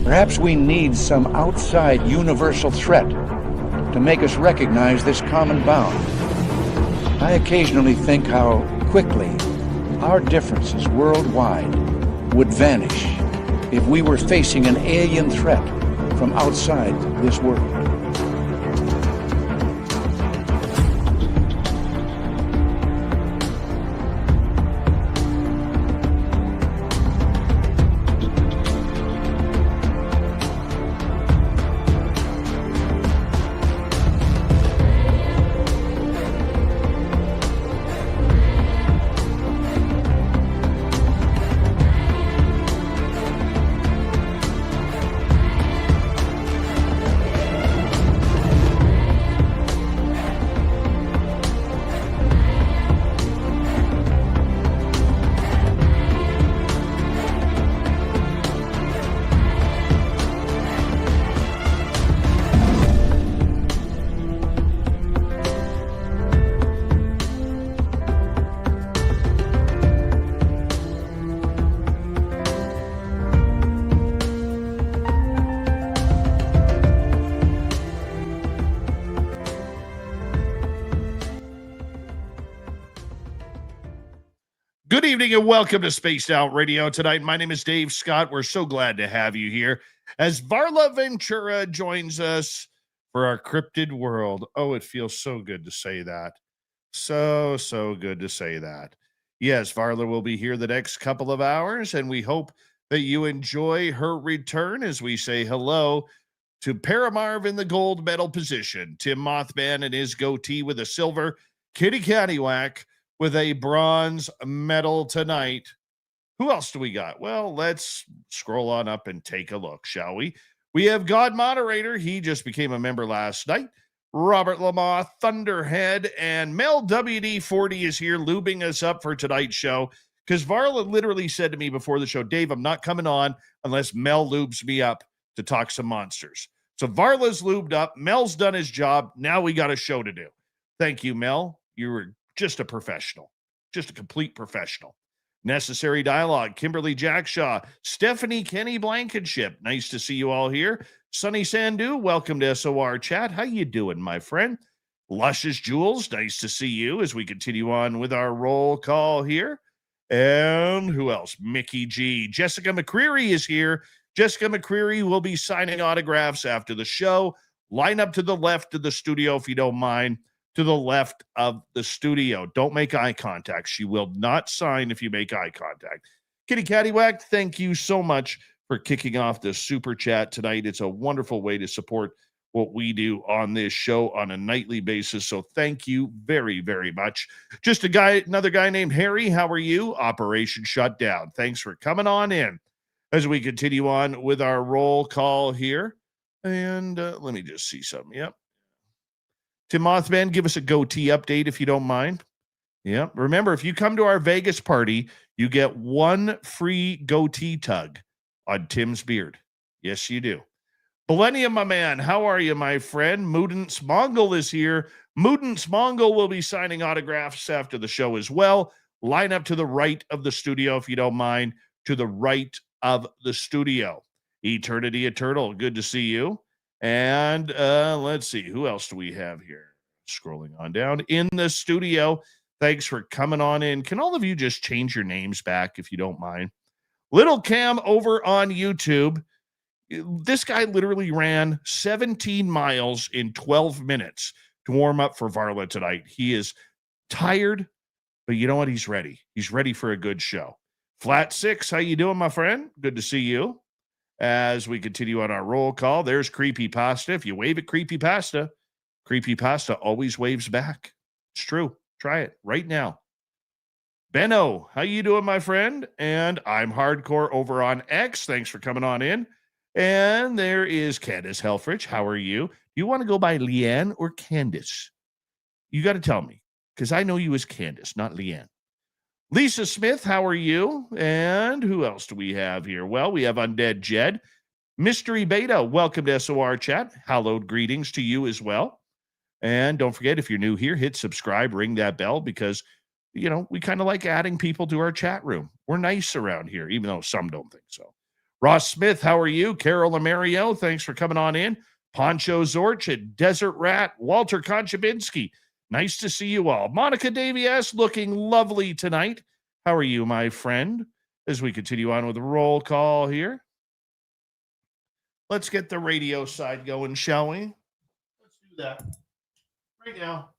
Perhaps we need some outside universal threat to make us recognize this common bound. I occasionally think how quickly our differences worldwide would vanish if we were facing an alien threat from outside this world. Good evening and welcome to Spaced Out Radio tonight. My name is Dave Scott. We're so glad to have you here as Varla Ventura joins us for our cryptid world. Oh, it feels so good to say that. So good to say that. Yes, Varla will be here the next couple of hours, and we hope that you enjoy her return as we say hello to Paramarv in the gold medal position, Tim Mothman and his goatee with a silver, Kitty Cattywack with a bronze medal tonight. Who else do we got? Well, let's scroll on up and take a look, shall we? We have God Moderator. He just became a member last night. Robert Lamar, Thunderhead, and Mel WD40 is here lubing us up for tonight's show because Varla literally said to me before the show, Dave, I'm not coming on unless Mel lubes me up to talk some monsters. So Varla's lubed up. Mel's done his job. Now we got a show to do. Thank you, Mel. You were just a professional, just a complete professional. Necessary Dialogue, Kimberly Jackshaw, Stephanie Kenny Blankenship. Nice to see you all here. Sunny Sandu, welcome to SOR Chat. How you doing, my friend? Luscious Jules, nice to see you as we continue on with our roll call here. And who else? Mickey G. Jessica McCreary is here. Jessica McCreary will be signing autographs after the show. Line up to the left of the studio if you don't mind. To the left of the studio. Don't make eye contact. She will not sign if you make eye contact. Kitty Cattywack, thank you so much for kicking off the super chat tonight. It's a wonderful way to support what we do on this show on a nightly basis. So thank you very, very much. Just another guy named Harry. How are you? Operation Shutdown. Thanks for coming on in as we continue on with our roll call here. And let me just see something. Yep. Tim Mothman, give us a goatee update if you don't mind. Yeah. Remember, if you come to our Vegas party, you get one free goatee tug on Tim's beard. Yes, you do. Millennium, my man. How are you, my friend? Moodance Mongol is here. Moodance Mongol will be signing autographs after the show as well. Line up to the right of the studio if you don't mind. To the right of the studio. Eternity Eternal, good to see you. And let's see, who else do we have here? Scrolling on down in the studio. Thanks for coming on in. Can all of you just change your names back if you don't mind? Little Cam over on YouTube. This guy literally ran 17 miles in 12 minutes to warm up for Varla tonight. He is tired, but you know what? He's ready. He's ready for a good show. Flat Six, how you doing, my friend? Good to see you. As we continue on our roll call, there's Creepypasta. If you wave at Creepypasta, Creepypasta always waves back. It's true. Try it right now. Benno, how you doing, my friend? And I'm Hardcore over on X. Thanks for coming on in. And there is Candace Helfrich. How are you? Do you want to go by Leanne or Candace? You got to tell me, because I know you as Candace, not Leanne. Lisa Smith, how are you? And who else do we have here? Well, we have Undead Jed. Mystery Beta, welcome to SOR Chat. Hallowed greetings to you as well. And don't forget, if you're new here, hit subscribe, ring that bell, because, you know, we kind of like adding people to our chat room. We're nice around here, even though some don't think so. Ross Smith, how are you? Carol Amario, thanks for coming on in. Poncho Zorch at Desert Rat. Walter Konchabinski, nice to see you all. Monica Davies, looking lovely tonight. How are you, my friend? As we continue on with the roll call here. Let's get the radio side going, shall we? Let's do that right now.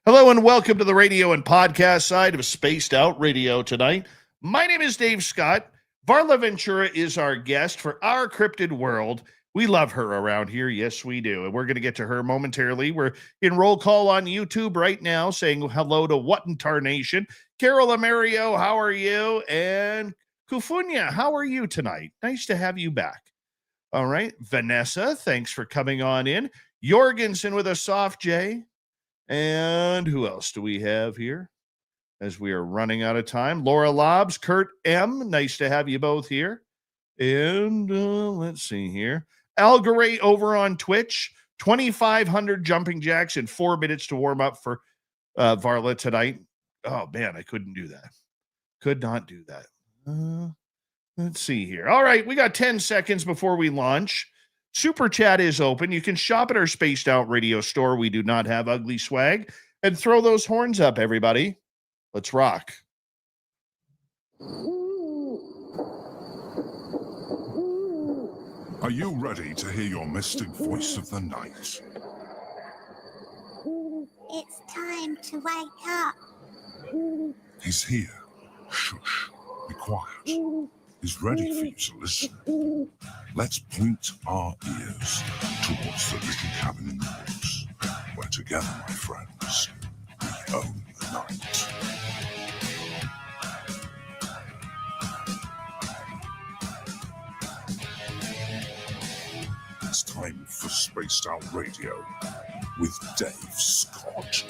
Hello and welcome to the radio and podcast side of Spaced Out Radio tonight. My name is Dave Scott. Varla Ventura is our guest for our cryptid world. We love her around here. Yes, we do. And we're going to get to her momentarily. We're in roll call on YouTube right now saying hello to What in Tarnation. Carol Amario, how are you? And Kufunya, how are you tonight? Nice to have you back. All right. Vanessa, thanks for coming on in. Jorgensen with a soft J. And who else do we have here as we are running out of time? Laura Lobbs, Kurt M. Nice to have you both here. And let's see here. Algaray over on Twitch, 2,500 jumping jacks in 4 minutes to warm up for Varla tonight. Oh, man, I couldn't do that. Could not do that. Let's see here. All right, we got 10 seconds before we launch. Super Chat is open. You can shop at our Spaced Out Radio store. We do not have ugly swag. And throw those horns up, everybody. Let's rock. Are you ready to hear your mystic voice of the night? It's time to wake up. He's here. Shush. Be quiet. He's ready for you to listen. Let's point our ears towards the little cabin in the woods, where together, my friends, we own the night. It's time for Spaced Out Radio with Dave Scott.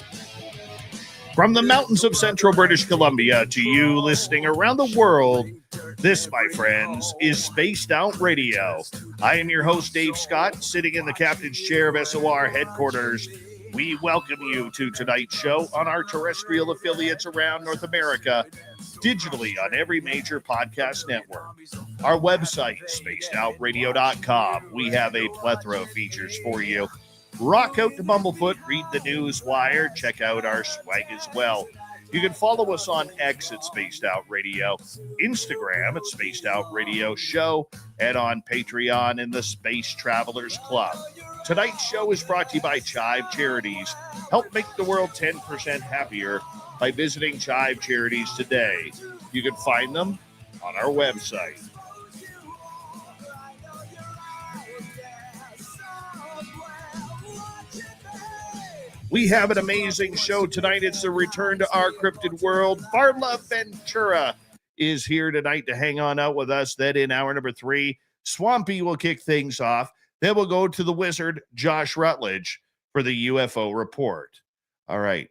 From the mountains of central British Columbia to you listening around the world, this, my friends, is Spaced Out Radio. I am your host, Dave Scott, sitting in the captain's chair of SOR headquarters. We welcome you to tonight's show on our terrestrial affiliates around North America, digitally on every major podcast network. Our website, spacedoutradio.com. We have a plethora of features for you. Rock out to Bumblefoot, read the news wire, check out our swag as well. You can follow us on X at Spaced Out Radio, Instagram at Spaced Out Radio Show, and on Patreon in the Space Travelers Club. Tonight's show is brought to you by Chive Charities. Help make the world 10% happier by visiting Chive Charities today. You can find them on our website. We have an amazing show tonight. It's a return to our cryptid world. Varla Ventura is here tonight to hang on out with us. Then in hour number 3, Swampy will kick things off. Then we'll go to the wizard, Josh Rutledge, for the UFO report. All right.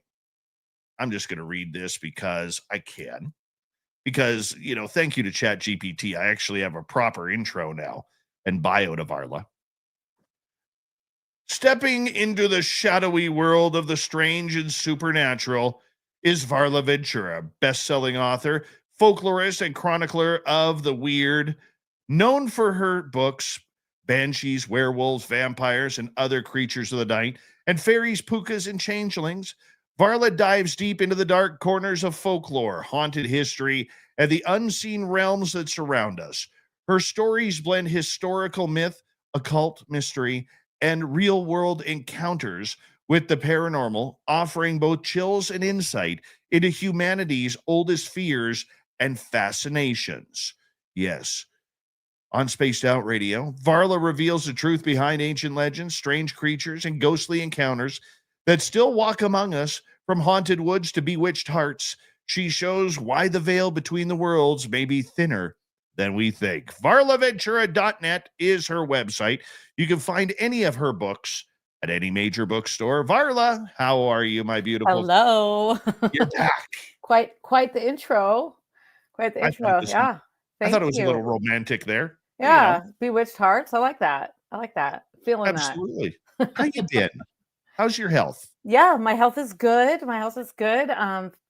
I'm just going to read this because I can. Because, thank you to ChatGPT. I actually have a proper intro now and bio to Varla. Stepping into the shadowy world of the strange and supernatural is Varla Ventura, best-selling author, folklorist, and chronicler of the weird, known for her books, Banshees, Werewolves, Vampires, and Other Creatures of the Night, and Fairies, Pookas, and Changelings. Varla dives deep into the dark corners of folklore, haunted history, and the unseen realms that surround us. Her stories blend historical myth, occult mystery, and real-world encounters with the paranormal, offering both chills and insight into humanity's oldest fears and fascinations. Yes. On Spaced Out Radio, Varla reveals the truth behind ancient legends, strange creatures, and ghostly encounters that still walk among us. From haunted woods to bewitched hearts, she shows why the veil between the worlds may be thinner than we think. VarlaVentura.net is her website. You can find any of her books at any major bookstore. Varla, how are you, my beautiful? Hello. You're back. Quite the intro. Quite the intro. Yeah. I thought it was a little romantic there. Yeah. Bewitched hearts. I like that. Feeling Absolutely. How you been? How's your health? Yeah, my health is good.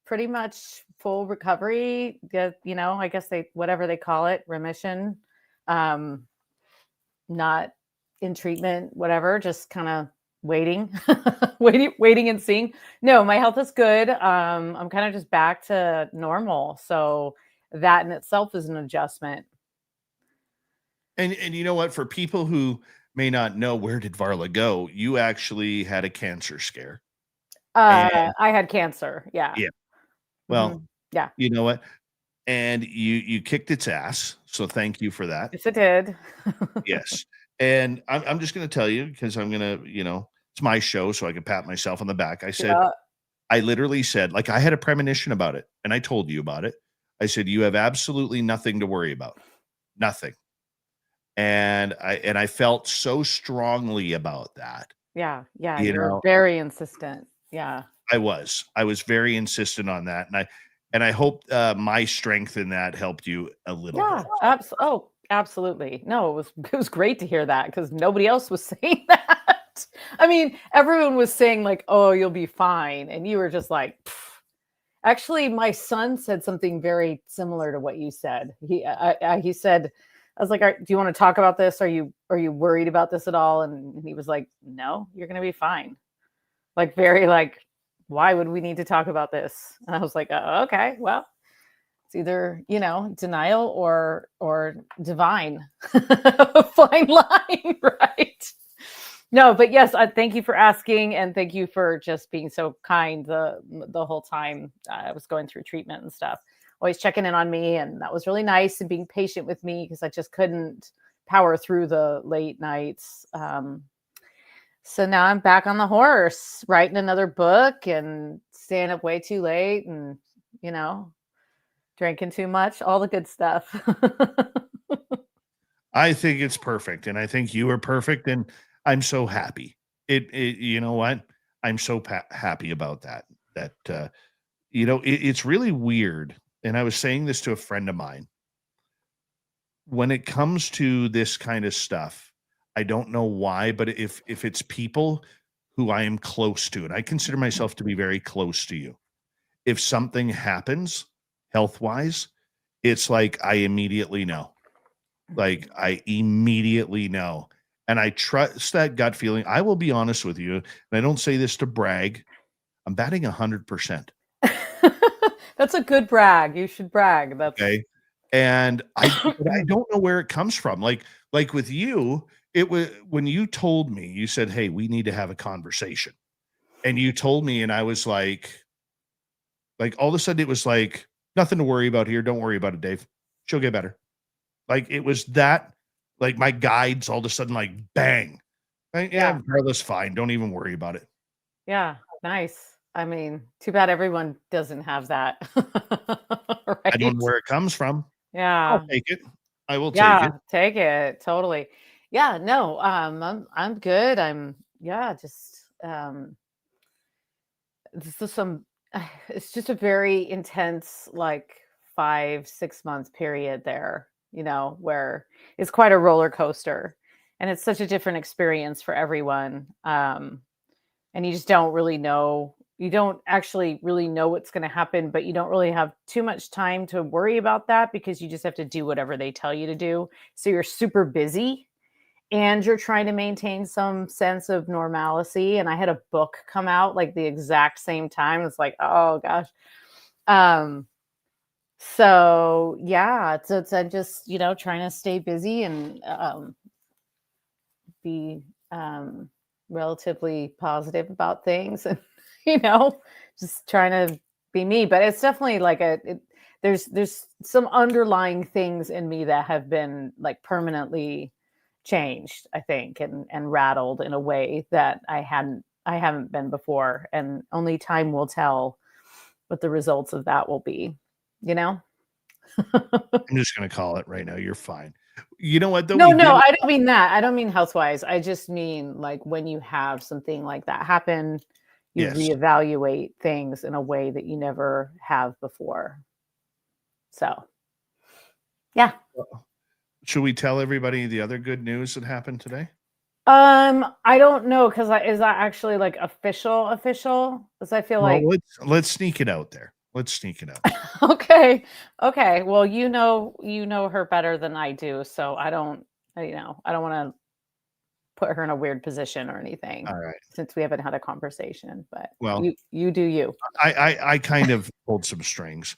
Pretty much full recovery. I guess whatever they call it, remission. Not in treatment, whatever, just kind of waiting, waiting and seeing. No, my health is good. I'm kind of just back to normal. So that in itself is an adjustment. And you know what? For people who may not know, where did Varla go? You actually had a cancer scare. And I had cancer. Yeah. yeah, well, Mhm. Yeah. you know what? And you kicked its ass. So thank you for that. Yes, it did. Yes. And I'm just going to tell you because I'm going to, it's my show, so I can pat myself on the back. Yeah. I literally said, like, I had a premonition about it, and I told you about it. I said, you have absolutely nothing to worry about, nothing. And I felt so strongly about that. Yeah. Yeah. You You're know, very insistent. Yeah. I was very insistent on that, and I hope my strength in that helped you a little Yeah. bit. Absolutely. No, it was great to hear that because nobody else was saying that. I mean, everyone was saying like, "Oh, you'll be fine," and you were just like, "Pff." Actually, my son said something very similar to what you said. He said, "I was like, do you want to talk about this? Are you worried about this at all?" And he was like, "No, you're gonna be fine." Like very like, why would we need to talk about this? And I was like, okay, well, it's either denial or divine. Fine line, right? No, but yes, thank you for asking, and thank you for just being so kind the whole time I was going through treatment and stuff. Always checking in on me, and that was really nice, and being patient with me because I just couldn't power through the late nights. So now I'm back on the horse, writing another book and staying up way too late, and drinking too much, all the good stuff. I think it's perfect, and I think you are perfect, and I'm so happy. You know what? I'm so happy about that. It's really weird, and I was saying this to a friend of mine. When it comes to this kind of stuff, I don't know why, but if it's people who I am close to, and I consider myself to be very close to you, if something happens health-wise, it's like I immediately know. Like, I immediately know. And I trust that gut feeling. I will be honest with you, and I don't say this to brag. I'm batting 100%. That's a good brag. You should brag. That's Okay. And I don't know where it comes from. Like with you, it was when you told me, you said, "Hey, we need to have a conversation." And you told me, and I was like all of a sudden it was like, nothing to worry about here. Don't worry about it, Dave. She'll get better. Like it was that, like my guides all of a sudden, like bang. Like, yeah, Carla's fine. Don't even worry about it. Yeah, nice. I mean, too bad everyone doesn't have that. I don't Right? know where it comes from. I'll Yeah. take it. I will take Yeah, it. take it. Totally. Yeah, no, I'm good. Just this is some it's just a very intense like 5-6 month period there, where it's quite a roller coaster, and it's such a different experience for everyone. And you just don't really know. You don't actually really know what's going to happen, but you don't really have too much time to worry about that because you just have to do whatever they tell you to do. So you're super busy and you're trying to maintain some sense of normalcy. And I had a book come out like the exact same time. It's like, oh gosh. So yeah, I'm just, trying to stay busy and be relatively positive about things and just trying to be me. But it's definitely like there's some underlying things in me that have been like permanently changed, I think, and rattled in a way that I haven't been before, and only time will tell what the results of that will be. I'm just going to call it right now. You're fine. You know what, though? No, I don't mean that. I don't mean health-wise. I just mean like when you have something like that happen, you Yes. reevaluate things in a way that you never have before. So, yeah. Should we tell everybody the other good news that happened today? I don't know, because is that actually like official? Because I feel like let's sneak it out there. Let's sneak it out. Okay. Okay. Well, you know her better than I do, so I don't want to put her in a weird position or anything All right. since we haven't had a conversation, but Well, you do you. I kind of pulled some strings.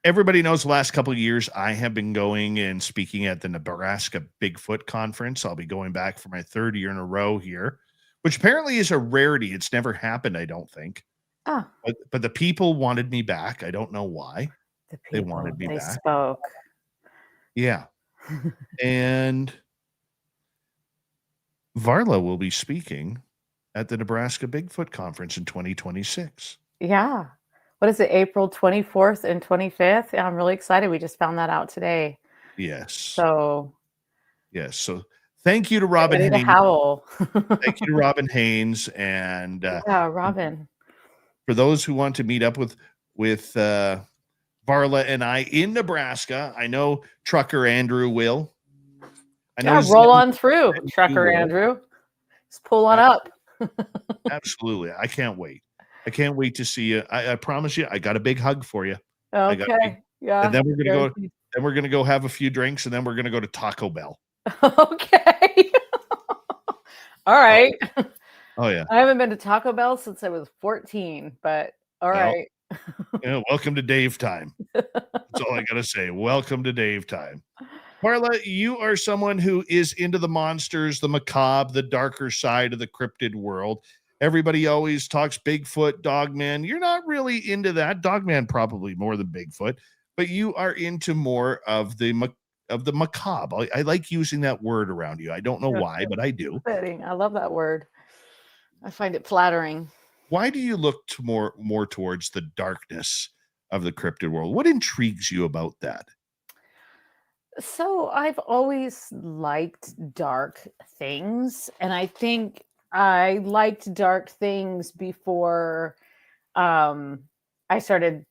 Everybody knows the last couple of years I have been going and speaking at the Nebraska Bigfoot Conference. I'll be going back for my third year in a row here, which apparently is a rarity. It's never happened, I don't think. Ah, But the people wanted me back. I don't know why. the They people, wanted me they back. spoke. Yeah. And Varla will be speaking at the Nebraska Bigfoot Conference in 2026. Yeah. What is it, April 24th and 25th? Yeah, I'm really excited. We just found that out today. Yes. So Yes. So thank you to get Robin ready to Haynes. howl. Thank you to Robin Haynes. And Yeah, Robin. for those who want to meet up with Varla and I in Nebraska, I know Trucker Andrew will. I know Yeah, roll on through, Trucker Andrew. Just pull on up. Absolutely. I can't wait. I can't wait to see you. I promise you, I got a big hug for you. I got a big, Okay. Yeah. and then we're gonna go. Then we're gonna go have a few drinks, and then we're gonna go to Taco Bell. Okay. All right. Oh yeah. I haven't been to Taco Bell since I was 14, but all Well, right. yeah, welcome to Dave time. That's all I gotta say. Welcome to Dave time. Marla, you are someone who is into the monsters, the macabre, the darker side of the cryptid world. Everybody always talks Bigfoot, Dogman. You're not really into that. Dogman probably more than Bigfoot, but you are into more of the macabre. I like using that word around you. I don't know why, but I do. Fitting. I love that word. I find it flattering. Why do you look to more towards the darkness of the cryptid world? What intrigues you about that? So I've always liked dark things, and I think I liked dark things before I started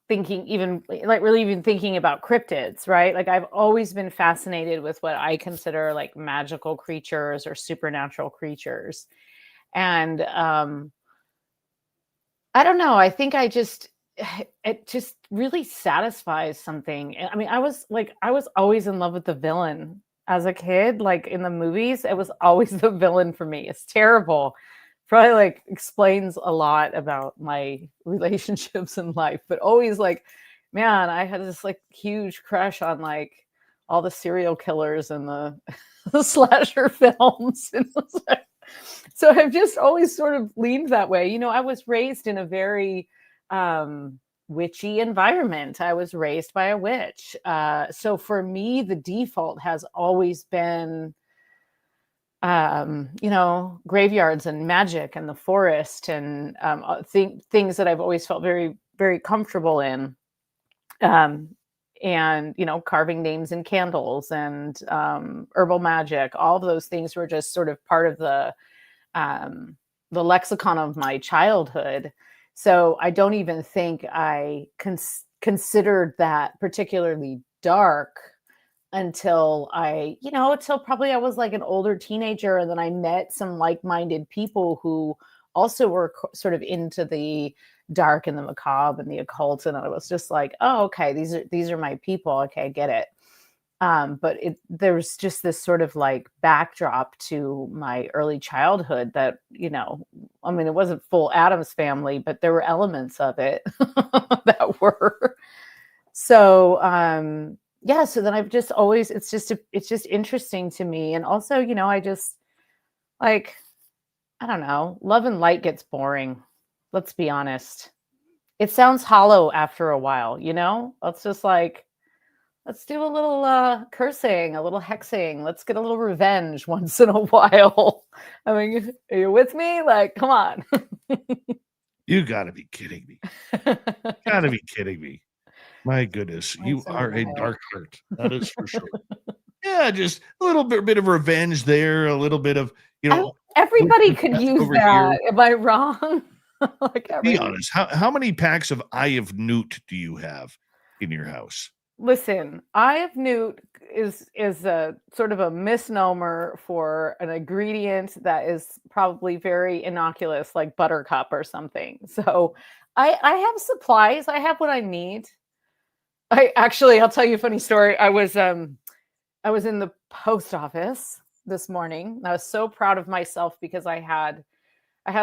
thinking, even like really even thinking about cryptids, right? Like I've always been fascinated with what I consider like magical creatures or supernatural creatures. And I don't know, I think it just really satisfies something. I mean, I was always in love with the villain as a kid, like in the movies, it was always the villain for me. It's terrible. Probably like explains a lot about my relationships in life, but always like, man, I had this like huge crush on like all the serial killers and the slasher films. And it was like, so I've just always sort of leaned that way. You know, I was raised in a very witchy environment. I was raised by a witch. So for me, the default has always been, you know, graveyards and magic and the forest and things that I've always felt very, very comfortable in. And, you know, carving names in candles and herbal magic, all of those things were just sort of part of the lexicon of my childhood. So I don't even think I considered that particularly dark until until probably I was like an older teenager. And then I met some like-minded people who also were sort of into the dark and the macabre and the occult. And I was just like, oh, okay, these are my people. Okay, I get it. But there's just this sort of like backdrop to my early childhood that, you know, I mean, it wasn't full Addams Family, but there were elements of it that were. So, yeah, so then I've just always, it's just interesting to me. And also, you know, I just like, I don't know, love and light gets boring. Let's be honest. It sounds hollow after a while, you know? It's just like, let's do a little cursing, a little hexing. Let's get a little revenge once in a while. I mean, are you with me? Like, come on. You gotta be kidding me. Gotta be kidding me. My goodness, you are a dark heart. That is for sure. Yeah, just a little bit of revenge there, a little bit of, you know. Everybody could use that. Here. Am I wrong? Like be honest. How many packs of Eye of Newt do you have in your house? Listen, Eye of Newt is a sort of a misnomer for an ingredient that is probably very innocuous, like buttercup or something. So I have supplies. I have what I need. I'll tell you a funny story. I was in the post office this morning. I was so proud of myself because I had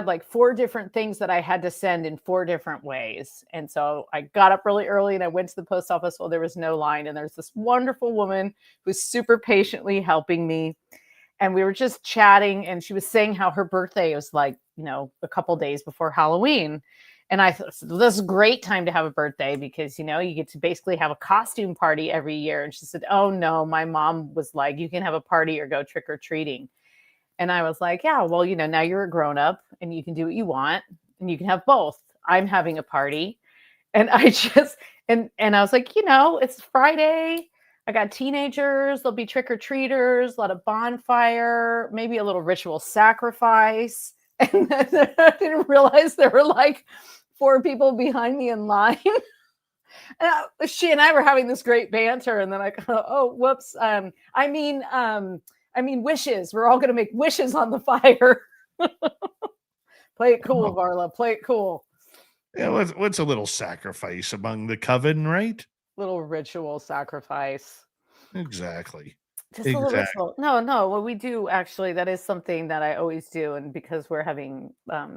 like 4 different things that I had to send in 4 different ways. And so I got up really early and I went to the post office while there was no line. And there's this wonderful woman who's super patiently helping me. And we were just chatting and she was saying how her birthday was like, a couple days before Halloween. And I thought, so this is a great time to have a birthday because, you get to basically have a costume party every year. And she said, oh no, my mom was like, you can have a party or go trick or treating. And I was like, yeah, well, now you're a grown up and you can do what you want and you can have both. I'm having a party. And I just, and I was like, it's Friday. I got teenagers. There'll be trick or treaters, a lot of bonfire, maybe a little ritual sacrifice. And then I didn't realize there were like 4 people behind me in line. And she and I were having this great banter. And then I go, oh, whoops. I mean, wishes. We're all going to make wishes on the fire. Play it cool, Varla. Play it cool. Yeah, what's a little sacrifice among the coven, right? Little ritual sacrifice. Exactly. Just a little ritual. No. What we do actually, that is something that I always do. And because we're having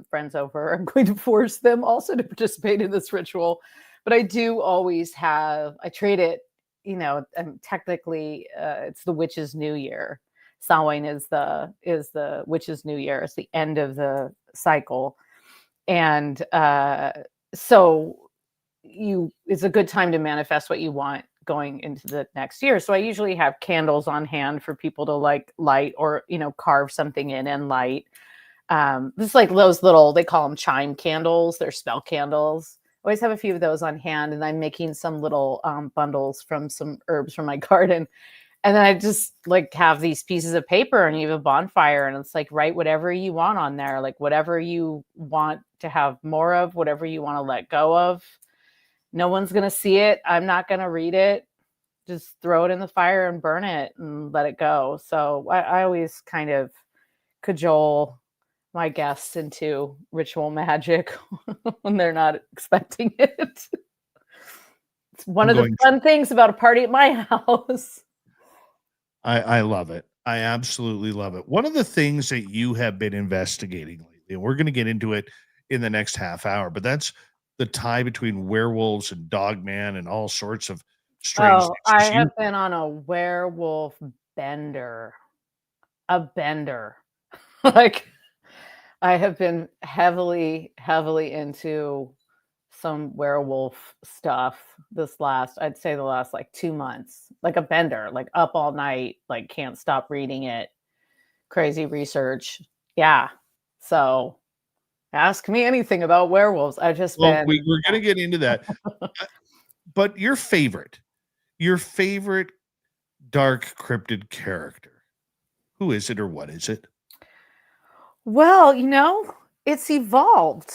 friends over, I'm going to force them also to participate in this ritual. But I do always I trade it, and technically it's the witch's new year. Samhain is the witch's new year. It's the end of the cycle. And so it's a good time to manifest what you want going into the next year. So I usually have candles on hand for people to like light or, carve something in and light. This is like those little, they call them chime candles. They're spell candles. I always have a few of those on hand, and I'm making some little bundles from some herbs from my garden. And then I just like have these pieces of paper and you have a bonfire and it's like, write whatever you want on there, like whatever you want to have more of, whatever you want to let go of. No one's going to see it. I'm not going to read it. Just throw it in the fire and burn it and let it go. So I always kind of cajole my guests into ritual magic when they're not expecting it. It's one of the fun things about a party at my house. I love it. I absolutely love it. One of the things that you have been investigating lately, and we're going to get into it in the next half hour, but that's the tie between werewolves and dogman and all sorts of strange things. I have been on a werewolf bender. A bender. Like, I have been heavily into some werewolf stuff I'd say the last like 2 months, like a bender, like up all night, like can't stop reading it, crazy research. Yeah. So ask me anything about werewolves. We're going to get into that. But your favorite dark cryptid character, who is it or what is it? Well, it's evolved.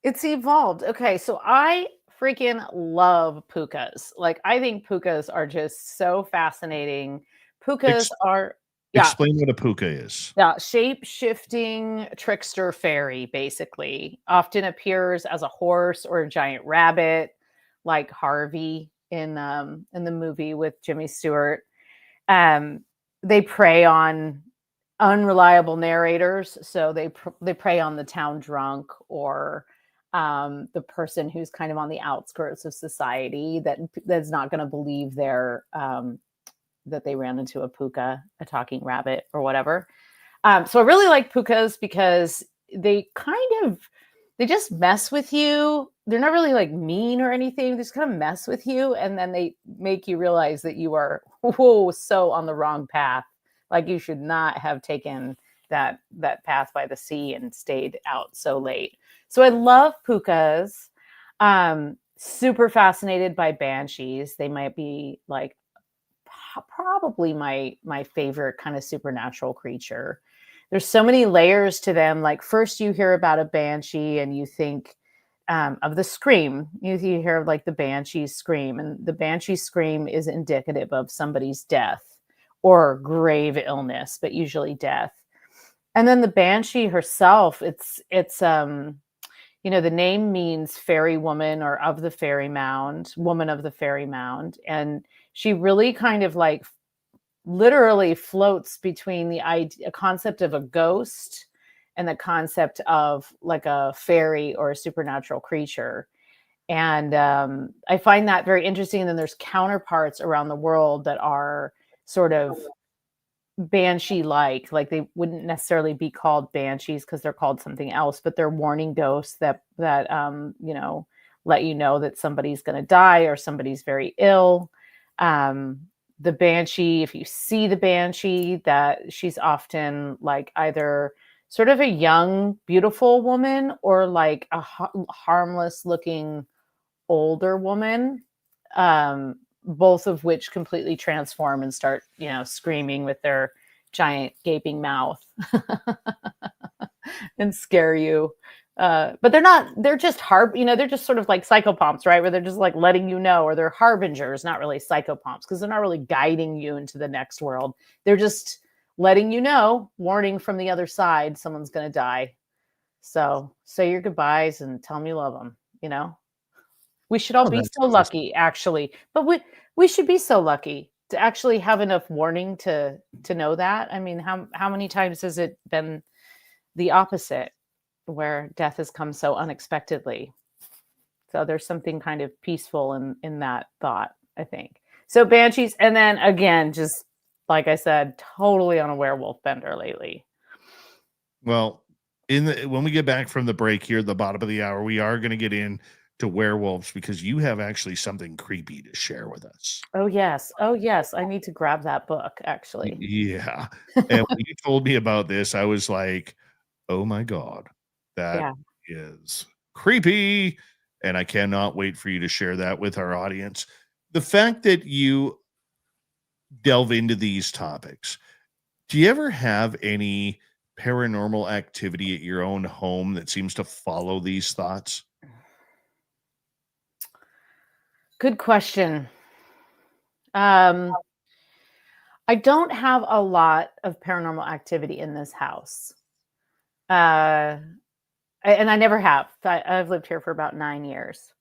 Okay, so I freaking love Pookas. Like, I think Pookas are just so fascinating. Pookas are... Yeah. Explain what a Pooka is. Yeah, shape-shifting trickster fairy, basically. Often appears as a horse or a giant rabbit, like Harvey in the movie with Jimmy Stewart. They prey on unreliable narrators, so they prey on the town drunk or the person who's kind of on the outskirts of society that's not going to believe that they ran into a puka, a talking rabbit or whatever. So I really like Pookas because they just mess with you. They're not really like mean or anything. They just kind of mess with you. And then they make you realize that you are so on the wrong path. Like, you should not have taken that path by the sea and stayed out so late. So I love Pookas. Super fascinated by Banshees. They might be like probably my favorite kind of supernatural creature. There's so many layers to them. Like, first you hear about a banshee and you think of the scream. You hear of like the banshee scream, and the banshee scream is indicative of somebody's death or grave illness, but usually death. And then the banshee herself, it's the name means fairy woman or of the fairy mound, woman of the fairy mound. And she really kind of like literally floats between the idea, concept of a ghost and the concept of like a fairy or a supernatural creature. And I find that very interesting. And then there's counterparts around the world that are sort of banshee like they wouldn't necessarily be called banshees because they're called something else, but they're warning ghosts that let you know that somebody's going to die or somebody's very ill. The banshee, if you see the banshee, that she's often like either sort of a young beautiful woman or like a harmless looking older woman, both of which completely transform and start, screaming with their giant gaping mouth and scare you. But they're just they're just sort of like psychopomps, right? Where they're just like letting you know, or they're harbingers, not really psychopomps, because they're not really guiding you into the next world. They're just letting you know, warning from the other side, someone's going to die. So say your goodbyes and tell them you love them, We should all be so lucky, actually. But we should be so lucky to actually have enough warning to know that. I mean, how many times has it been the opposite, where death has come so unexpectedly? So there's something kind of peaceful in that thought, I think. So banshees, and then again, just like I said, totally on a werewolf bender lately. Well, when we get back from the break here at the bottom of the hour, we are going to get in to werewolves, because you have actually something creepy to share with us. Oh yes. I need to grab that book, actually. Yeah. And when you told me about this, I was like, oh my God, that is creepy. And I cannot wait for you to share that with our audience. The fact that you delve into these topics, do you ever have any paranormal activity at your own home that seems to follow these thoughts? Good question. I don't have a lot of paranormal activity in this house. And I never have. I've lived here for about 9 years.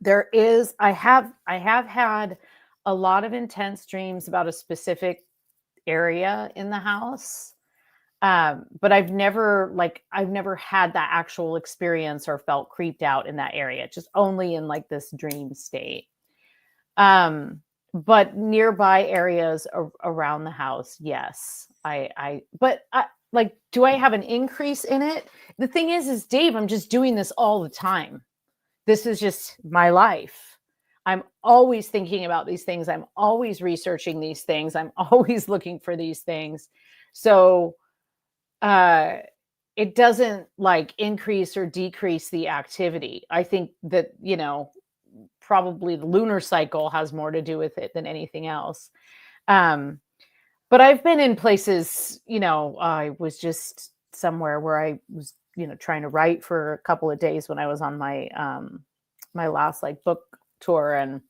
I have had a lot of intense dreams about a specific area in the house. But I've never had that actual experience or felt creeped out in that area, just only in like this dream state. But nearby areas around the house, yes. Do I have an increase in it? The thing is Dave, I'm just doing this all the time. This is just my life. I'm always thinking about these things. I'm always researching these things. I'm always looking for these things. So it doesn't like increase or decrease the activity. I think that, probably the lunar cycle has more to do with it than anything else. But I've been in places, I was just somewhere where I was, trying to write for a couple of days when I was on my my last like book tour, and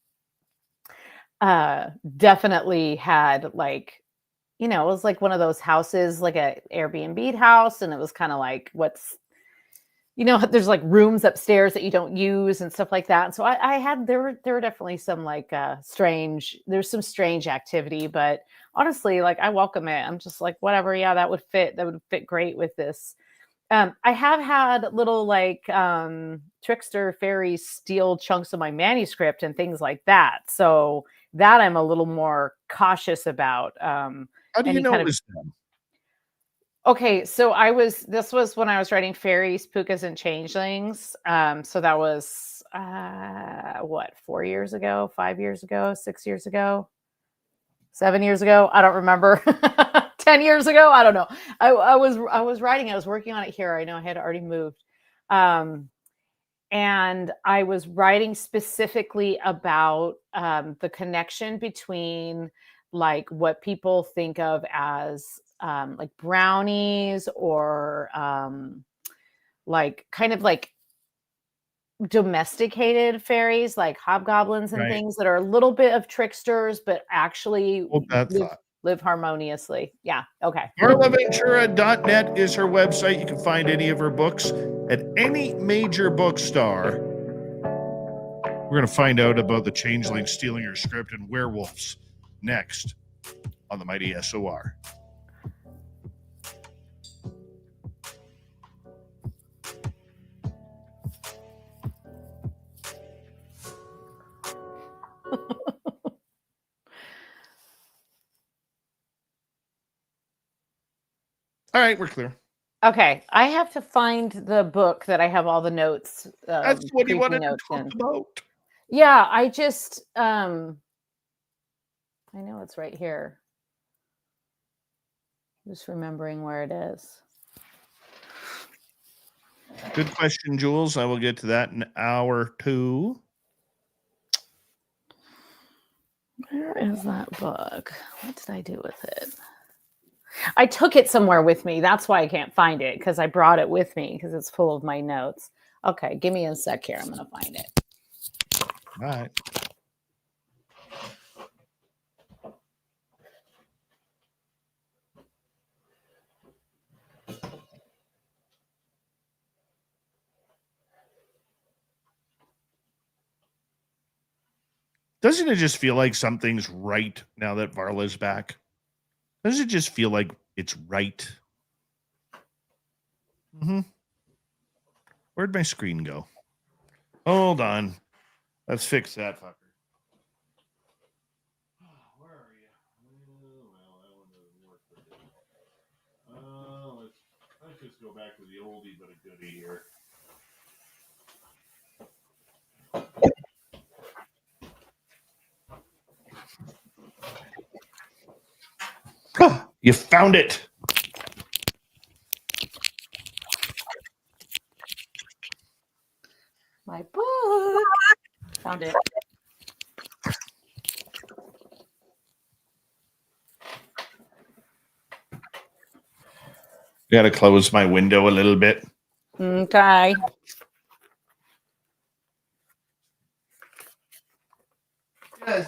definitely had like, it was like one of those houses, like a Airbnb house, and it was kind of like there's like rooms upstairs that you don't use and stuff like that. And so there were definitely some like there's some strange activity, but honestly, like I welcome it. I'm just like, whatever. Yeah, that would fit great with this. I have had little like trickster fairies steal chunks of my manuscript and things like that. So that I'm a little more cautious about. How do you know it was them? Okay, so this was when I was writing Fairies, Pookas, and Changelings. So that was 4 years ago, 5 years ago, 6 years ago, 7 years ago. I don't remember. 10 years ago. I don't know. I was writing, I was working on it here. I know I had already moved. And I was writing specifically about the connection between like what people think of as like brownies or like kind of like domesticated fairies, like hobgoblins and things that are a little bit of tricksters, but actually live harmoniously. Yeah. Okay. VarlaVentura.net is her website. You can find any of her books at any major bookstore. We're going to find out about the Changelings stealing her script and werewolves next on the Mighty SOR. All right, we're clear. Okay, I have to find the book that I have all the notes. That's what you creepy wanted to notes talk in. about. Yeah, I just I know it's right here. Just remembering where it is. Good question, Jules. I will get to that in hour 2. Where is that book? What did I do with it? I took it somewhere with me. That's why I can't find it, because I brought it with me because it's full of my notes. Okay, give me a sec here. I'm going to find it. All right. Doesn't it just feel like something's right now that Varla's back? Doesn't it just feel like it's right? Where'd my screen go? Hold on. Let's fix that fucker. Where are you? Well, that one doesn't work for good. Let's just go back to the oldie but a goodie here. You found it. My book. Found it. Got to close my window a little bit. Okay. Okay.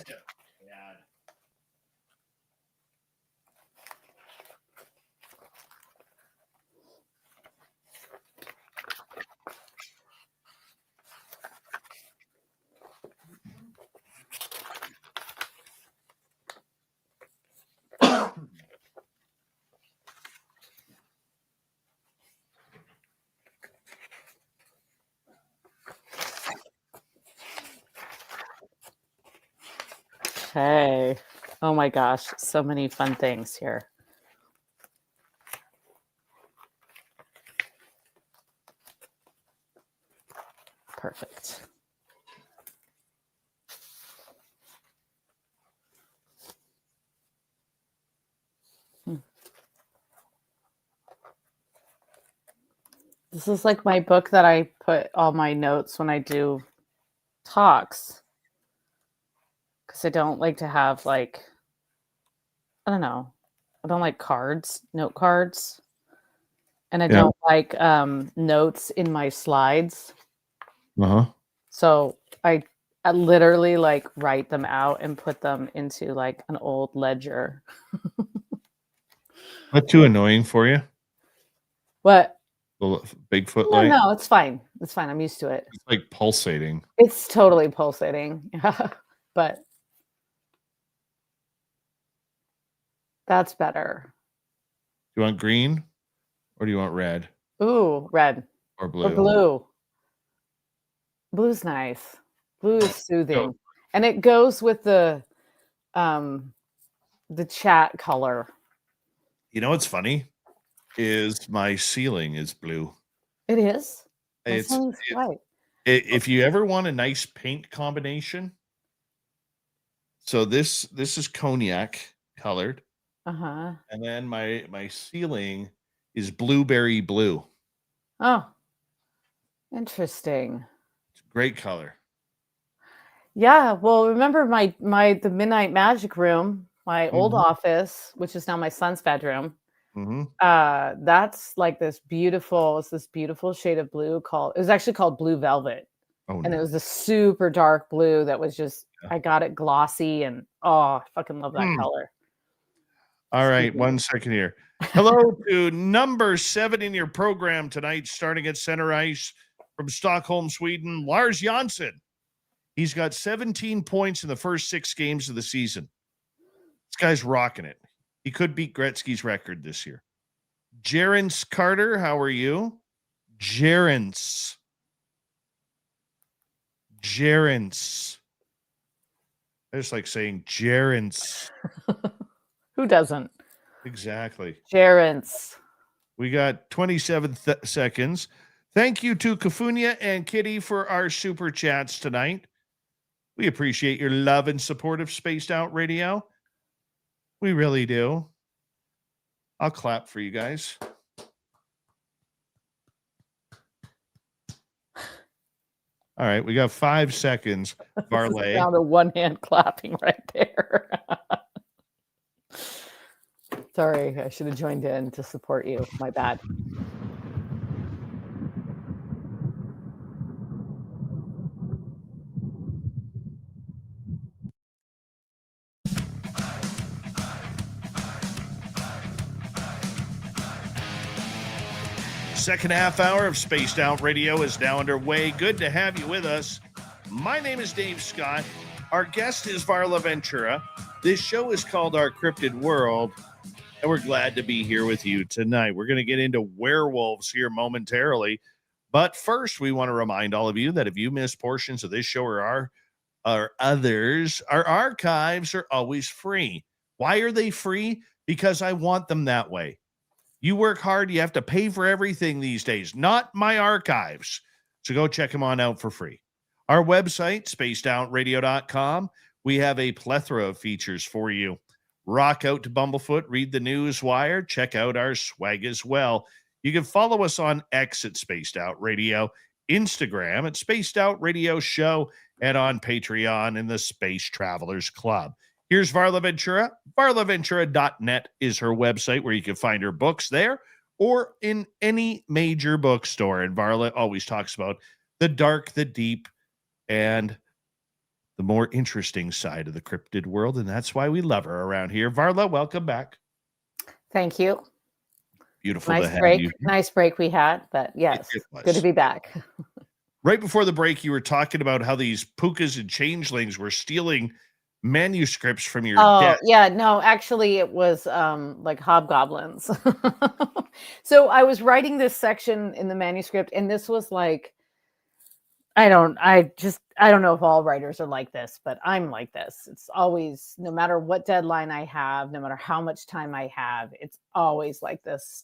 Oh my gosh, so many fun things here. Perfect. This is like my book that I put all my notes when I do talks. Because I don't like to have I don't know. I don't like note cards. And I don't like notes in my slides. So I literally write them out and put them into an old ledger. Not too annoying for you? What? The Bigfoot light? No, it's fine. It's fine. I'm used to it. It's like pulsating. It's totally pulsating. But that's better. Do you want green or do you want red? Ooh, red. Or blue? Or blue. Blue's nice. Blue is soothing. Oh. And it goes with the chat color. You know what's funny? Is my ceiling is blue. It is? It's white. If you ever want a nice paint combination, so this is cognac colored. Uh-huh. And then my ceiling is blueberry blue. Oh. Interesting. It's a great color. Yeah, well, remember the Midnight Magic room, my old office, which is now my son's bedroom. That's this beautiful shade of blue it was actually called Blue Velvet. Oh, and it was a super dark blue that was just I got it glossy and I fucking love that color. All right, 1 second here. Hello to number 7 in your program tonight, starting at center ice from Stockholm, Sweden, Lars Jansson. He's got 17 points in the first 6 games of the season. This guy's rocking it. He could beat Gretzky's record this year. Jerence Carter, how are you? Jerence. I just like saying Jerence. Who doesn't? Exactly. Jerence. We got 27 seconds. Thank you to Kafunia and Kitty for our super chats tonight. We appreciate your love and support of Spaced Out Radio. We really do. I'll clap for you guys. All right, we got 5 seconds. Varla. Found a one-hand clapping right there. Sorry, I should have joined in to support you. My bad. Second half hour of Spaced Out Radio is now underway. Good to have you with us. My name is Dave Scott. Our guest is Varla Ventura. This show is called Our Cryptid World, and we're glad to be here with you tonight. We're going to get into werewolves here momentarily, but first we want to remind all of you that if you miss portions of this show or others, our archives are always free. Why are they free? Because I want them that way. You work hard, you have to pay for everything these days, not my archives. So go check them on out for free. Our website, spacedoutradio.com, we have a plethora of features for you. Rock out to Bumblefoot, read the news wire, check out our swag as well. You can follow us on X at Spaced Out Radio, Instagram at Spaced Out Radio Show, and on Patreon in the Space Travelers Club. Here's Varla Ventura. VarlaVentura.net is her website where you can find her books there or in any major bookstore. And Varla always talks about the dark, the deep, and the more interesting side of the cryptid world. And that's why we love her around here. Varla, welcome back. Thank you. Beautiful to have you. Nice break we had, but yes, good to be back. Right before the break, you were talking about how these Pookas and Changelings were stealing manuscripts from your desk. Yeah, no, actually it was like hobgoblins. So I was writing this section in the manuscript, and this was like, I don't know if all writers are like this, but I'm like this. It's always, no matter what deadline I have, no matter how much time I have, it's always like this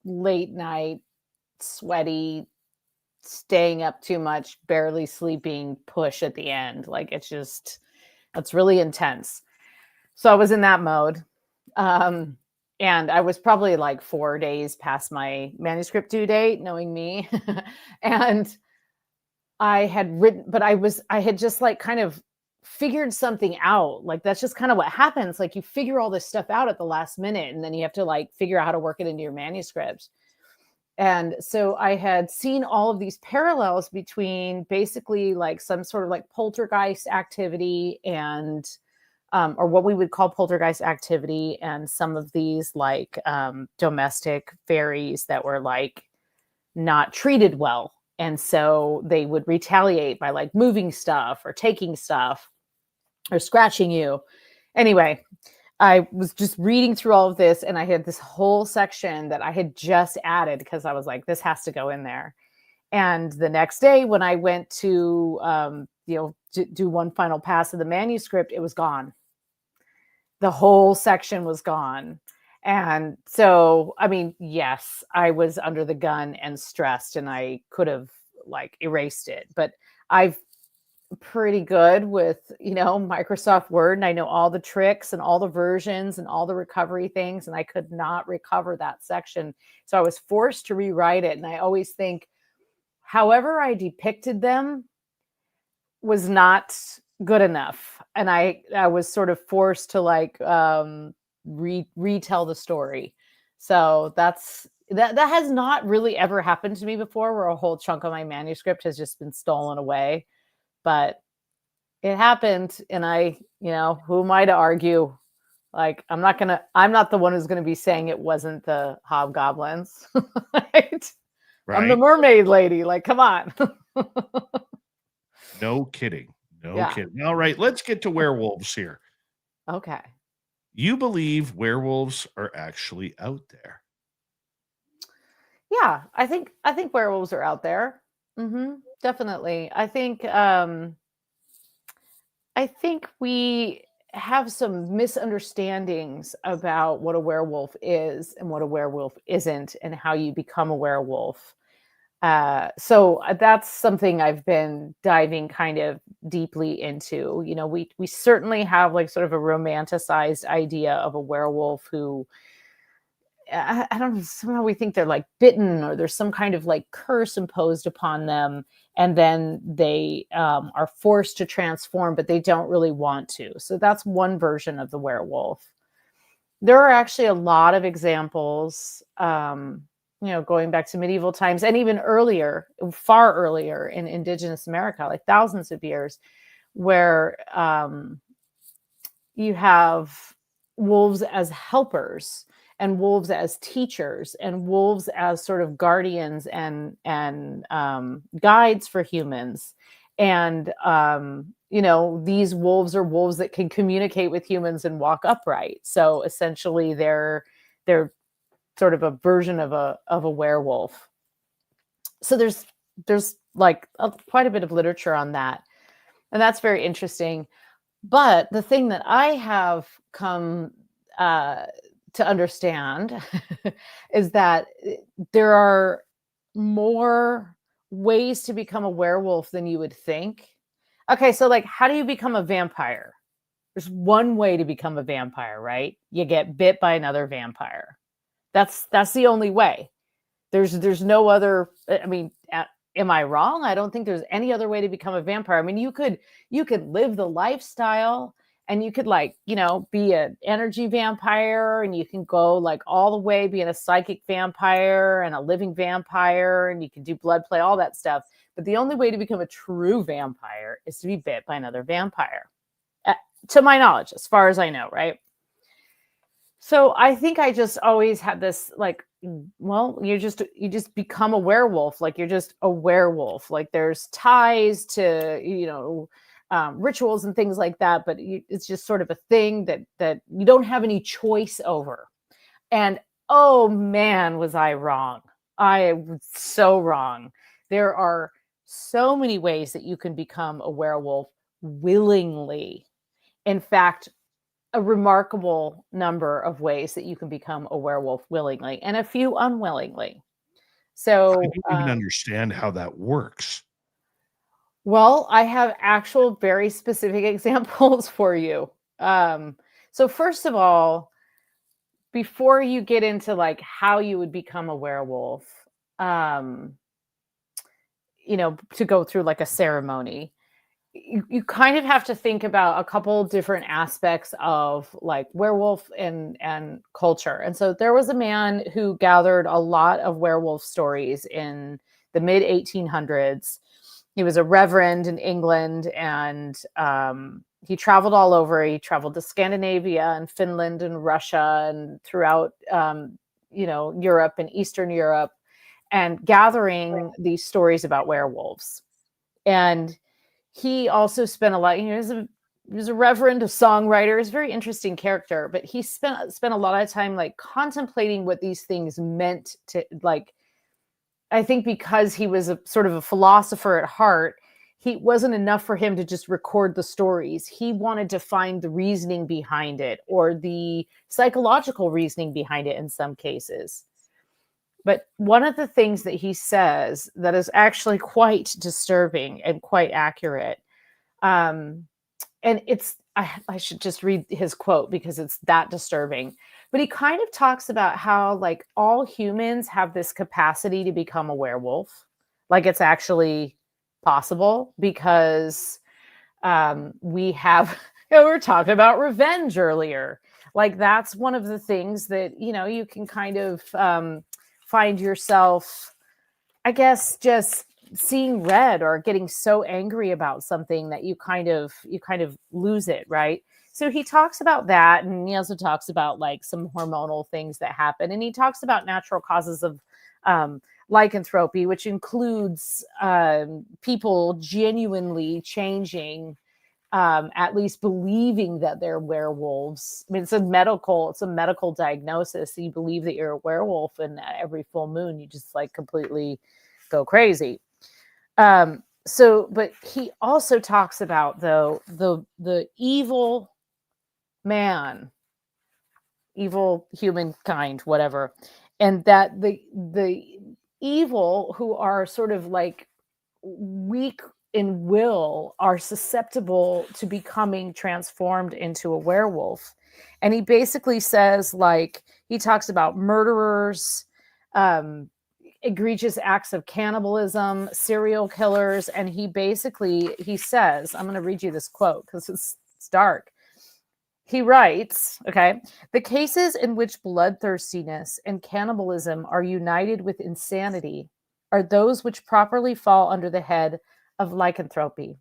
late night, sweaty, staying up too much, barely sleeping push at the end. Like it's really intense. So I was in that mode. And I was probably like 4 days past my manuscript due date, knowing me. And I had written, but I had just like kind of figured something out. Like, that's just kind of what happens. Like, you figure all this stuff out at the last minute, and then you have to like figure out how to work it into your manuscript. And so I had seen all of these parallels between basically like some sort of like poltergeist activity and, or what we would call poltergeist activity, and some of these like domestic fairies that were like not treated well. And so they would retaliate by like moving stuff or taking stuff or scratching you. Anyway, I was just reading through all of this, and I had this whole section that I had just added because I was like, this has to go in there. And the next day when I went to, do one final pass of the manuscript, it was gone. The whole section was gone. And so, I mean, yes, I was under the gun and stressed, and I could have like erased it, but I've pretty good with, Microsoft Word, and I know all the tricks and all the versions and all the recovery things, and I could not recover that section. So I was forced to rewrite it. And I always think, however I depicted them was not good enough. And I was sort of forced to like, retell the story. So that has not really ever happened to me before, where a whole chunk of my manuscript has just been stolen away, but it happened. And I, who am I to argue? Like, I'm not the one who's gonna be saying it wasn't the hobgoblins. Right? I'm the Right? mermaid lady. Like, come on. No kidding. No Yeah. kidding. All right, let's get to werewolves here. Okay. You believe werewolves are actually out there. Yeah, I think werewolves are out there. Definitely. I think we have some misunderstandings about what a werewolf is and what a werewolf isn't and how you become a werewolf. So that's something I've been diving kind of deeply into. We certainly have like sort of a romanticized idea of a werewolf who I don't know, somehow we think they're like bitten or there's some kind of like curse imposed upon them. And then they are forced to transform, but they don't really want to. So that's one version of the werewolf. There are actually a lot of examples, going back to medieval times and even earlier, far earlier in indigenous America, like thousands of years, where you have wolves as helpers and wolves as teachers and wolves as sort of guardians and guides for humans. And these wolves are wolves that can communicate with humans and walk upright. So essentially, they're sort of a version of a werewolf. So there's like quite a bit of literature on that, and that's very interesting. But the thing that I have come to understand is that there are more ways to become a werewolf than you would think. Okay, so like, how do you become a vampire? There's one way to become a vampire, right? You get bit by another vampire. That's the only way. There's no other. I mean, am I wrong? I don't think there's any other way to become a vampire. I mean, you could live the lifestyle and you could be an energy vampire and you can go like all the way being a psychic vampire and a living vampire and you can do blood play, all that stuff. But the only way to become a true vampire is to be bit by another vampire. To my knowledge, as far as I know, right? So I think I just always had this like, well, you just become a werewolf. Like you're just a werewolf. Like there's ties to, rituals and things like that. But it's just sort of a thing that you don't have any choice over. And oh man, was I wrong. I was so wrong. There are so many ways that you can become a werewolf willingly. In fact, a remarkable number of ways that you can become a werewolf willingly and a few unwillingly. So, I don't even understand how that works. well, I have actual very specific examples for you. So first of all, before you get into like how you would become a werewolf, to go through like a ceremony, you kind of have to think about a couple different aspects of like werewolf and culture. And so there was a man who gathered a lot of werewolf stories in the mid 1800s. He was a reverend in England, and he traveled all over. He traveled to Scandinavia and Finland and Russia and throughout Europe and Eastern Europe, and gathering these stories about werewolves. And he also spent a lot, he was a reverend, a songwriter. He's a very interesting character, but he spent a lot of time like contemplating what these things meant to, like, I think because he was a sort of a philosopher at heart, it wasn't enough for him to just record the stories. He wanted to find the reasoning behind it, or the psychological reasoning behind it in some cases. But one of the things that he says that is actually quite disturbing and quite accurate, and I should just read his quote because it's that disturbing. But he kind of talks about how like all humans have this capacity to become a werewolf. Like it's actually possible because we have, we were talking about revenge earlier. Like that's one of the things that, you can kind of find yourself, I guess, just seeing red or getting so angry about something that you kind of lose it, right? So he talks about that, and he also talks about like some hormonal things that happen, and he talks about natural causes of lycanthropy, which includes people genuinely changing, at least believing that they're werewolves. I mean, it's a medical diagnosis. You believe that you're a werewolf, and every full moon, you just like completely go crazy. But he also talks about though the evil man, evil humankind, whatever, and that the evil who are sort of like weak in will are susceptible to becoming transformed into a werewolf. And he basically says, like, he talks about murderers, egregious acts of cannibalism, serial killers, and he says, I'm going to read you this quote because it's dark. He writes, okay, the cases in which bloodthirstiness and cannibalism are united with insanity are those which properly fall under the head of lycanthropy.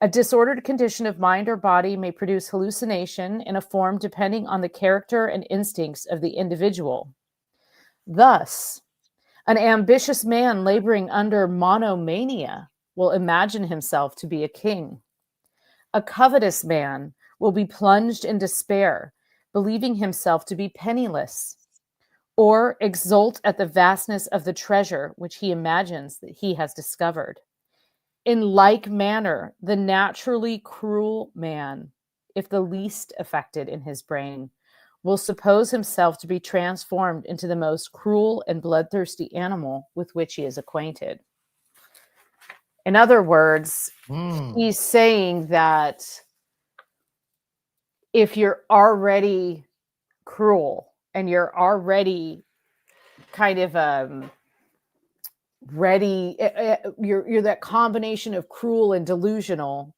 A disordered condition of mind or body may produce hallucination in a form depending on the character and instincts of the individual. Thus, an ambitious man laboring under monomania will imagine himself to be a king. A covetous man will be plunged in despair, believing himself to be penniless, or exult at the vastness of the treasure which he imagines that he has discovered. In like manner, the naturally cruel man, if the least affected in his brain, will suppose himself to be transformed into the most cruel and bloodthirsty animal with which he is acquainted. In other words, he's saying that if you're already cruel and you're already kind of ready, you're that combination of cruel and delusional,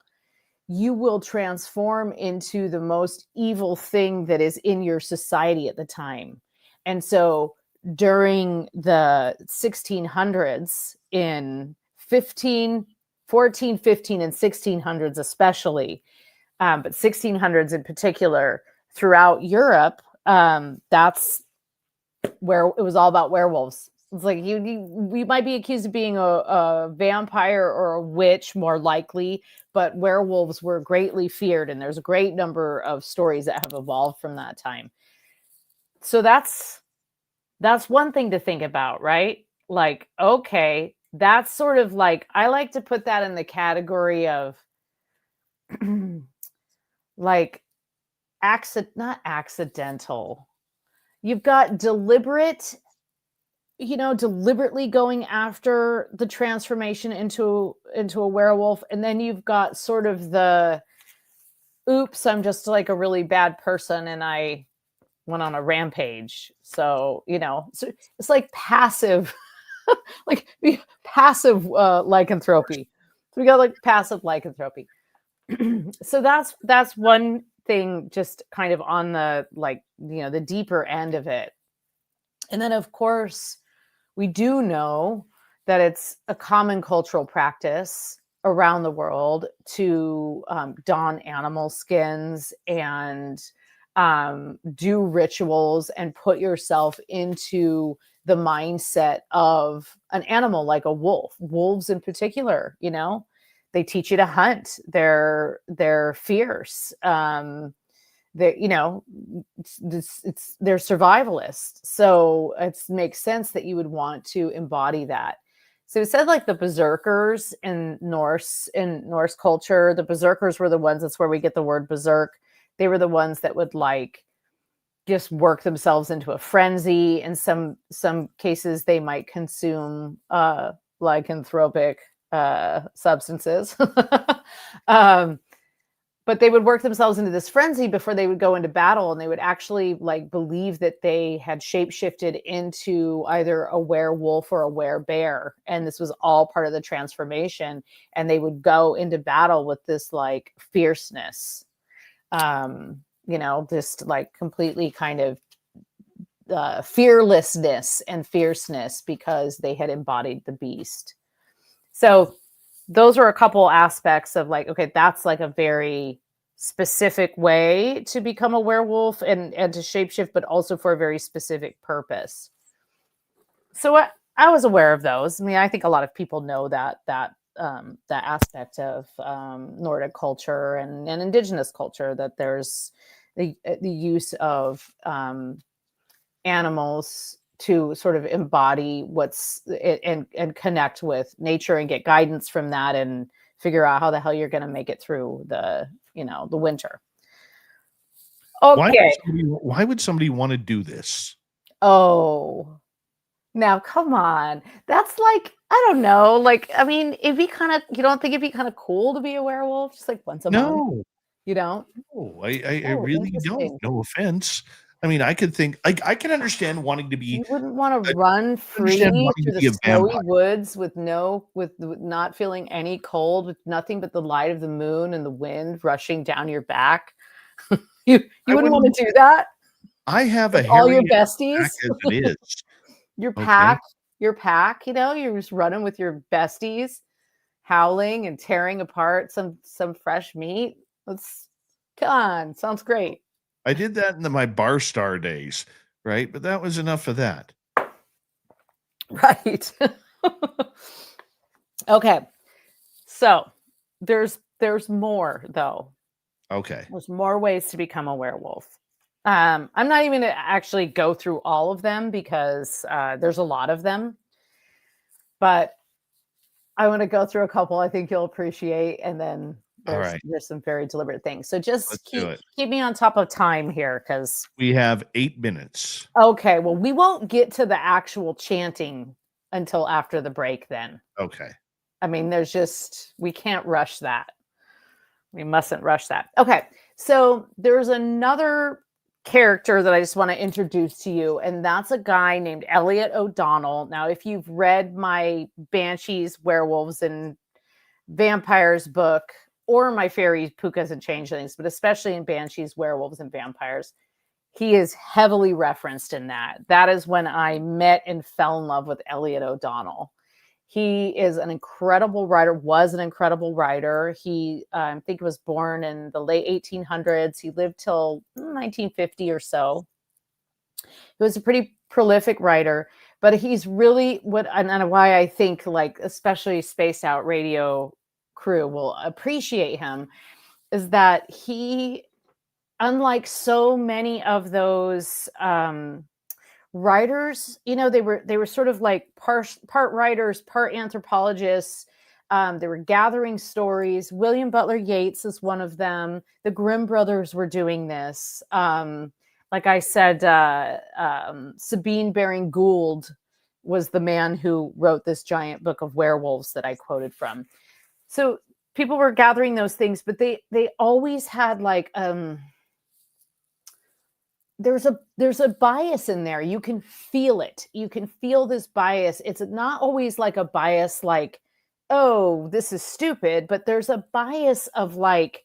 you will transform into the most evil thing that is in your society at the time. And so during the 1600s, in 14, 15, and 1600s especially, but 1600s in particular, throughout Europe, that's where it was all about werewolves. It's like you might be accused of being a vampire or a witch, more likely, but werewolves were greatly feared, and there's a great number of stories that have evolved from that time. So that's one thing to think about, right? Like, okay, that's sort of like, I like to put that in the category of like not accidental. You've got deliberately going after the transformation into a werewolf, and then you've got sort of the oops, I'm just like a really bad person and I went on a rampage. So it's like passive like passive lycanthropy. So we got like passive lycanthropy. So that's one thing, just kind of on the the deeper end of it. And then of course we do know that it's a common cultural practice around the world to don animal skins and do rituals and put yourself into the mindset of an animal, like a wolf. Wolves in particular, they teach you to hunt. They're fierce. They're they're survivalists. So it makes sense that you would want to embody that. So it said like the berserkers in Norse culture, the berserkers were the ones, that's where we get the word berserk. They were the ones that would like just work themselves into a frenzy. In some cases, they might consume lycanthropic substances. But they would work themselves into this frenzy before they would go into battle, and they would actually like believe that they had shapeshifted into either a werewolf or a werebear, and this was all part of the transformation. And they would go into battle with this like fierceness, just like completely kind of fearlessness and fierceness, because they had embodied the beast. So those are a couple aspects of like, okay, that's like a very specific way to become a werewolf and to shapeshift, but also for a very specific purpose. So I was aware of those. I mean, I think a lot of people know that aspect of Nordic culture and indigenous culture, that there's the use of animals to sort of embody and connect with nature and get guidance from that and figure out how the hell you're going to make it through the winter. Okay. Why would somebody want to do this? Oh, now come on. That's like, I don't know. Like, I mean, you don't think it'd be kind of cool to be a werewolf just like once a month? No, You don't? no, I Oh, really don't. interesting. No offense. I mean, I could think, like, I can understand wanting to be. You wouldn't want to I run free understand wanting through to be the a snowy vampire. woods with not feeling any cold, with nothing but the light of the moon and the wind rushing down your back. You wouldn't want to do that I have a with all your hairy besties. back as it is. Your Okay. pack, you're just running with your besties, howling and tearing apart some fresh meat. Come on, sounds great. I did that in my bar star days, right? But that was enough of that. Right. Okay. So there's more though. Okay. There's more ways to become a werewolf. I'm not even going to actually go through all of them because there's a lot of them. But I want to go through a couple I think you'll appreciate, and then there's some very deliberate things. So just keep me on top of time here, because we have 8 minutes. Okay, well, we won't get to the actual chanting until after the break then. Okay. I mean, we can't rush that. We mustn't rush that. Okay, so there's another character that I just want to introduce to you, and that's a guy named Elliot O'Donnell. Now, if you've read my Banshees, Werewolves, and Vampires book, or my Fairies, Pookas, and Changelings, but especially in Banshees, Werewolves, and Vampires, he is heavily referenced in that. That is when I met and fell in love with Elliot O'Donnell. He is an incredible writer, was an incredible writer. He, I think, was born in the late 1800s. He lived till 1950 or so. He was a pretty prolific writer, but he's really and why I think, like, especially Spaced Out Radio crew will appreciate him, is that he, unlike so many of those writers, they were sort of like part writers, part anthropologists. They were gathering stories. William Butler Yeats is one of them. The Grimm brothers were doing this. Like I said, Sabine Baring Gould was the man who wrote this giant book of werewolves that I quoted from. So people were gathering those things, but they always had like there's a bias in there. You can feel it. You can feel this bias. It's not always like a bias like, oh, this is stupid, but there's a bias of like,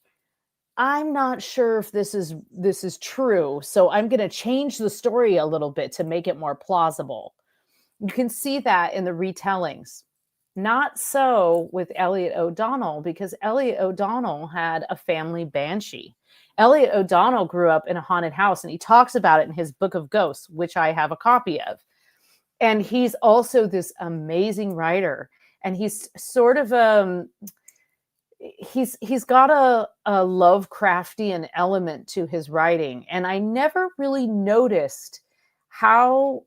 I'm not sure if this is true, so I'm going to change the story a little bit to make it more plausible. You can see that in the retellings. Not so with Elliot O'Donnell, because Elliot O'Donnell had a family banshee. Elliot O'Donnell grew up in a haunted house, and he talks about it in his Book of Ghosts, which I have a copy of. And he's also this amazing writer. And he's sort of he's got a Lovecraftian element to his writing. And I never really noticed how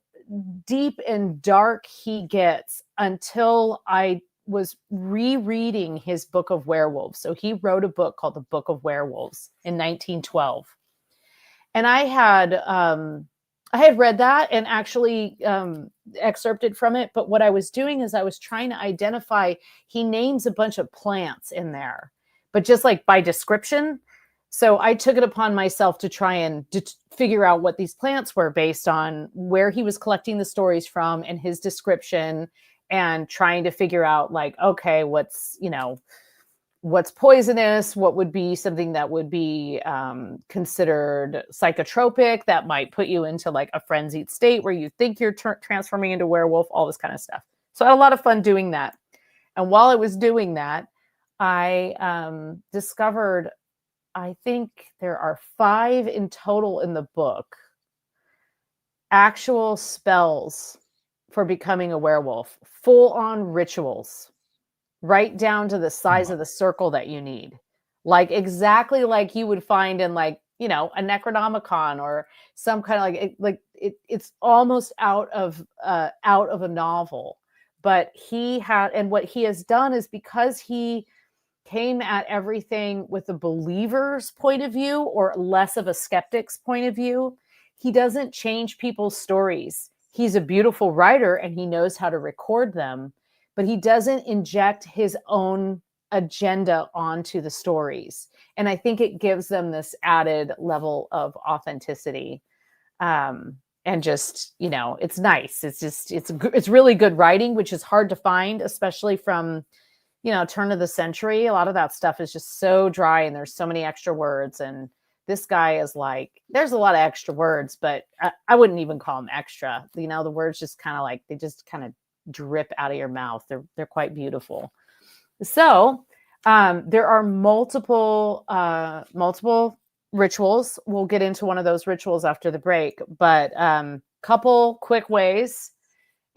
deep and dark he gets until I was rereading his Book of Werewolves. So he wrote a book called The Book of Werewolves in 1912. And I had read that and actually excerpted from it. But what I was doing is I was trying to identify, he names a bunch of plants in there, but just like by description. So I took it upon myself to try and figure out what these plants were based on where he was collecting the stories from and his description, and trying to figure out like, okay, what's poisonous, what would be something that would be considered psychotropic that might put you into like a frenzied state where you think you're transforming into a werewolf, all this kind of stuff. So I had a lot of fun doing that. And while I was doing that, I discovered I think there are 5 in total in the book, actual spells for becoming a werewolf, full on rituals, right down to the size of the circle that you need. Like exactly like you would find in like, you know, a Necronomicon or some kind of it's almost out of a novel. But he had, and what he has done is, because he came at everything with a believer's point of view or less of a skeptic's point of view, he doesn't change people's stories. He's a beautiful writer and he knows how to record them, but he doesn't inject his own agenda onto the stories. And I think it gives them this added level of authenticity. And just, you know, it's nice. It's really good writing, which is hard to find, especially from, you know, turn of the century. A lot of that stuff is just so dry and there's so many extra words. And this guy is like, there's a lot of extra words, but I wouldn't even call them extra. You know, the words just kind of like, they just kind of drip out of your mouth. They're quite beautiful. So there are multiple rituals. We'll get into one of those rituals after the break, but couple quick ways.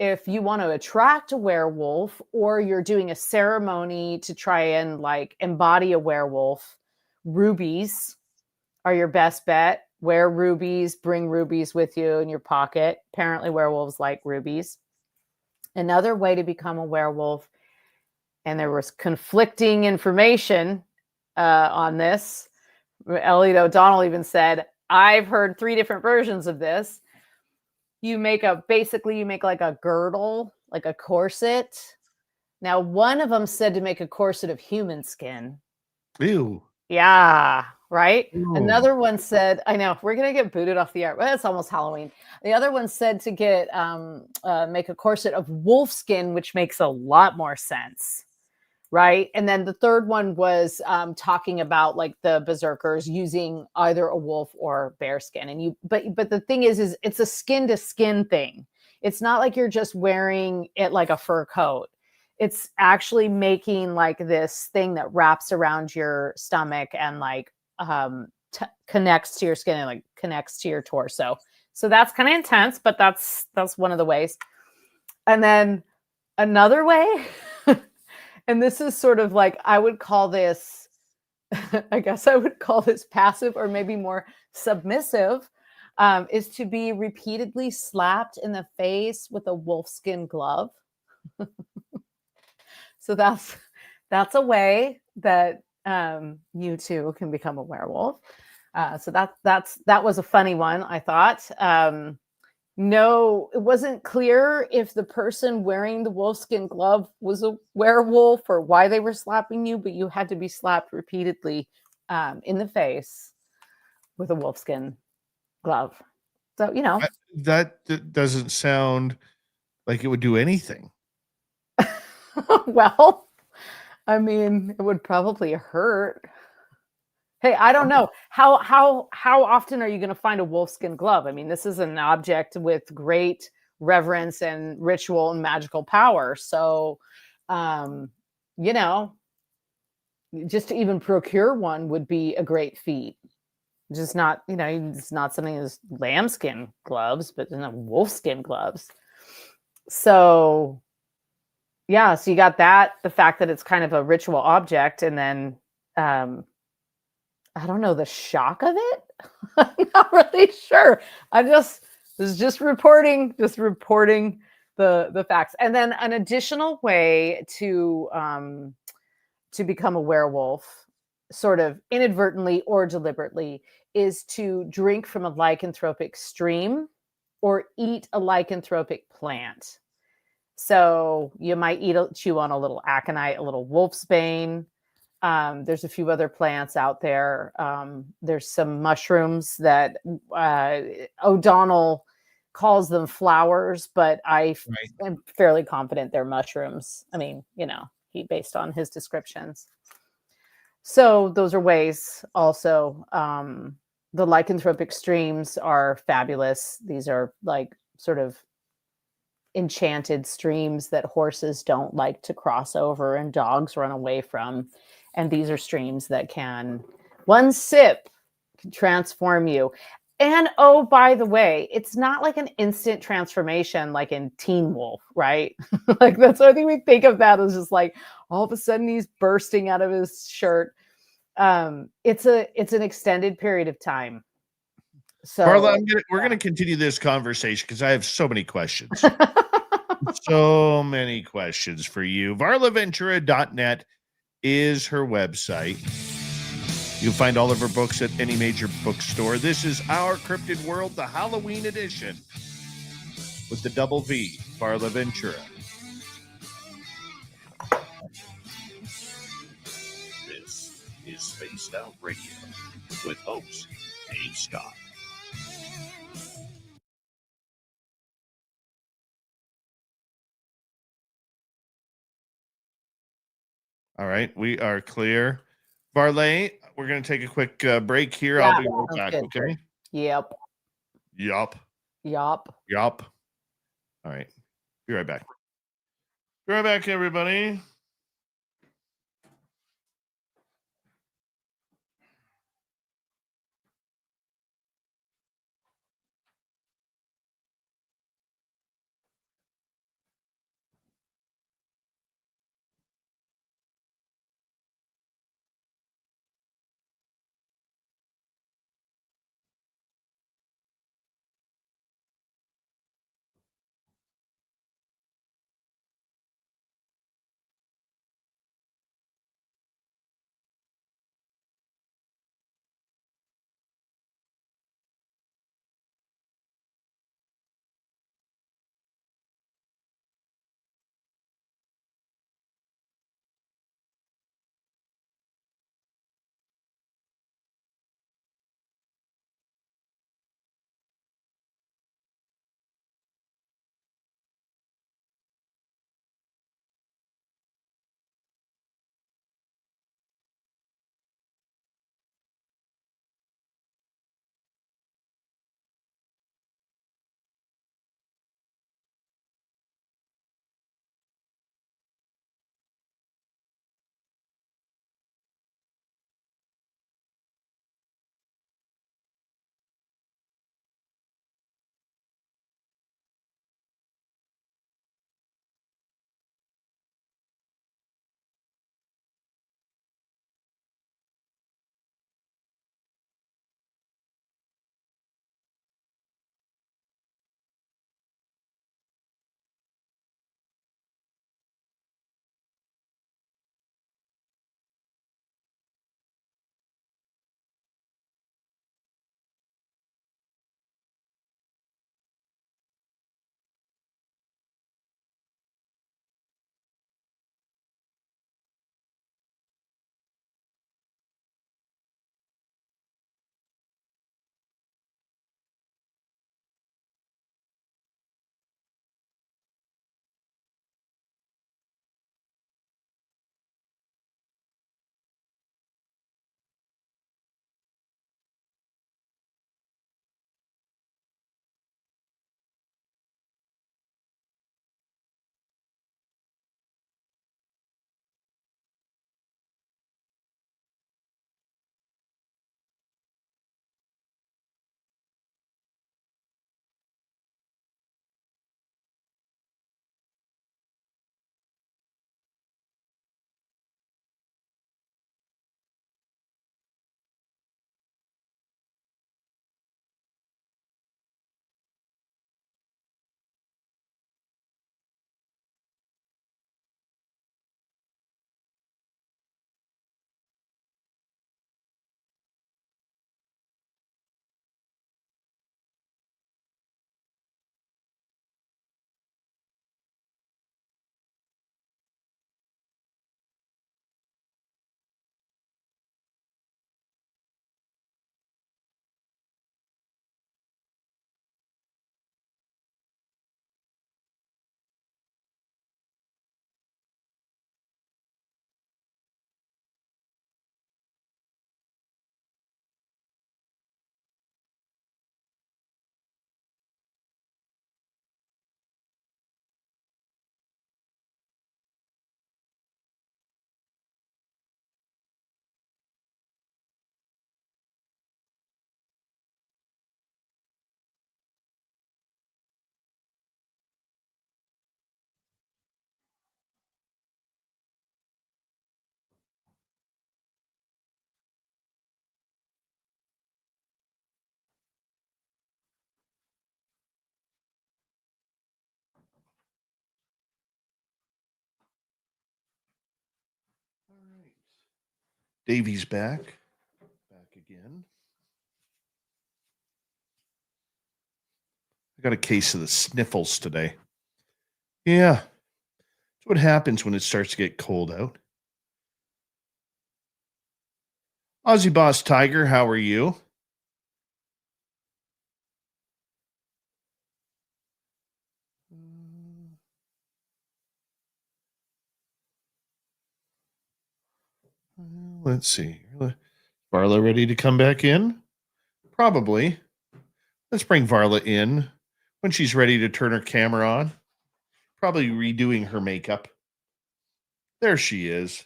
If you want to attract a werewolf, or you're doing a ceremony to try and like embody a werewolf, rubies are your best bet. Wear rubies, bring rubies with you in your pocket. Apparently werewolves like rubies. Another way to become a werewolf, and there was conflicting information on this. Elliot O'Donnell even said, I've heard 3 different versions of this. You make like a girdle, like a corset. Now, one of them said to make a corset of human skin. Ew. Yeah, right? Ew. Another one said, I know, we're going to get booted off the air. Well, it's almost Halloween. The other one said to get make a corset of wolf skin, which makes a lot more sense. Right. And then the third one was talking about like the berserkers using either a wolf or bear skin. And but the thing is it's a skin to skin thing. It's not like you're just wearing it like a fur coat. It's actually making like this thing that wraps around your stomach and like connects to your skin and like connects to your torso. So that's kind of intense, but that's one of the ways. And then another way. And this is sort of like, I would call this, I guess I would call this passive or maybe more submissive, is to be repeatedly slapped in the face with a wolfskin glove. So that's a way that you too can become a werewolf. So that was a funny one, I thought. No, it wasn't clear if the person wearing the wolfskin glove was a werewolf or why they were slapping you, but you had to be slapped repeatedly in the face with a wolfskin glove. So, you know. That doesn't sound like it would do anything. Well, I mean, it would probably hurt. Hey, I don't know. How often are you going to find a wolfskin glove? I mean, this is an object with great reverence and ritual and magical power. So, you know, just to even procure one would be a great feat. Just not, you know, it's not something as lambskin gloves, but wolfskin gloves. So, yeah, so you got that, the fact that it's kind of a ritual object, and then I don't know, the shock of it. I'm not really sure. This is just reporting the facts. And then an additional way to become a werewolf, sort of inadvertently or deliberately, is to drink from a lycanthropic stream or eat a lycanthropic plant. So you might chew on a little aconite, a little wolfsbane. There's a few other plants out there. There's some mushrooms that O'Donnell calls them flowers, but I am fairly confident they're mushrooms. I mean, you know, based on his descriptions. So those are ways also. The lycanthropic streams are fabulous. These are like sort of enchanted streams that horses don't like to cross over and dogs run away from. And these are streams that can One sip can transform you. And oh, by the way, it's not like an instant transformation like in Teen Wolf, right? Like that's what I think we think of that as just like all of a sudden he's bursting out of his shirt. It's an extended period of time. So Varla, we're gonna continue this conversation because I have so many questions. So many questions for you. VarlaVentura.net is her website. You'll find all of her books at any major bookstore. This is Our Cryptid World, the Halloween edition with the double V, Varla Ventura. This is Spaced Out Radio with host Dave Scott. All right, we are clear. Varley, we're going to take a quick break here. Yeah, I'll be right back, good. okay? Yep. Yup. Yup. Yup. All right. Be right back. Be right back, everybody. Davey's back. Back again. I got a case of the sniffles today. Yeah. That's what happens when it starts to get cold out. Aussie Boss Tiger, how are you? Let's see. Varla ready to come back in? Probably. Let's bring Varla in when she's ready to turn her camera on. Probably redoing her makeup. There she is.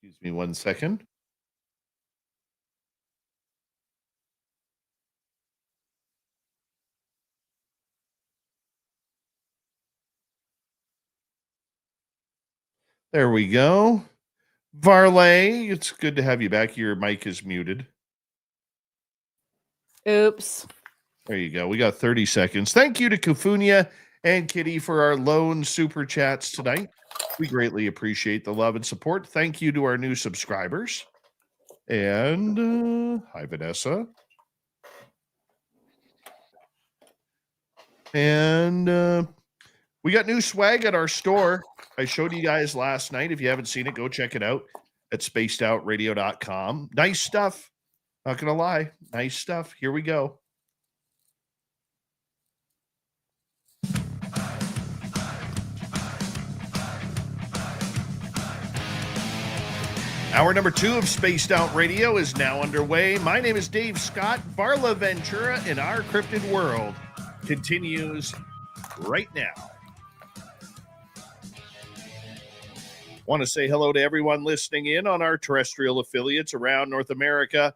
Excuse me 1 second. There we go. Varley, it's good to have you back. Your mic is muted. Oops. There you go. We got 30 seconds. Thank you to Kufunia and Kitty for our lone super chats tonight. We greatly appreciate the love and support. Thank you to our new subscribers. And hi, Vanessa. And we got new swag at our store. I showed you guys last night. If you haven't seen it, go check it out at spacedoutradio.com. Nice stuff. Not going to lie. Nice stuff. Here we go. Hour number 2 of Spaced Out Radio is now underway. My name is Dave Scott. Varla Ventura in our cryptid world continues right now. Want to say hello to everyone listening in on our terrestrial affiliates around North America,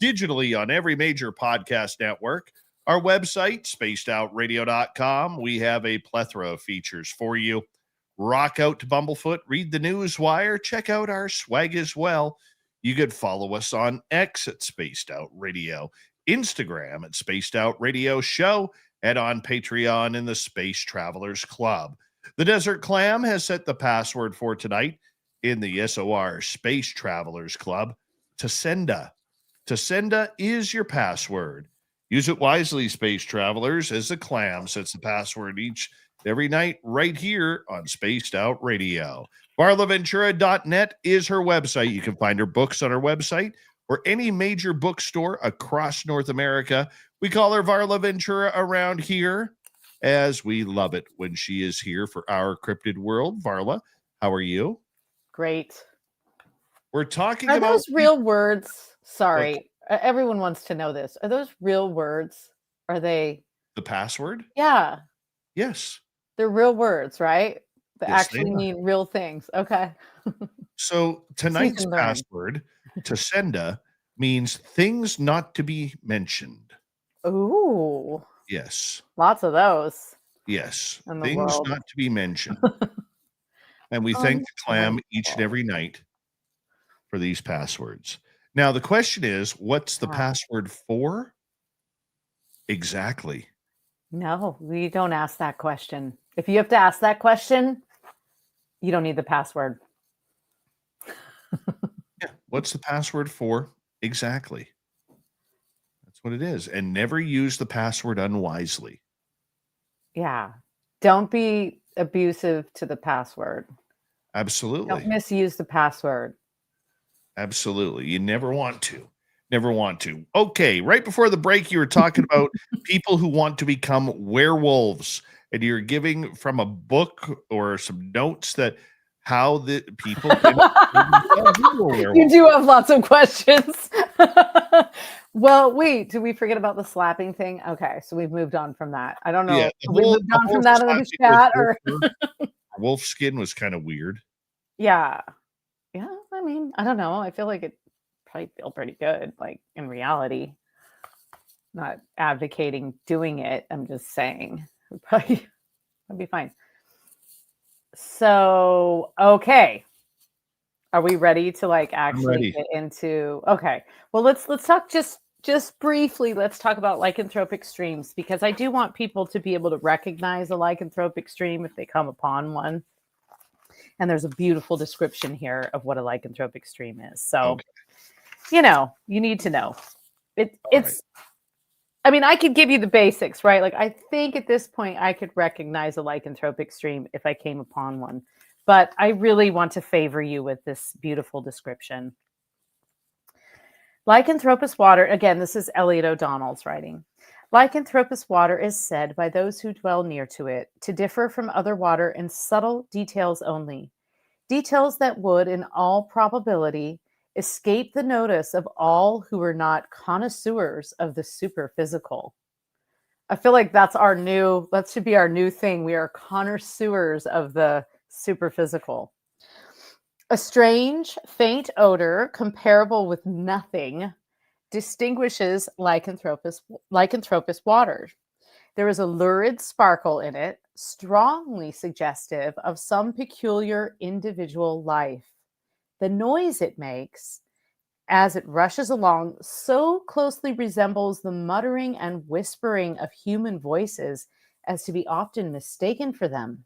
digitally on every major podcast network. Our website, spacedoutradio.com. We have a plethora of features for you. Rock out to Bumblefoot, read the news wire, check out our swag as well. You could follow us on X at Spaced Out Radio, Instagram at Spaced Out Radio Show, and on Patreon in the Space Travelers Club. The Desert Clam has set the password for tonight in the SOR Space Travelers Club. Tasenda. Tasenda is your password. Use it wisely, Space Travelers, as the Clam sets the password every night right here on Spaced Out Radio. VarlaVentura.net is her website. You can find her books on her website or any major bookstore across North America. We call her Varla Ventura around here, as we love it when she is here for our cryptid world. Varla, how are you? Great. We're talking Are about those real words? Sorry. Everyone wants to know this. Are those real words? Are they? The password? Yeah. Yes. They're real words, right? That Yes, they actually are. mean real things. Okay. So tonight's can learn. password, Tasenda, means things not to be mentioned. Ooh. Yes. Lots of those. Yes. In the Things world. not to be mentioned. And we thank the Clam each and every night for these passwords. Now, the question is, what's the password for? Exactly. No, we don't ask that question. If you have to ask that question, you don't need the password. Yeah. What's the password for? Exactly. That's what it is. And never use the password unwisely. Yeah. Don't be abusive to the password. Absolutely. Don't misuse the password. Absolutely. You never want to. Never want to. Okay. Right before the break, you were talking about people who want to become werewolves, and you're giving from a book or some notes that how the people can You do have lots of questions. Well, wait, did we forget about the slapping thing? Okay, so we've moved on from that. I don't know. Yeah, We moved on from that in the chat, or wolf skin was kind of weird. yeah. I mean, I don't know. I feel like it probably feel pretty good, like in reality. Not advocating doing it. I'm just saying, probably that'd be fine. So, okay. Are we ready to like actually get into? Okay. Well, let's talk just briefly. Let's talk about lycanthropic streams, because I do want people to be able to recognize a lycanthropic stream if they come upon one. And there's a beautiful description here of what a lycanthropic stream is. So, Okay. You need to know. It's right. I mean, I could give you the basics, right? Like, I think at this point I could recognize a lycanthropic stream if I came upon one. But I really want to favor you with this beautiful description. Lycanthropous water, again, this is Elliot O'Donnell's writing. Lycanthropous water is said by those who dwell near to it to differ from other water in subtle details only. Details that would, in all probability, escape the notice of all who are not connoisseurs of the superphysical. I feel like that should be our new thing. We are connoisseurs of the superphysical. A strange, faint odor comparable with nothing distinguishes lycanthropous water. There is a lurid sparkle in it, strongly suggestive of some peculiar individual life. The noise it makes as it rushes along so closely resembles the muttering and whispering of human voices as to be often mistaken for them.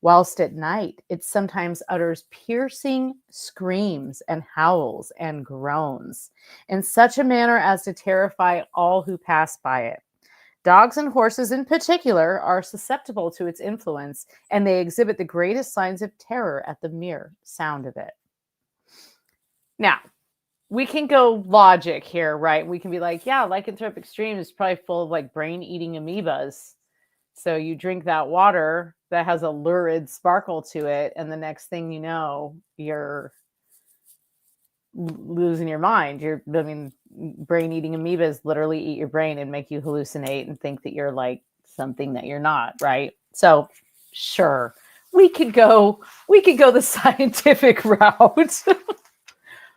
Whilst at night, it sometimes utters piercing screams and howls and groans in such a manner as to terrify all who pass by it. Dogs and horses in particular are susceptible to its influence, and they exhibit the greatest signs of terror at the mere sound of it. Now, we can go logic here, right? We can be like, yeah, lycanthropic stream is probably full of like brain-eating amoebas. So you drink that water that has a lurid sparkle to it, and the next thing you know, you're losing your mind. Brain-eating amoebas literally eat your brain and make you hallucinate and think that you're like something that you're not, right? So, sure, we could go the scientific route.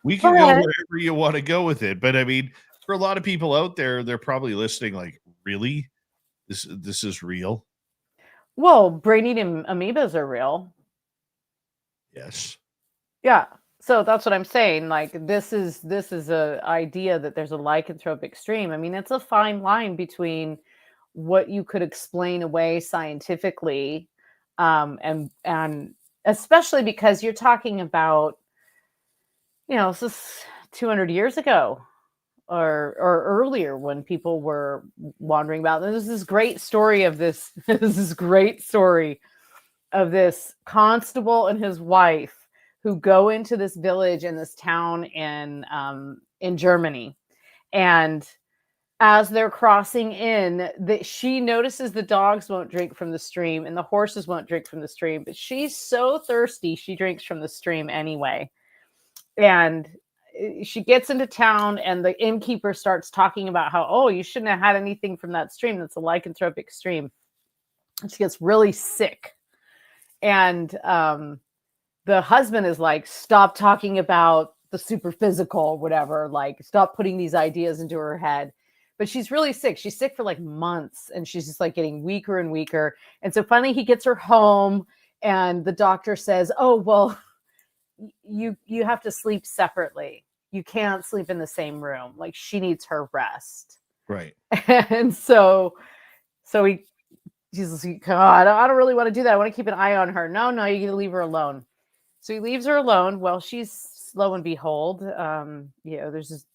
We can go wherever you want to go with it. But I mean, for a lot of people out there, they're probably listening like, really? This is real? Well, brain-eating amoebas are real. Yes. Yeah. So that's what I'm saying. Like, this is a idea that there's a lycanthropic stream. I mean, it's a fine line between what you could explain away scientifically, and especially because you're talking about, this is 200 years ago or earlier when people were wandering about. There's this great story of this. This great story of this constable and his wife who go into this village in this town in Germany, and as they're crossing in, she notices the dogs won't drink from the stream and the horses won't drink from the stream, but she's so thirsty she drinks from the stream anyway. And she gets into town, and the innkeeper starts talking about how, oh, you shouldn't have had anything from that stream. That's a lycanthropic stream. And she gets really sick. And the husband is like, stop talking about the super physical, whatever. Like, stop putting these ideas into her head. But she's really sick. She's sick for like months, and she's just like getting weaker and weaker. And so finally he gets her home, and the doctor says, oh, well, you have to sleep separately. You can't sleep in the same room. Like, she needs her rest. Right. And so he's like, God, I don't really want to do that. I want to keep an eye on her. No, you gotta leave her alone. So he leaves her alone. Well, she's, lo and behold, there's just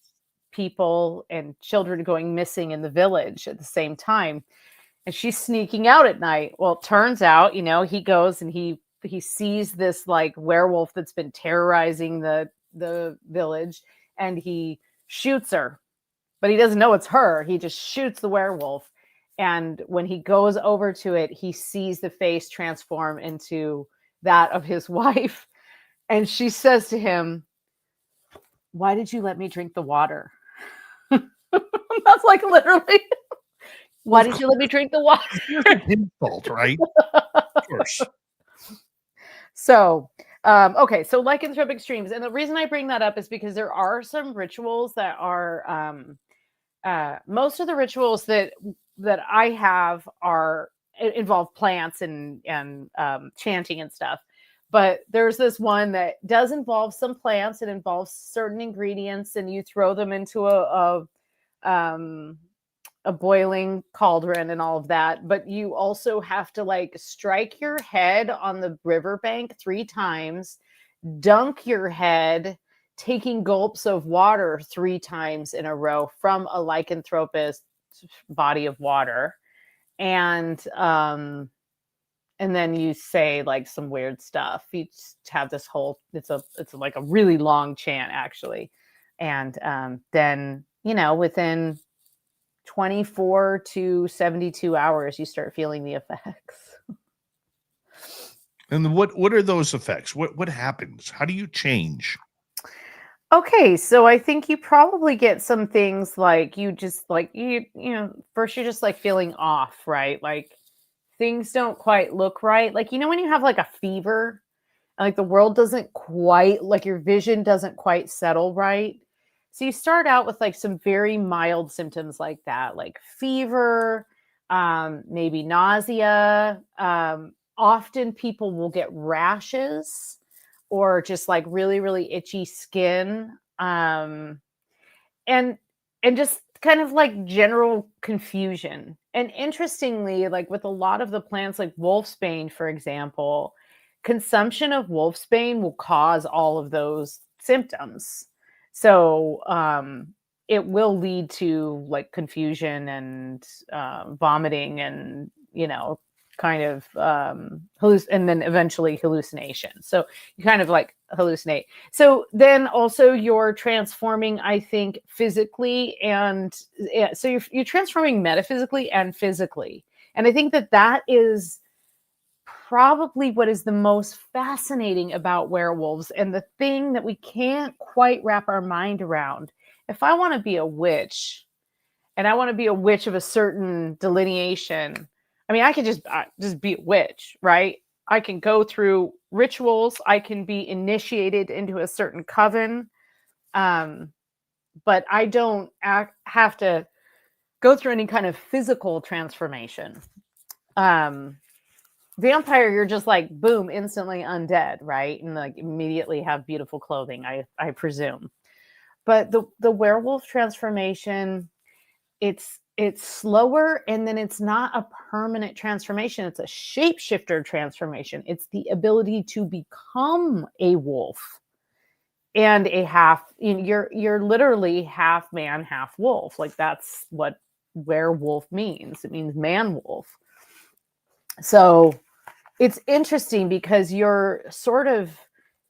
people and children going missing in the village at the same time. And she's sneaking out at night. Well, it turns out, he goes and he sees this like werewolf that's been terrorizing the village, and he shoots her, but he doesn't know it's her. He just shoots the werewolf. And when he goes over to it, he sees the face transform into that of his wife. And she says to him, why did you let me drink the water? That's like literally, why did you let me drink the water? His fault, right? Of course. So, okay, so lycanthropic streams. And the reason I bring that up is because there are some rituals that are, most of the rituals that I have involve plants and chanting and stuff. But there's this one that does involve some plants. It involves certain ingredients, and you throw them into a boiling cauldron and all of that, but you also have to like strike your head on the riverbank 3 times, dunk your head, taking gulps of water 3 times in a row from a lycanthropous body of water. And then you say like some weird stuff. You just have this whole, it's like a really long chant actually. And then, within 24 to 72 hours, you start feeling the effects. And what are those effects? What happens? How do you change? Okay, so I think you probably get some things like you just like first you're just like feeling off, right? Like things don't quite look right. Like when you have like a fever, like the world doesn't quite, like your vision doesn't quite settle right. So you start out with like some very mild symptoms like that, like fever, maybe nausea. Often people will get rashes or just like really, really itchy skin. And just kind of like general confusion. And interestingly, like with a lot of the plants, like wolfsbane, for example, consumption of wolfsbane will cause all of those symptoms. So it will lead to like confusion and vomiting and, kind of and then eventually hallucination. So you kind of like hallucinate. So then also you're transforming, I think, physically and so you're transforming metaphysically and physically. And I think that is probably what is the most fascinating about werewolves and the thing that we can't quite wrap our mind around. If I want to be a witch and I want to be a witch of a certain delineation, I mean, I could just be a witch, right? I can go through rituals. I can be initiated into a certain coven. But I don't have to go through any kind of physical transformation. Vampire, you're just like, boom, instantly undead, right? And like immediately have beautiful clothing, I presume. But the werewolf transformation, it's slower, and then it's not a permanent transformation. It's a shapeshifter transformation. It's the ability to become a wolf and a half. You're literally half man, half wolf. Like that's what werewolf means. It means man wolf. So it's interesting because you're sort of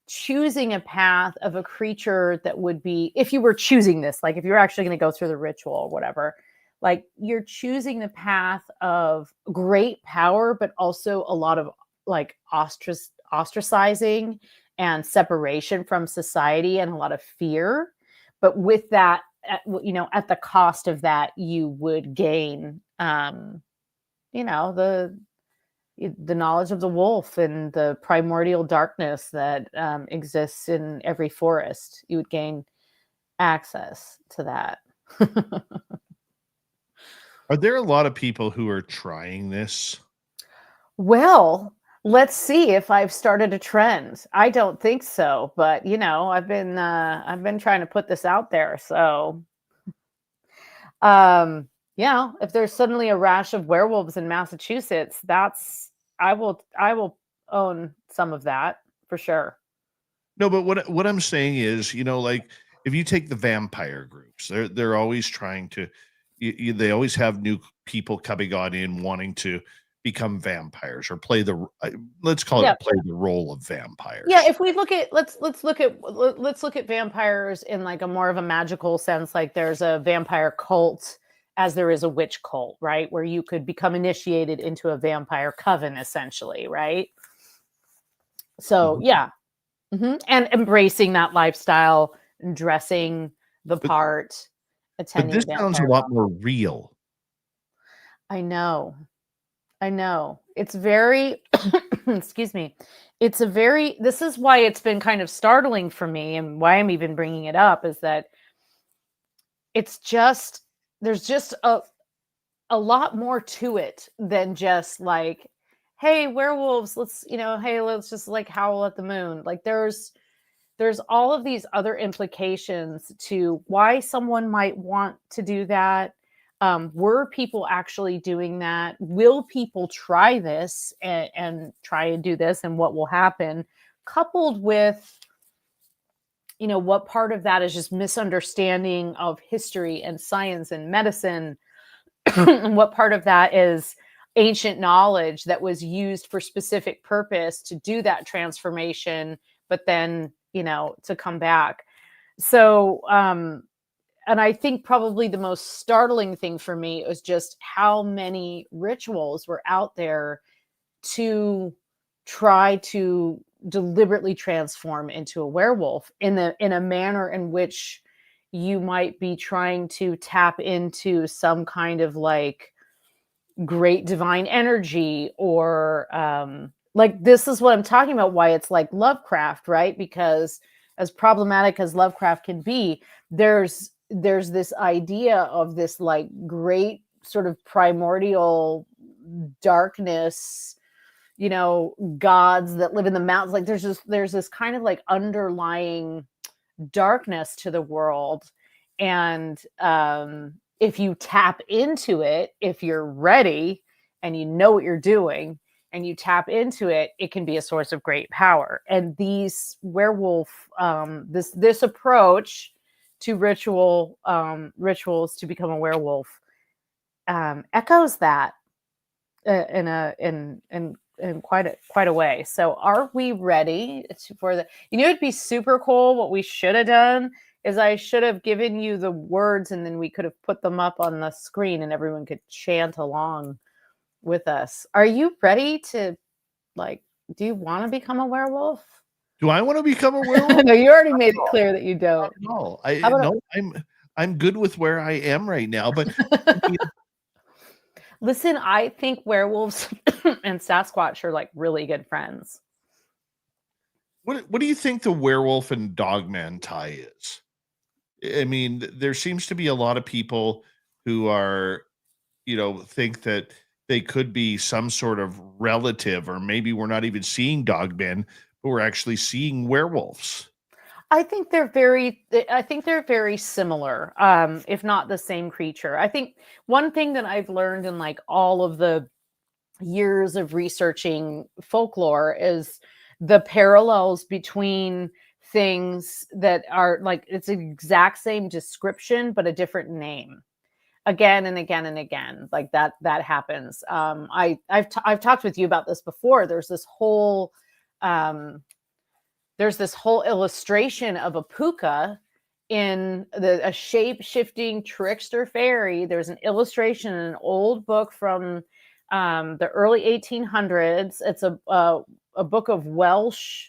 choosing a path of a creature that would be, if you were choosing this, like if you're actually going to go through the ritual or whatever, like you're choosing the path of great power, but also a lot of like ostracizing and separation from society and a lot of fear. But with that, at the cost of that, you would gain, the knowledge of the wolf and the primordial darkness that exists in every forest. You would gain access to that. Are there a lot of people who are trying this? Well, let's see if I've started a trend. I don't think so, but I've been trying to put this out there. So, if there's suddenly a rash of werewolves in Massachusetts, I will own some of that for sure. No, but what I'm saying is, like if you take the vampire groups, they're always trying to, they always have new people coming on in wanting to become vampires or play let's call it play the role of vampires. Yeah, if we look at let's look at vampires in like a more of a magical sense. Like there's a vampire cult as there is a witch cult, right? Where you could become initiated into a vampire coven, essentially, right? So yeah. And embracing that lifestyle, dressing the part, attending. But this sounds a lot more real. I know. It's very, excuse me. This is why it's been kind of startling for me, and why I'm even bringing it up is that there's just a lot more to it than just like, hey, werewolves, let's just like howl at the moon. Like there's all of these other implications to why someone might want to do that. Were people actually doing that? Will people try this and try and do this, and what will happen? Coupled with, what part of that is just misunderstanding of history and science and medicine, and what part of that is ancient knowledge that was used for specific purpose to do that transformation, but then, to come back. So, and I think probably the most startling thing for me was just how many rituals were out there to try to deliberately transform into a werewolf in a manner in which you might be trying to tap into some kind of like great divine energy, or like, this is what I'm talking about, why it's like Lovecraft, right? Because as problematic as Lovecraft can be, there's this idea of this like great sort of primordial darkness, gods that live in the mountains. Like there's this kind of like underlying darkness to the world. And if you tap into it, if you're ready and you know what you're doing and you tap into it, it can be a source of great power. And these werewolf, this approach to rituals to become a werewolf echoes that in quite a way. So are we ready for the, it'd be super cool. What we should have done is I should have given you the words, and then we could have put them up on the screen and everyone could chant along with us. Are you ready to, like, do you want to become a werewolf? Do I want to become a werewolf? No, you already made it clear that you don't. No, I'm good with where I am right now. But listen, I think werewolves and Sasquatch are like really good friends. What do you think the werewolf and dogman tie is? I mean, there seems to be a lot of people who are, think that they could be some sort of relative, or maybe we're not even seeing dogmen, but we're actually seeing werewolves. I think they're very similar, if not the same creature. I think one thing that I've learned in like all of the years of researching folklore is the parallels between things that are like, it's the exact same description, but a different name again and again and again. Like that happens. I've talked with you about this before. There's this whole illustration of a Pooka in a shape-shifting trickster fairy. There's an illustration in an old book from the early 1800s. It's a book of Welsh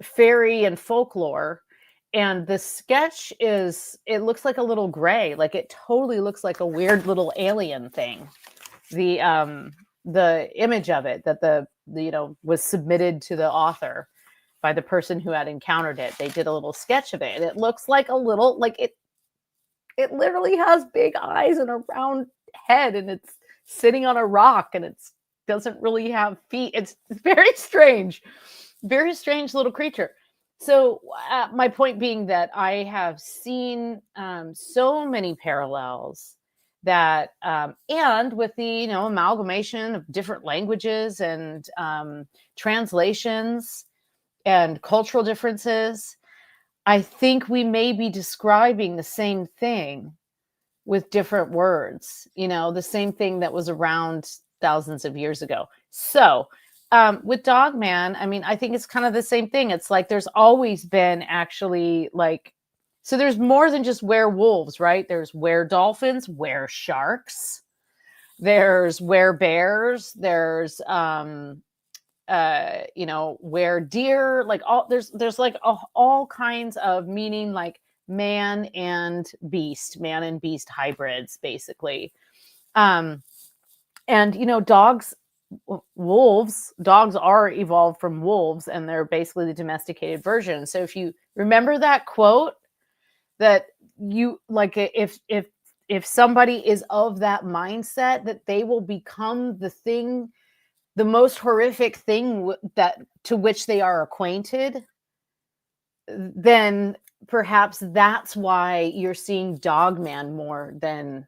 fairy and folklore. And the sketch it looks like a little gray. Like it totally looks like a weird little alien thing. The image of it that was submitted to the author by the person who had encountered it. They did a little sketch of it, and it looks like a little, like it literally has big eyes and a round head, and it's sitting on a rock, and it doesn't really have feet. It's very strange little creature. So my point being that I have seen so many parallels that and with the amalgamation of different languages and translations and cultural differences, I think we may be describing the same thing with different words, the same thing that was around thousands of years ago. So with Dogman, I mean, I think it's kind of the same thing. It's like there's always been actually like, so there's more than just werewolves, right? There's were-dolphins, were-sharks, there's were-bears, there's were-deer, like there's like all kinds of meaning, like man and beast hybrids, basically. And dogs are evolved from wolves, and they're basically the domesticated version. So if you remember that quote, that you like, if somebody is of that mindset that they will become the most horrific thing that to which they are acquainted, then perhaps that's why you're seeing Dogman more than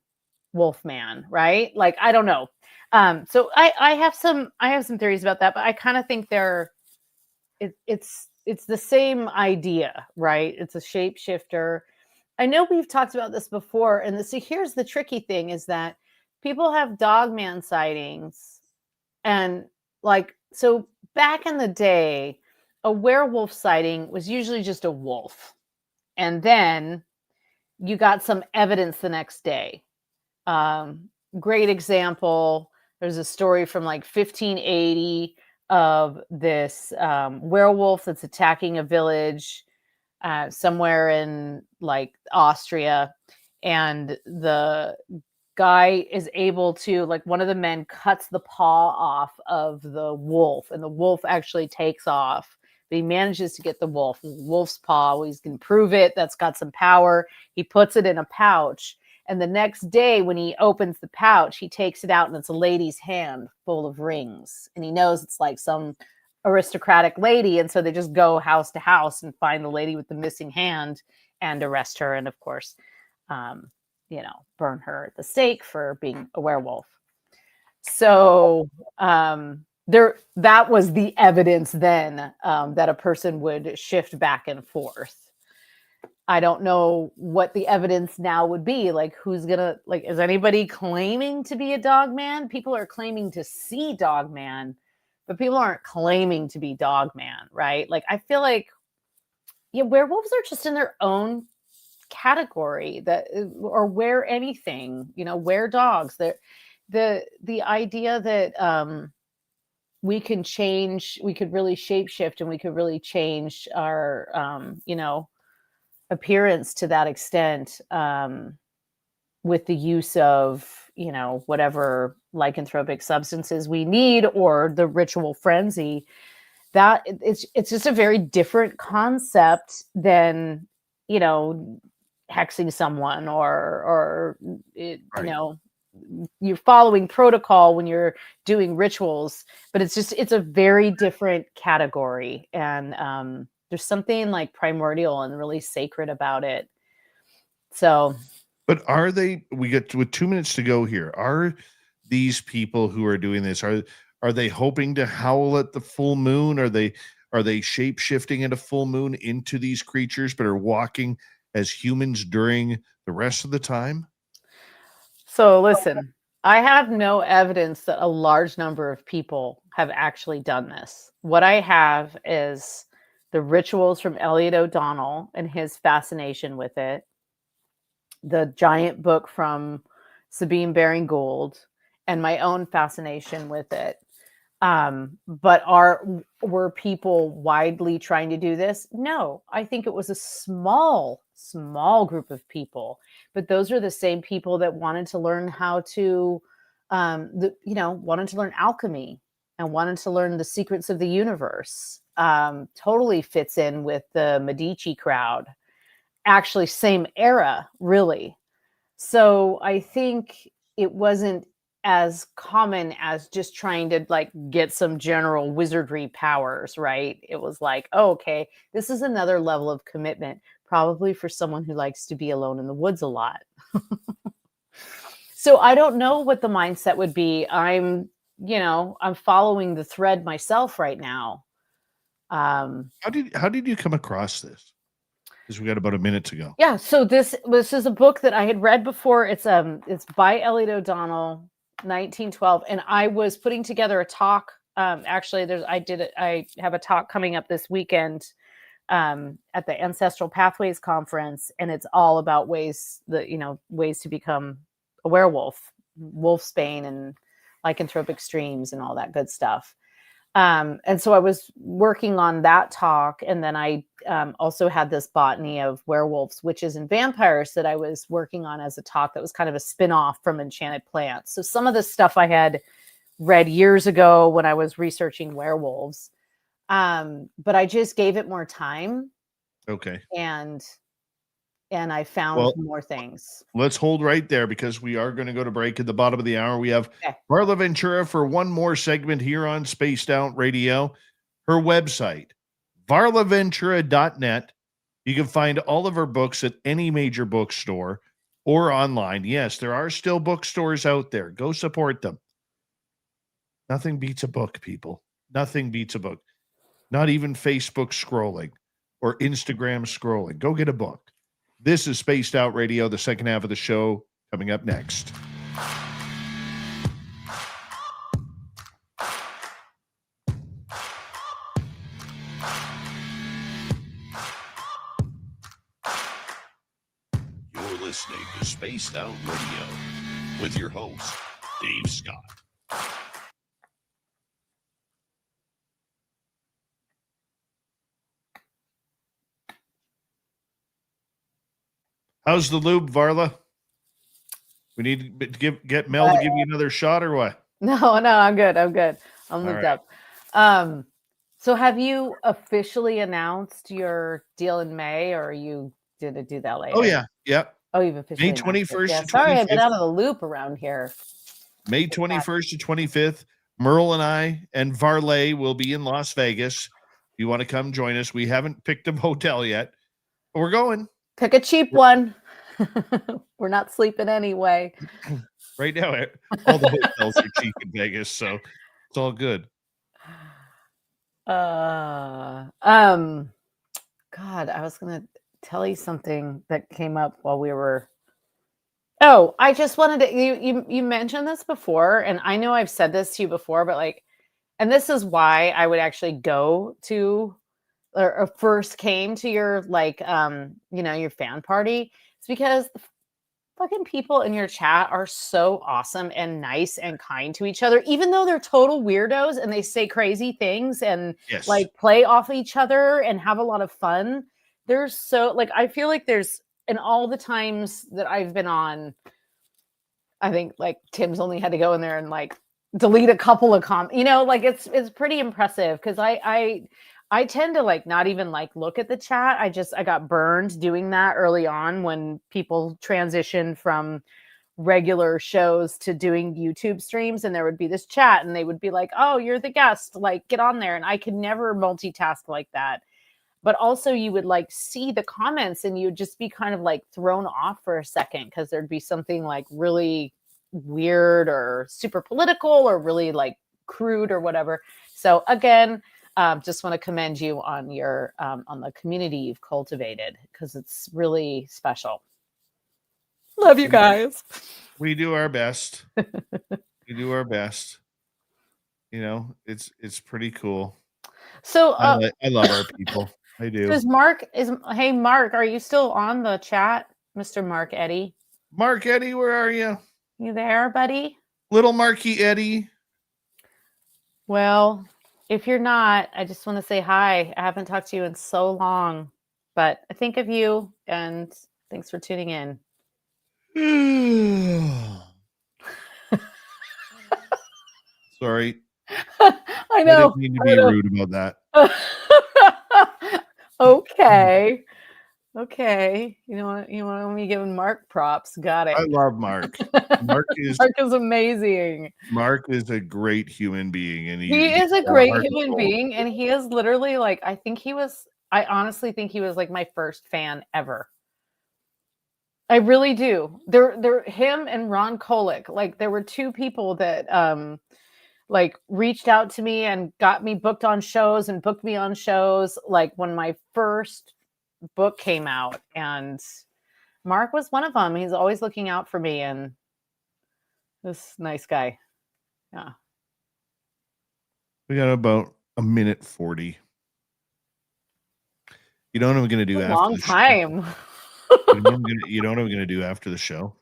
Wolfman, right? Like, I don't know. So I have some theories about that, but I kind of think it's the same idea, right? It's a shapeshifter. I know we've talked about this before, and here's the tricky thing is that people have Dogman sightings, and like, so back in the day, a werewolf sighting was usually just a wolf, and then you got some evidence the next day. Great example. There's a story from like 1580 of this werewolf that's attacking a village somewhere in like Austria, and the guy is able to, like, one of the men cuts the paw off of the wolf, and the wolf actually takes off. But he manages to get the wolf's paw. Well, he's going to prove it. That's got some power. He puts it in a pouch. And the next day, when he opens the pouch, he takes it out, and it's a lady's hand full of rings. And he knows it's like some aristocratic lady. And so they just go house to house and find the lady with the missing hand and arrest her. And of course, burn her at the stake for being a werewolf. So that was the evidence then, that a person would shift back and forth. I don't know what the evidence now would be. Like, who's gonna, like, is anybody claiming to be a Dogman? People are claiming to see Dogman, but people aren't claiming to be Dogman, right? Like, I feel like, werewolves are just in their own category, that, or wear anything, wear dogs. The idea that we can change, we could really shapeshift, and we could really change our appearance to that extent, with the use of whatever lycanthropic substances we need, or the ritual frenzy, that it's just a very different concept than hexing someone, or Right. You're following protocol when you're doing rituals, but it's a very different category. And there's something like primordial and really sacred about it. So, But we get with 2 minutes to go here. Are these people who are doing this, are they hoping to howl at the full moon? Are they shape shifting at a full moon into these creatures, but are walking as humans during the rest of the time? So listen, I have no evidence that a large number of people have actually done this. What I have is the rituals from Elliot O'Donnell and his fascination with it, the giant book from Sabine Baring Gould, and my own fascination with it. But were people widely trying to do this? No, I think it was a small group of people, but those are the same people that wanted to learn how to, wanted to learn alchemy and wanted to learn the secrets of the universe. Totally fits in with the Medici crowd. Actually, same era, really. So I think it wasn't as common as just trying to like get some general wizardry powers, right? It was like, oh, okay, this is another level of commitment, probably for someone who likes to be alone in the woods a lot. So I don't know what the mindset would be. I'm following the thread myself right now. How did you come across this? Because we got about a minute to go. Yeah, so this is a book that I had read before. It's by Elliot O'Donnell, 1912, and I was putting together a talk. Actually, I have a talk coming up this weekend at the Ancestral Pathways Conference, and it's all about ways to become a werewolf, wolfsbane, and lycanthropic streams, and all that good stuff. And so I was working on that talk. And then I also had this botany of werewolves, witches, and vampires that I was working on as a talk that was kind of a spin-off from Enchanted Plants. So some of the stuff I had read years ago when I was researching werewolves. But I just gave it more time. Okay. And I found more things. Let's hold right there, because we are going to go to break at the bottom of the hour. We have Varla Ventura for one more segment here on Spaced Out Radio. Her website, varlaventura.net. You can find all of our books at any major bookstore or online. Yes, there are still bookstores out there. Go support them. Nothing beats a book, people. Nothing beats a book. Not even Facebook scrolling or Instagram scrolling. Go get a book. This is Spaced Out Radio, the second half of the show coming up next. You're listening to Spaced Out Radio with your host, Dave Scott. How's the lube, Varla? We need to get Mel to give you another shot or what? No, I'm good. I'm All looped right. up. So have you officially announced your deal in May, or you did it do that later? Oh, yeah. Yep. Oh, you've officially May announced it. 21st Yeah, to sorry, I've been 25th. out of the loop around here. May 21st to 25th, Merle and I and Varla will be in Las Vegas. If you want to come join us, we haven't picked a hotel yet, but we're going. Pick a cheap one. We're not sleeping anyway. Right now, all the hotels are cheap in Vegas, so it's all good. God, I was gonna tell you something that came up while we were. Oh, I just wanted to. You mentioned this before, and I know I've said this to you before, but like, and this is why I would actually go to or first came to your like your fan party. It's because the fucking people in your chat are so awesome and nice and kind to each other, even though they're total weirdos and they say crazy things and Yes. like play off each other and have a lot of fun. They're so like, I feel like there's in all the times that I've been on, I think like Tim's only had to go in there and like delete a couple of like it's pretty impressive because I tend to like not even like look at the chat. I got burned doing that early on when people transitioned from regular shows to doing YouTube streams, and there would be this chat and they would be like, "Oh, you're the guest, like get on there." And I could never multitask like that. But also you would like see the comments and you'd just be kind of like thrown off for a second because there'd be something like really weird or super political or really like crude or whatever. So again, just want to commend you on your on the community you've cultivated because it's really special. Love you guys. We do our best. We do our best. You know, it's pretty cool. So I love our people. I do. Hey Mark, are you still on the chat, Mr. Mark Eddy? Mark Eddy, where are you? You there, buddy? Little Marky Eddy. Well, if you're not, I just want to say hi. I haven't talked to you in so long, but I think of you and thanks for tuning in. Sorry. I know. I didn't mean to be rude about that. Okay. You know what? You want me giving Mark props? Got it. I love Mark. Mark is amazing. Mark is a great human being, and he is a great human being, and he is literally like I honestly think he was like my first fan ever. I really do. They're him and Ron Kolick. Like there were two people that like reached out to me and got me booked on shows and booked me on shows like when my first book came out, and Mark was one of them. He's always looking out for me, and this nice guy. Yeah. We got about a minute 40. You know what I'm gonna do after long the time. Show? You know what I'm gonna do after the show?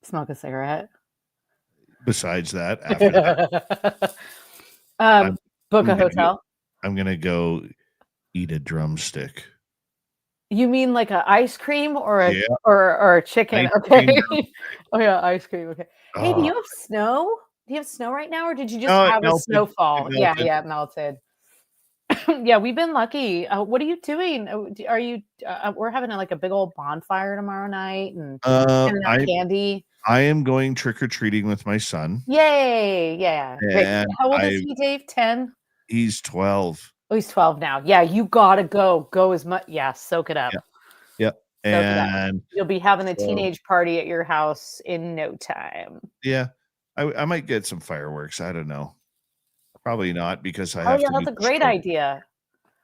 Smoke a cigarette. Besides that, after that, book a hotel. I'm gonna go eat a drumstick. You mean like an ice cream or a Yeah. or a chicken? Ice Okay. cream. Oh yeah, ice cream. Okay. Hey, do Oh. you have snow? Do you have snow right now, or did you just No, it have a melted. snowfall? It Yeah, melted. it melted. Yeah, we've been lucky. What are you doing? Are you? We're having like a big old bonfire tomorrow night and handing out candy. I am going trick or treating with my son. Yay! Yeah. And how old is he, Dave? 10. He's 12. Oh, he's 12 now. Yeah, you gotta go. Go as much. Yeah, soak it up. Yeah. And You'll be having a so- teenage party at your house in no time. yeah, I might get some fireworks. I don't know. Probably not, because I Oh have yeah, to that's do a the great show. idea.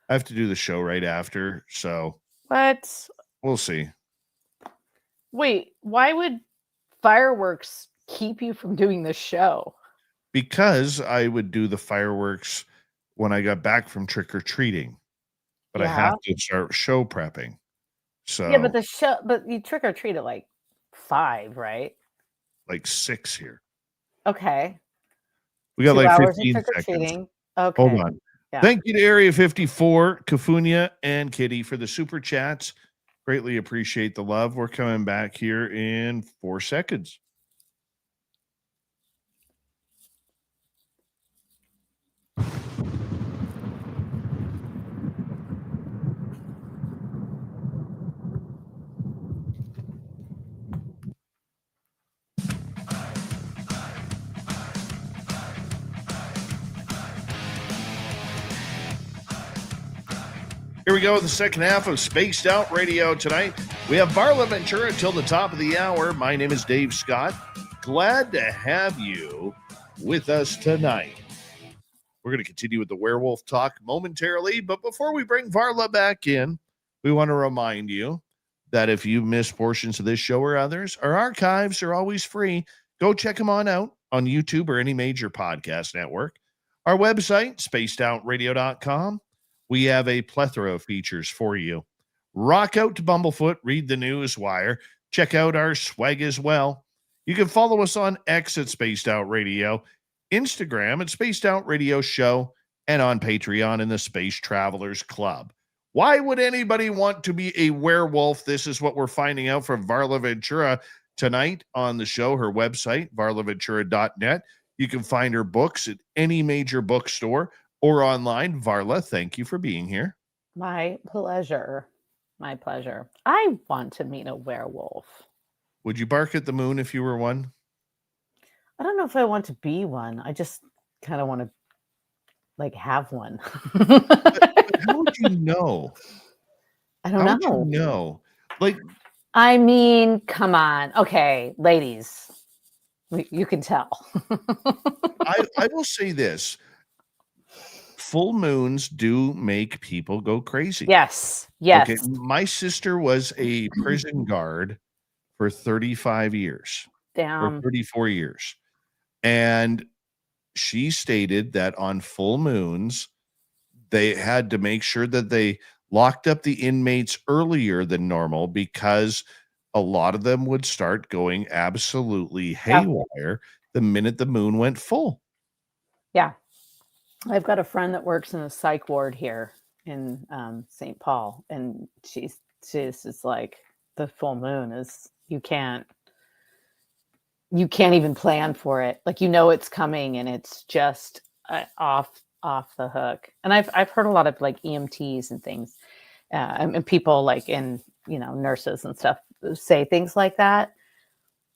I have to do the show right after, so But we'll see. wait, why would fireworks keep you from doing the show? Because I would do the fireworks when I got back from trick or treating, but I Yeah. have to start show prepping. Yeah, but So but you trick or treat at like 5, right? like 6 here. Okay. We got 2 like hours of 15 trick or seconds. treating. Hold Okay. on. Yeah. Thank you to Area 54, Kafunia, and Kitty for the super chats. Greatly appreciate the love. We're coming back here in 4 seconds. Here we go with the second half of Spaced Out Radio tonight. We have Varla Ventura till the top of the hour. My name is Dave Scott. Glad to have you with us tonight. We're going to continue with the werewolf talk momentarily, but before we bring Varla back in, we want to remind you that if you missed portions of this show or others, our archives are always free. Go check them out on YouTube or any major podcast network. Our website, spacedoutradio.com. We have a plethora of features for you. Rock out to Bumblefoot, read the news wire, check out our swag as well. You can follow us on X at Spaced Out Radio, Instagram at Spaced Out Radio Show, and on Patreon in the Space Travelers Club. Why would anybody want to be a werewolf? This is what we're finding out from Varla Ventura tonight on the show. Her website, varlaventura.net. You can find her books at any major bookstore or online. Varla, thank you for being here. My pleasure. My pleasure. I want to meet a werewolf. Would you bark at the moon if you were one? I don't know if I want to be one. I just kind of want to like have one. How would you know? I don't How would know. you know? Like, I mean, come on. Okay, ladies, you can tell. I will say this. Full moons do make people go crazy. Yes. Yes. Okay. My sister was a prison guard for 35 years or Damn. 34 years. And she stated that on full moons, they had to make sure that they locked up the inmates earlier than normal because a lot of them would start going absolutely haywire the minute the moon went full. Yeah. I've got a friend that works in a psych ward here in St. Paul, and she's just like, the full moon is, you can't even plan for it. Like, it's coming, and it's just off the hook. And I've heard a lot of like EMTs and things, and people like in nurses and stuff say things like that.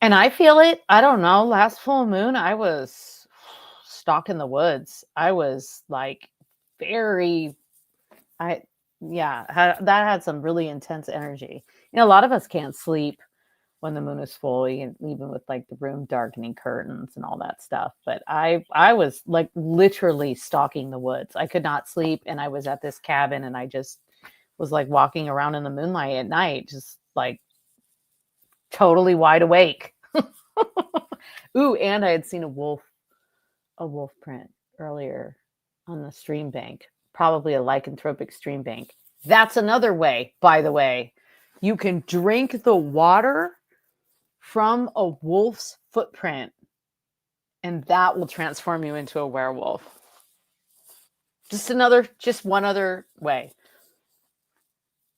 And I feel it. I don't know. Last full moon, I was stalking the woods. I was like that had some really intense energy. A lot of us can't sleep when the moon is full, even with like the room darkening curtains and all that stuff. But I was like literally stalking the woods. I could not sleep, and I was at this cabin, and I just was like walking around in the moonlight at night, just like totally wide awake. Ooh, and I had seen a wolf print earlier on the stream bank, probably a lycanthropic stream bank. That's another way, by the way. You can drink the water from a wolf's footprint, and that will transform you into a werewolf. Just one other way.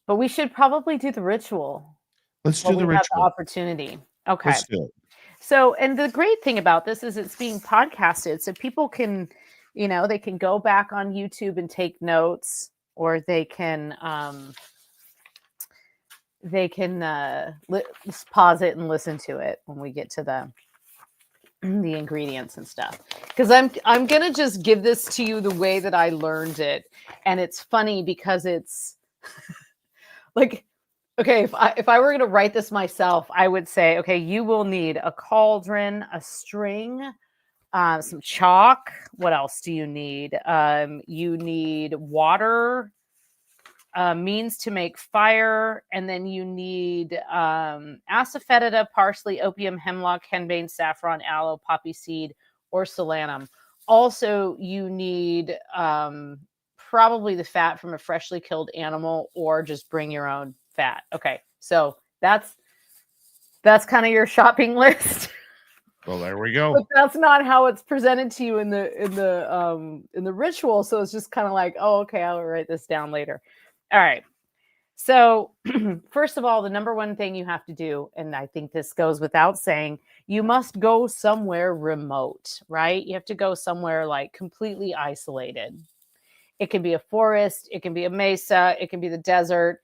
But we should probably do the ritual. Let's do the We have the ritual. opportunity. Okay. Let's do it. So, and the great thing about this is it's being podcasted, so people can, they can go back on YouTube and take notes, or they can just pause it and listen to it when we get to the ingredients and stuff. Because I'm gonna just give this to you the way that I learned it, and it's funny because it's like Okay, if I were going to write this myself, I would say, okay, you will need a cauldron, a string, some chalk. What else do you need? You need water, means to make fire, and then you need asafoetida, parsley, opium, hemlock, henbane, saffron, aloe, poppy seed, or solanum. Also, you need probably the fat from a freshly killed animal, or just bring your own fat. Okay, so that's kind of your shopping list. Well, there we go. But that's not how it's presented to you in the ritual. So it's just kind of like, oh, okay, I'll write this down later. All right. So first of all, the number one thing you have to do, and I think this goes without saying, you must go somewhere remote, right? You have to go somewhere like completely isolated. It can be a forest, it can be a mesa, it can be the desert.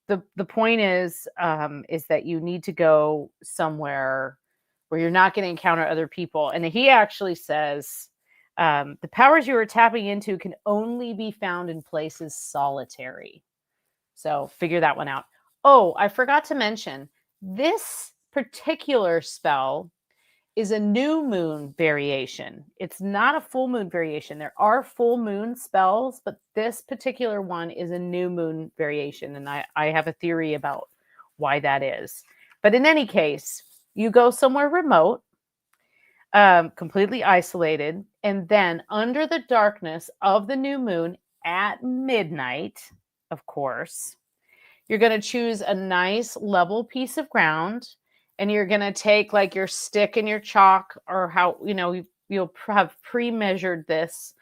The point is that you need to go somewhere where you're not going to encounter other people. And he actually says the powers you are tapping into can only be found in places solitary. So figure that one out. Oh, I forgot to mention, this particular spell is a new moon variation. It's not a full moon variation. There are full moon spells, but this particular one is a new moon variation. And I have a theory about why that is. But in any case, you go somewhere remote, completely isolated, and then under the darkness of the new moon at midnight, of course, you're going to choose a nice level piece of ground, and you're going to take like your stick and your chalk, or how, you'll have pre-measured this,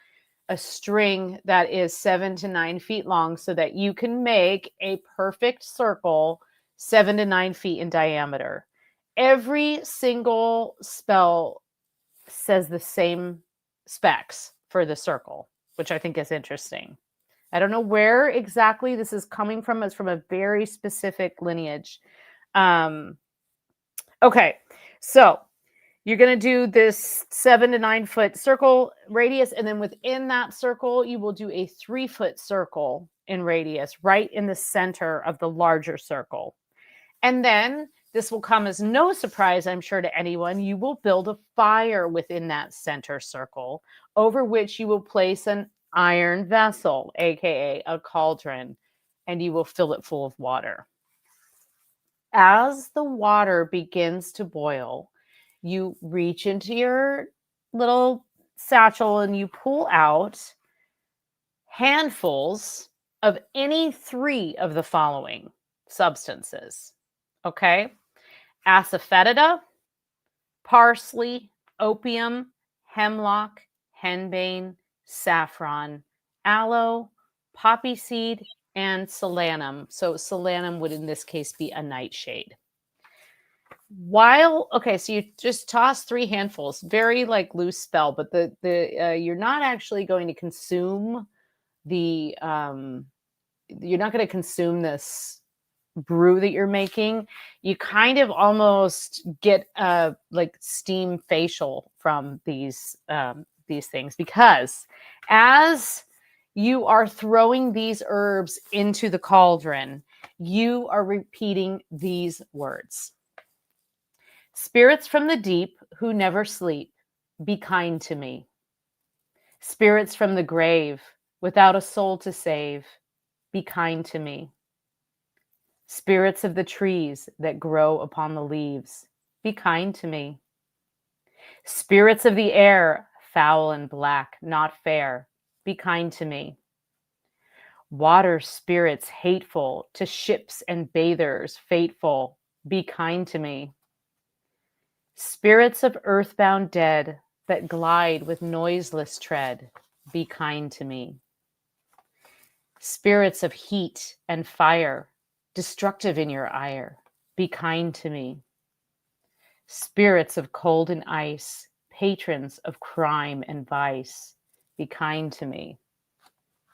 a string that is 7 to 9 feet long, so that you can make a perfect circle 7 to 9 feet in diameter. Every single spell says the same specs for the circle, which I think is interesting. I don't know where exactly this is coming from. It's from a very specific lineage. Okay, so you're going to do this 7 to 9 foot circle radius, and then within that circle, you will do a 3 foot circle in radius right in the center of the larger circle. And then this will come as no surprise, I'm sure, to anyone. You will build a fire within that center circle, over which you will place an iron vessel, aka a cauldron, and you will fill it full of water. As the water begins to boil, you reach into your little satchel and you pull out handfuls of any 3 of the following substances. Okay? Asafoetida, parsley, opium, hemlock, henbane, saffron, aloe, poppy seed, and solanum. So solanum would in this case be a nightshade. So you just toss 3 handfuls, very like loose spell, but you're not actually going to consume you're not going to consume this brew that you're making. You kind of almost get a like steam facial from these things, because as you are throwing these herbs into the cauldron, you are repeating these words. Spirits from the deep who never sleep, be kind to me. Spirits from the grave without a soul to save, be kind to me. Spirits of the trees that grow upon the leaves, be kind to me. Spirits of the air, foul and black, not fair, be kind to me. Water spirits hateful to ships and bathers, fateful, be kind to me. Spirits of earthbound dead that glide with noiseless tread, be kind to me. Spirits of heat and fire, destructive in your ire, be kind to me. Spirits of cold and ice, patrons of crime and vice, be kind to me.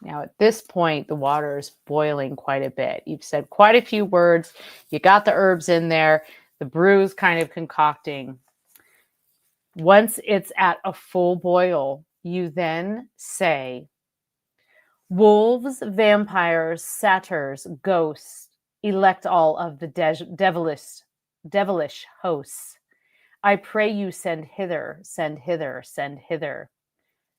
Now, at this point, the water is boiling quite a bit. You've said quite a few words. You got the herbs in there. The brew's kind of concocting. Once it's at a full boil, you then say, wolves, vampires, satyrs, ghosts, elect all of the devilish hosts. I pray you send hither, send hither, send hither,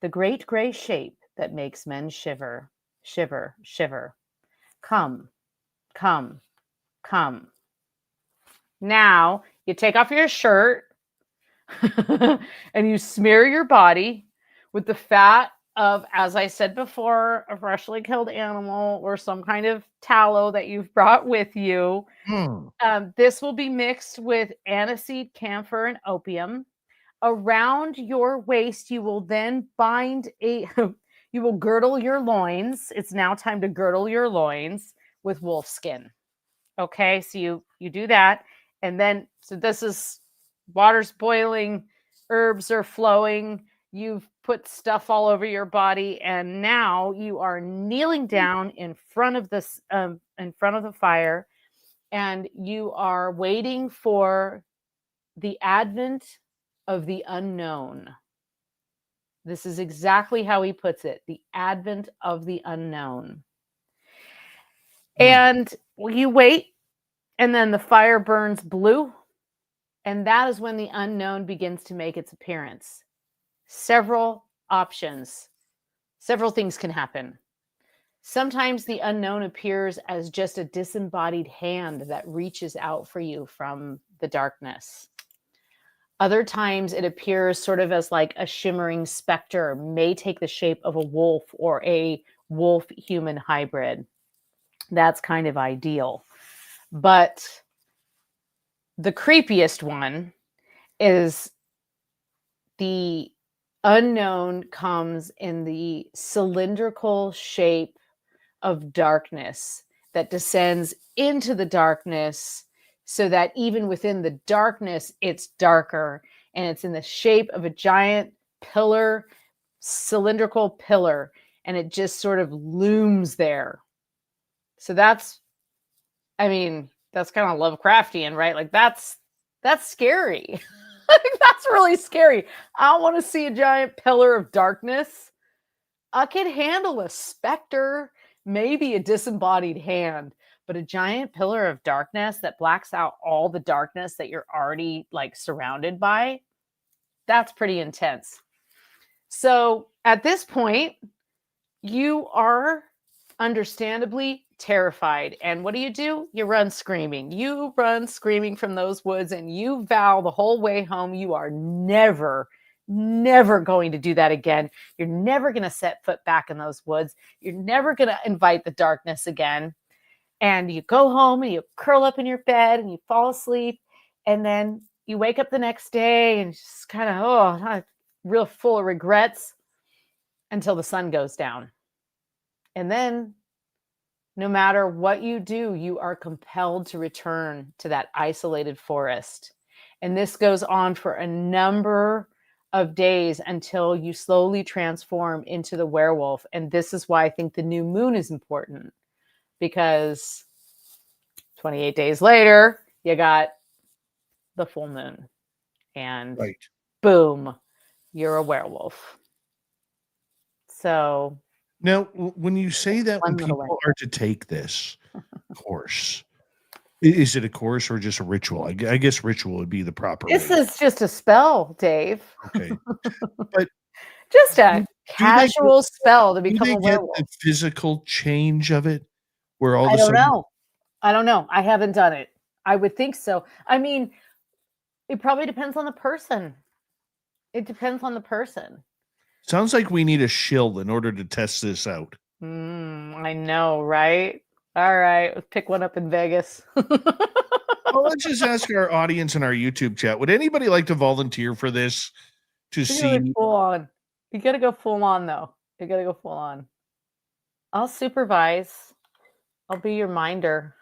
the great gray shape that makes men shiver, shiver, shiver. Come, come, come. Now you take off your shirt and you smear your body with the fat of, as I said before, a freshly killed animal or some kind of tallow that you've brought with you. This will be mixed with aniseed, camphor, and opium. Around your waist, you will then bind you will girdle your loins. It's now time to girdle your loins with wolf skin. Okay, so you do that. And then, so this is water's boiling, herbs are flowing, you've put stuff all over your body, and now you are kneeling down in front of this in front of the fire, and you are waiting for the advent of the unknown. This is exactly how he puts it, the advent of the unknown. And you wait, and then the fire burns blue, and that is when the unknown begins to make its appearance. Several options, several things can happen. Sometimes the unknown appears as just a disembodied hand that reaches out for you from the darkness. Other times it appears sort of as like a shimmering specter, may take the shape of a wolf or a wolf-human hybrid. That's kind of ideal. But the creepiest one is the unknown comes in the cylindrical shape of darkness that descends into the darkness, so that even within the darkness, it's darker, and it's in the shape of a giant pillar, cylindrical pillar, and it just sort of looms there. So that's, I mean, that's kind of Lovecraftian, right? Like that's scary. That's really scary. I don't want to see a giant pillar of darkness. I can handle a specter, maybe a disembodied hand, but a giant pillar of darkness that blacks out all the darkness that you're already like surrounded by, that's pretty intense. So at this point, you are understandably terrified. And what do? You run screaming. You run screaming from those woods, and you vow the whole way home you are never going to do that again. You're never going to set foot back in those woods. You're never going to invite the darkness again. And you go home and you curl up in your bed and you fall asleep. And then you wake up the next day and just kind of, real full of regrets until the sun goes down. And then no matter what you do, you are compelled to return to that isolated forest. And this goes on for a number of days until you slowly transform into the werewolf. And this is why I think the new moon is important, because 28 days later, you got the full moon. And boom, you're a werewolf. So now, when you say that, when people are to take this course, is it a course or just a ritual? I guess ritual would be the proper This way. is just a spell, Dave. Okay. But just a casual spell to become a werewolf. The physical change of it? Where all I of a sudden... I don't know. I haven't done it. I would think so. I mean, it probably depends on the person. It depends on the person. Sounds like we need a shill in order to test this out. I know, right? All right, let's pick one up in Vegas. Well, let's just ask our audience in our YouTube chat. Would anybody like to volunteer for this? See, full on. You got to go full on, though. You got to go full on. I'll supervise. I'll be your minder.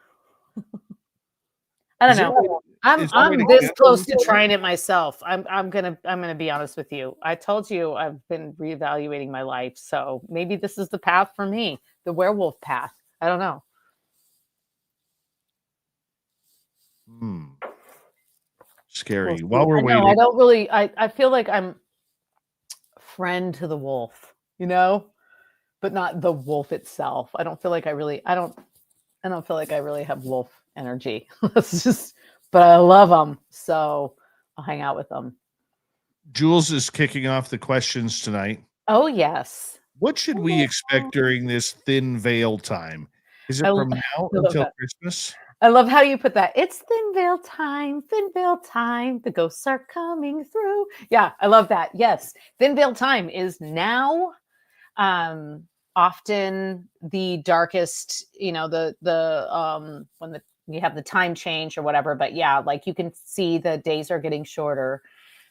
I don't know. I'm this close to trying it myself. I'm gonna be honest with you. I told you I've been reevaluating my life, so maybe this is the path for me, the werewolf path. I don't know. Scary. While we're waiting, I don't really. I feel like I'm friend to the wolf, but not the wolf itself. I don't feel like I don't I don't feel like I really have wolf energy. It's just, but I love them, so I'll hang out with them. Jules is kicking off the questions tonight. Oh yes. What should we expect during this thin veil time? Is it I from lo- now I love until that. Christmas? I love how you put that. It's thin veil time, thin veil time. The ghosts are coming through. Yeah, I love that. Yes, thin veil time is now. Often the darkest, when you have the time change or whatever. But yeah, like you can see the days are getting shorter.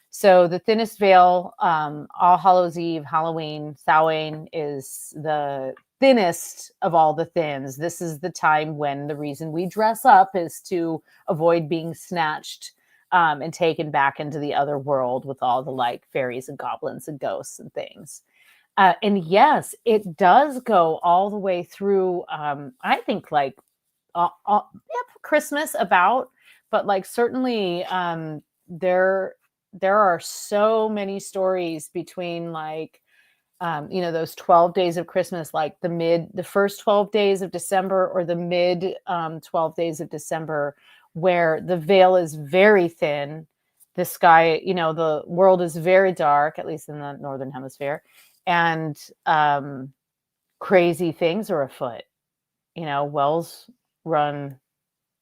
So the thinnest veil, All Hallows Eve, Halloween, Samhain is the thinnest of all the thins. This is the time when the reason we dress up is to avoid being snatched and taken back into the other world with all the like fairies and goblins and ghosts and things. And yes, it does go all the way through. I think like Christmas about, but like certainly there are so many stories between like those 12 days of Christmas, like the first 12 days of December or the mid 12 days of December, where the veil is very thin. The sky, the world is very dark, at least in the Northern Hemisphere. And crazy things are afoot. Wells run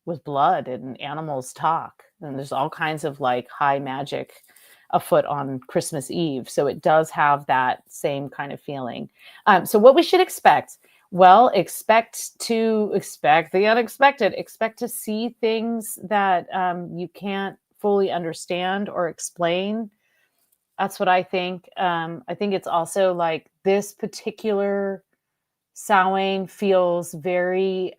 with blood and animals talk. And there's all kinds of like high magic afoot on Christmas Eve. So it does have that same kind of feeling. So what we should expect? Well, expect the unexpected. Expect to see things that you can't fully understand or explain. That's what I think. I think it's also like this particular Samhain feels very,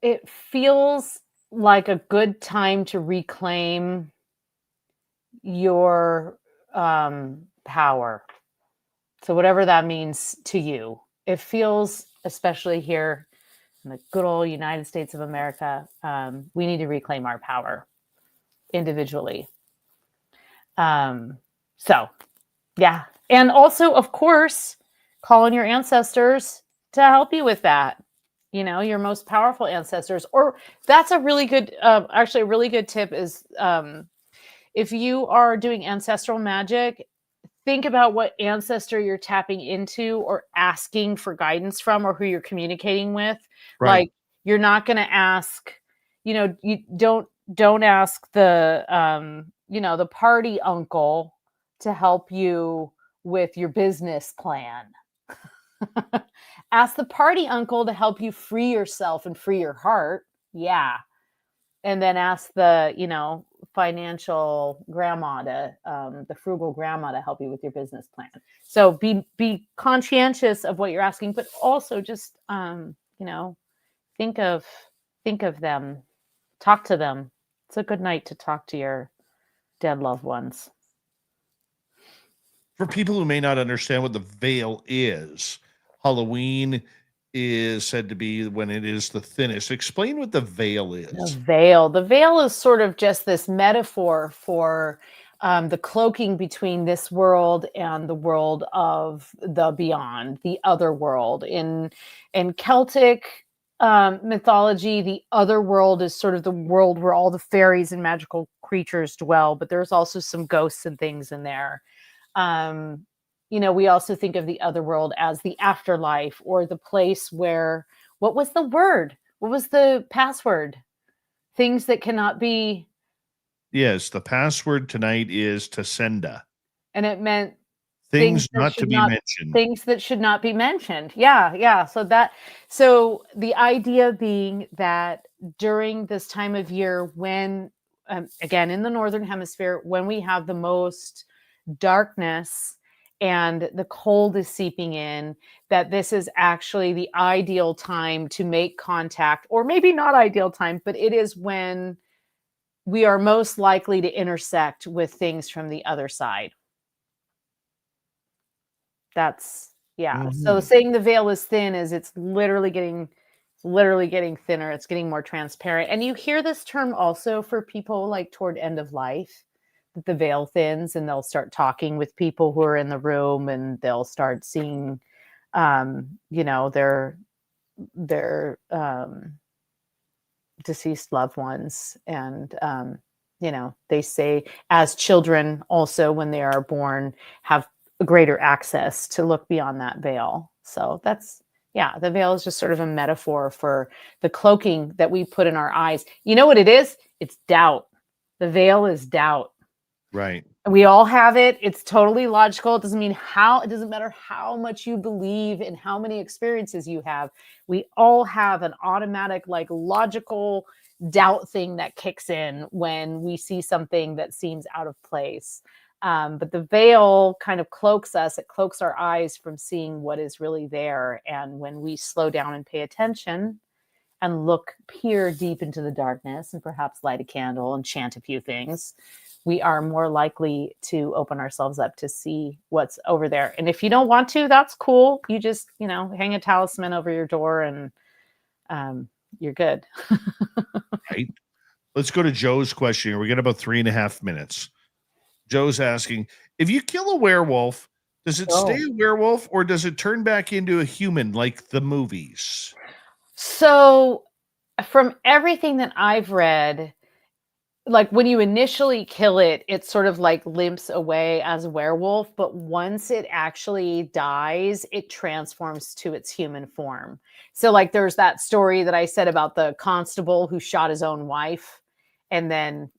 it feels like a good time to reclaim your power. So whatever that means to you, it feels, especially here in the good old United States of America, we need to reclaim our power individually. So yeah. And also, of course, call on your ancestors to help you with that. Your most powerful ancestors. Or that's a really good, actually a really good tip is if you are doing ancestral magic, think about what ancestor you're tapping into or asking for guidance from, or who you're communicating with. Right. Like you're not going to ask, you don't ask the, the party uncle to help you with your business plan. Ask the party uncle to help you free yourself and free your heart. Yeah. And then ask the, financial grandma the frugal grandma to help you with your business plan. So be conscientious of what you're asking, but also just, think of them, talk to them. It's a good night to talk to your dead loved ones. For people who may not understand what the veil is, Halloween is said to be when it is the thinnest. Explain what the veil is. The veil is sort of just this metaphor for the cloaking between this world and the world of the beyond, the other world. In Celtic mythology, the other world is sort of the world where all the fairies and magical creatures dwell, but there's also some ghosts and things in there. We also think of the other world as the afterlife, or the place where, what was the word? What was the password? Things that cannot be. Yes, the password tonight is Tasenda. And it meant things not to be mentioned. Things that should not be mentioned. Yeah. So the idea being that during this time of year, when, again, in the Northern Hemisphere, when we have the most darkness and the cold is seeping in, that this is actually the ideal time to make contact, or maybe not ideal time, but it is when we are most likely to intersect with things from the other side. That's, yeah. Mm-hmm. So saying the veil is thin is it's literally getting thinner. It's getting more transparent. And you hear this term also for people like toward end of life, that the veil thins and they'll start talking with people who are in the room, and they'll start seeing, their their deceased loved ones. And, they say as children also, when they are born, have greater access to look beyond that veil. So the veil is just sort of a metaphor for the cloaking that we put in our eyes. You know what it is? It's doubt. The veil is doubt. Right. We all have it. It's totally logical. It doesn't matter how much you believe and how many experiences you have. We all have an automatic, logical doubt thing that kicks in when we see something that seems out of place. But the veil kind of cloaks us. It cloaks our eyes from seeing what is really there. And when we slow down and pay attention and peer deep into the darkness and perhaps light a candle and chant a few things, we are more likely to open ourselves up to see what's over there. And if you don't want to, that's cool. You just, hang a talisman over your door and you're good. Right. Let's go to Joe's question here. We got about 3.5 minutes. Joe's asking, if you kill a werewolf, does it stay a werewolf or does it turn back into a human like the movies? So from everything that I've read, when you initially kill it, it sort of limps away as a werewolf. But once it actually dies, it transforms to its human form. So there's that story that I said about the constable who shot his own wife and then,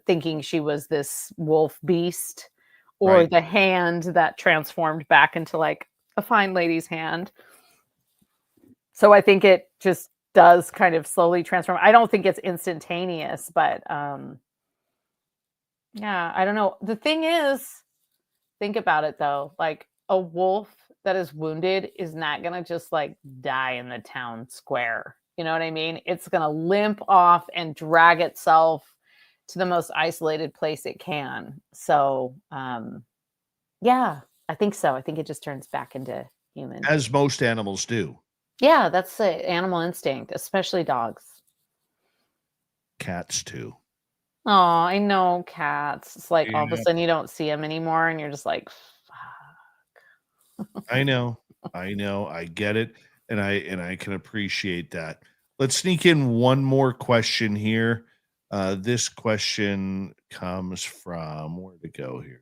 thinking she was this wolf beast, or Right. the hand that transformed back into a fine lady's hand. So I think it just does kind of slowly transform. I don't think it's instantaneous, but I don't know. The thing is, think about it though, a wolf that is wounded is not going to just die in the town square. You know what I mean? It's going to limp off and drag itself to the most isolated place it can. So, I think so. I think it just turns back into human. As most animals do. Yeah, that's the animal instinct, especially dogs. Cats too. Oh, I know cats. It's all of a Yeah. sudden you don't see them anymore and you're just fuck. I know. I get it. And I can appreciate that. Let's sneak in one more question here. This question comes from, where to go here?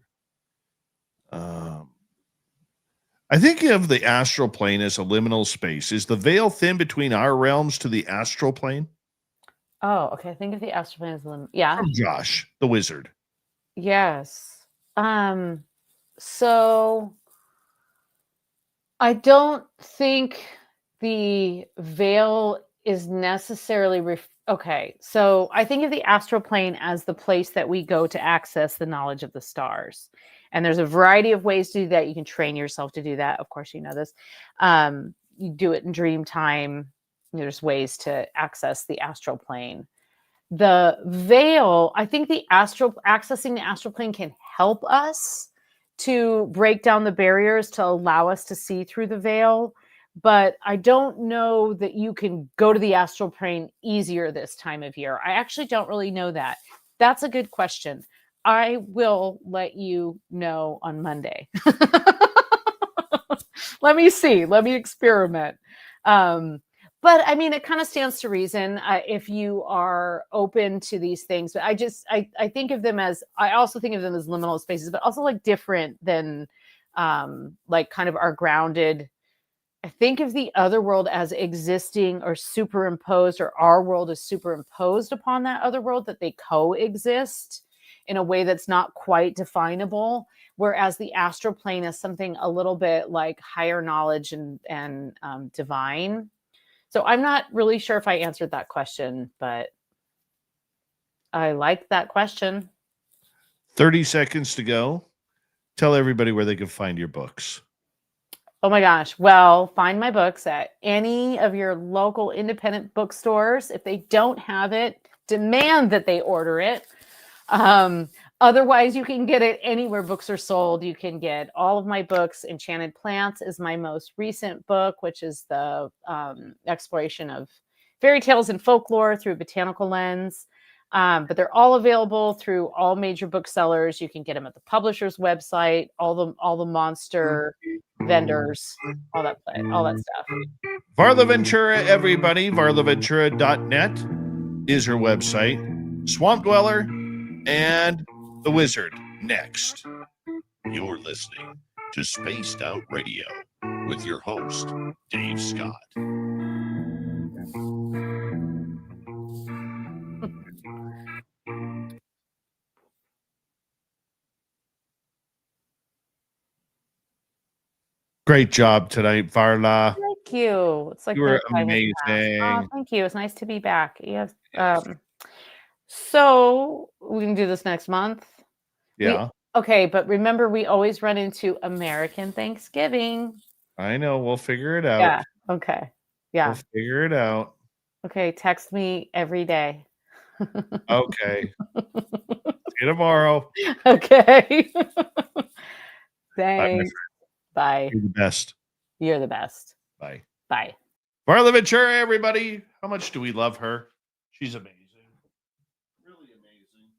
I think of the astral plane as a liminal space. Is the veil thin between our realms to the astral plane? Oh, okay. I think of the astral plane as yeah. From Josh, the wizard. Yes. So I don't think the veil is necessarily okay. So I think of the astral plane as the place that we go to access the knowledge of the stars. And there's a variety of ways to do that. You can train yourself to do that. Of course, you know this. You do it in dream time. There's ways to access the astral plane. The veil, I think accessing the astral plane can help us to break down the barriers to allow us to see through the veil. But I don't know that you can go to the astral plane easier this time of year. I actually don't really know that. That's a good question. I will let you know on Monday. Let me see. Let me experiment. But I mean, it kind of stands to reason if you are open to these things. But I think of them as, I also think of them as liminal spaces, but also different than kind of our grounded. I think of the other world as existing or superimposed, or our world is superimposed upon that other world, that they coexist in a way that's not quite definable. Whereas the astral plane is something a little bit higher knowledge and divine. So I'm not really sure if I answered that question, but I like that question. 30 seconds to go. Tell everybody where they can find your books. Oh my gosh. Well, find my books at any of your local independent bookstores. If they don't have it, demand that they order it. Otherwise, you can get it anywhere books are sold. You can get all of my books. Enchanted Plants is my most recent book, which is the exploration of fairy tales and folklore through a botanical lens. But they're all available through all major booksellers. You can get them at the publisher's website, all the monster vendors, all that stuff. Varla Ventura, everybody. VarlaVentura.net is her website. Swamp Dweller and The Wizard next. You're listening to Spaced Out Radio with your host, Dave Scott. Great job tonight, Varla. Thank you. It's like You were my time has passed. amazing. Oh, thank you. It's nice to be back. Yes. So we can do this next month. Yeah. Okay, but remember, we always run into American Thanksgiving. I know. We'll figure it out. Yeah. Okay. Yeah. We'll figure it out. Okay. Text me every day. Okay. See you tomorrow. Okay. Bye, my Thanks. Bye. You're the best. You're the best. Bye. Bye. Varla Ventura, everybody. How much do we love her? She's amazing. Really amazing.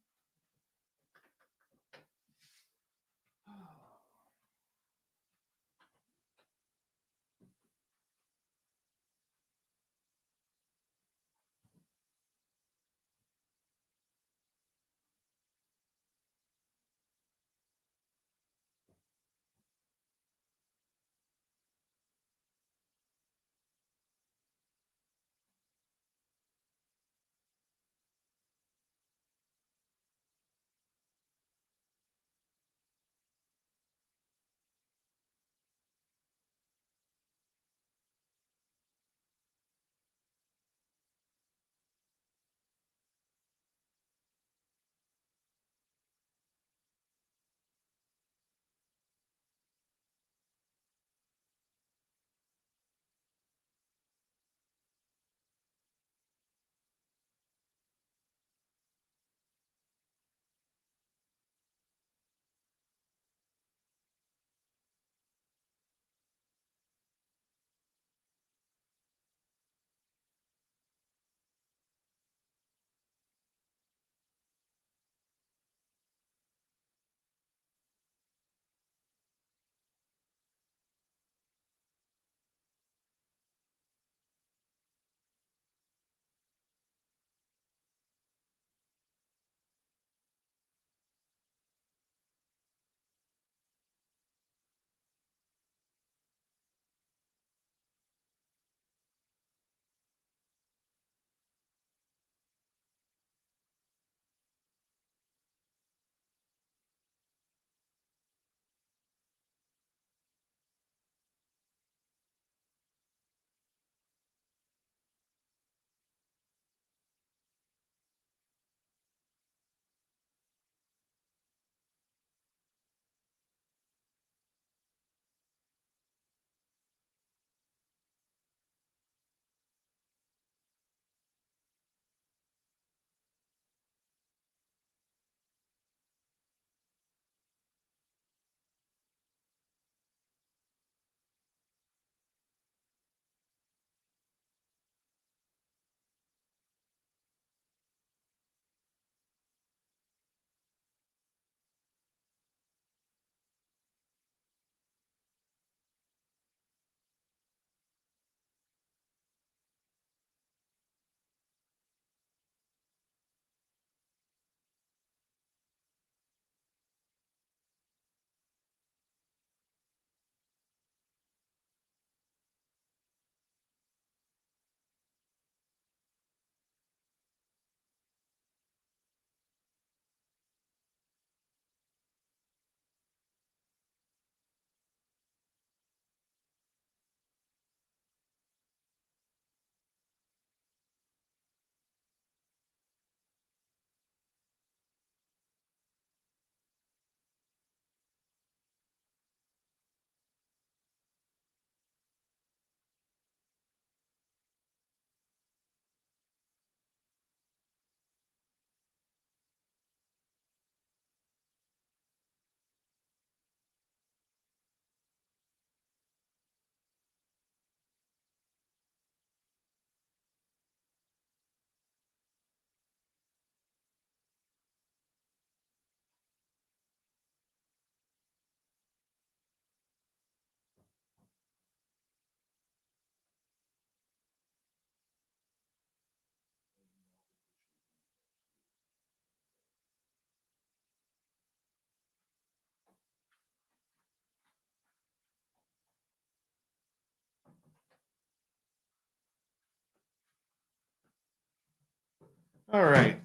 All right.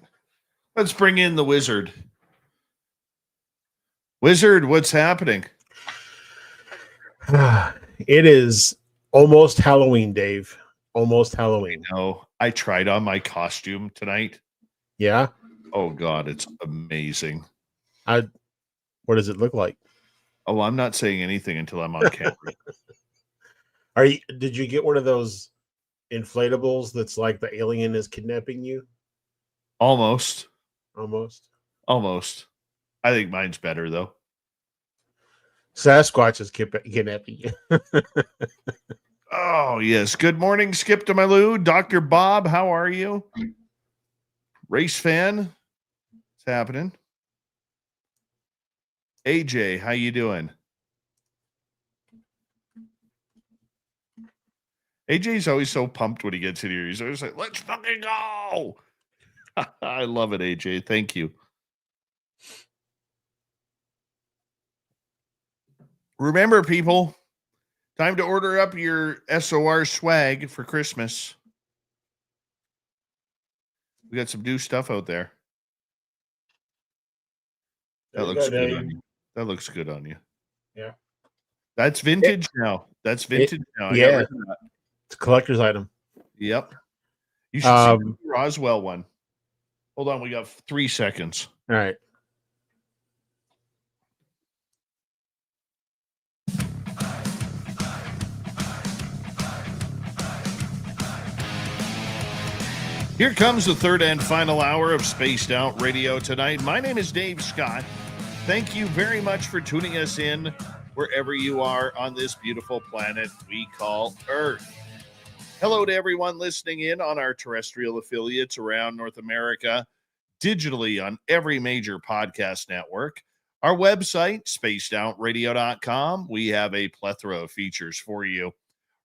Let's bring in the wizard. Wizard, what's happening? It is almost Halloween, Dave. Almost Halloween. No, I tried on my costume tonight. Yeah? Oh, God, it's amazing. What does it look like? Oh, I'm not saying anything until I'm on camera. Did you get one of those inflatables that's like the alien is kidnapping you? Almost. Almost. I think mine's better, though. Sasquatch is kidnapping you. Oh, yes. Good morning, Skip to my Lou. Dr. Bob, how are you? Race fan, what's happening? AJ, how you doing? AJ's always so pumped when he gets in here. He's always like, let's fucking go. I love it, AJ. Thank you. Remember, people, time to order up your SOR swag for Christmas. We got some new stuff out there. That looks good on you. That looks good on you. Yeah. That's vintage now. That's vintage now. I got Yeah. rid of that. It's a collector's item. Yep. You should see the Roswell one. Hold on. We got 3 seconds. All right. Here comes the third and final hour of Spaced Out Radio tonight. My name is Dave Scott. Thank you very much for tuning us in wherever you are on this beautiful planet we call Earth. Hello to everyone listening in on our terrestrial affiliates around North America, digitally on every major podcast network. Our website, spacedoutradio.com. We have a plethora of features for you.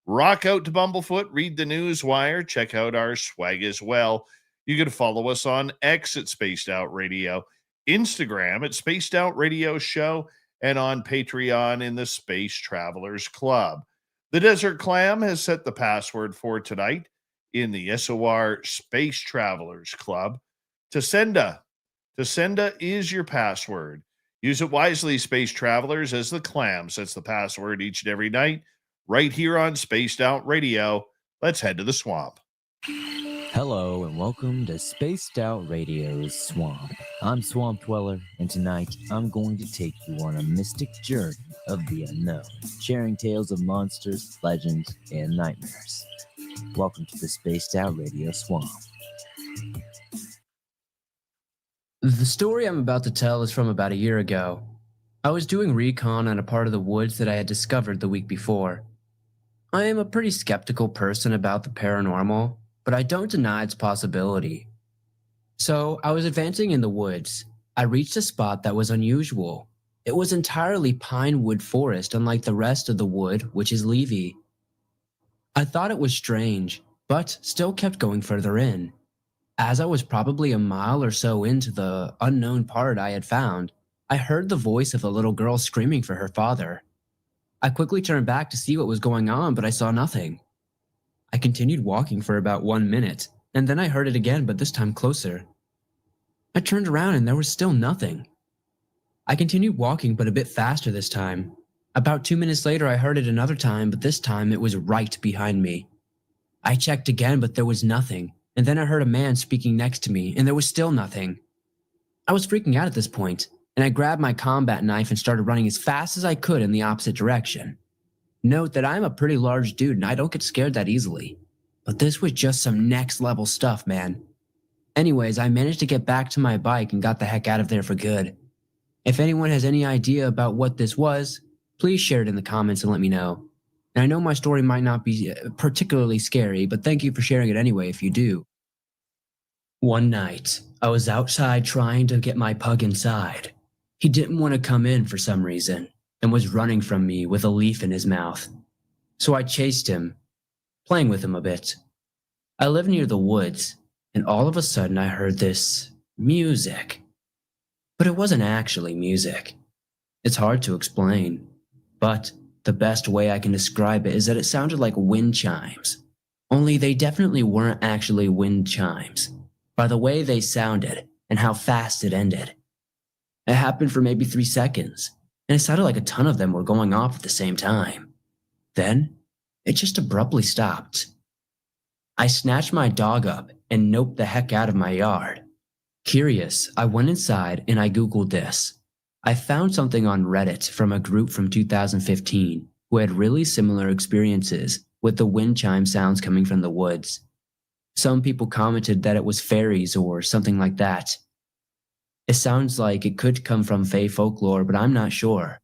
Rock out to Bumblefoot, read the Newswire, check out our swag as well. You can follow us on X at Spaced Out Radio, Instagram at Spaced Out Radio Show, and on Patreon in the Space Travelers Club. The Desert Clam has set the password for tonight in the SOR Space Travelers Club. Tasenda. Tasenda is your password. Use it wisely, Space Travelers, as the Clam sets the password each and every night. Right here on Spaced Out Radio. Let's head to the swamp. Hello and welcome to Spaced Out Radio's Swamp. I'm Swamp Dweller, and tonight I'm going to take you on a mystic journey of the unknown, sharing tales of monsters, legends, and nightmares. Welcome to the Spaced Out Radio Swamp. The story I'm about to tell is from about a year ago. I was doing recon on a part of the woods that I had discovered the week before. I am a pretty skeptical person about the paranormal, but I don't deny its possibility. So I was advancing in the woods. I reached a spot that was unusual. It was entirely pine wood forest, unlike the rest of the wood, which is leafy. I thought it was strange, but still kept going further in. As I was probably a mile or so into the unknown part I had found, I heard the voice of a little girl screaming for her father. I quickly turned back to see what was going on, but I saw nothing. I continued walking for about 1 minute, and then I heard it again, but this time closer. I turned around and there was still nothing. I continued walking, but a bit faster this time. About 2 minutes later, I heard it another time, but this time it was right behind me. I checked again, but there was nothing, and then I heard a man speaking next to me, and there was still nothing. I was freaking out at this point, and I grabbed my combat knife and started running as fast as I could in the opposite direction. Note that I'm a pretty large dude and I don't get scared that easily. But this was just some next level stuff, man. Anyways, I managed to get back to my bike and got the heck out of there for good. If anyone has any idea about what this was, please share it in the comments and let me know. And I know my story might not be particularly scary, but thank you for sharing it anyway if you do. One night, I was outside trying to get my pug inside. He didn't want to come in for some reason and was running from me with a leaf in his mouth. So I chased him, playing with him a bit. I live near the woods, and all of a sudden I heard this music. But it wasn't actually music. It's hard to explain, but the best way I can describe it is that it sounded like wind chimes. Only they definitely weren't actually wind chimes. by the way they sounded and how fast it ended. It happened for maybe 3 seconds, and it sounded like a ton of them were going off at the same time. Then, it just abruptly stopped. I snatched my dog up and noped the heck out of my yard. Curious, I went inside and I Googled this. I found something on Reddit from a group from 2015 who had really similar experiences with the wind chime sounds coming from the woods. Some people commented that it was fairies or something like that. It sounds like it could come from Fae folklore, but I'm not sure.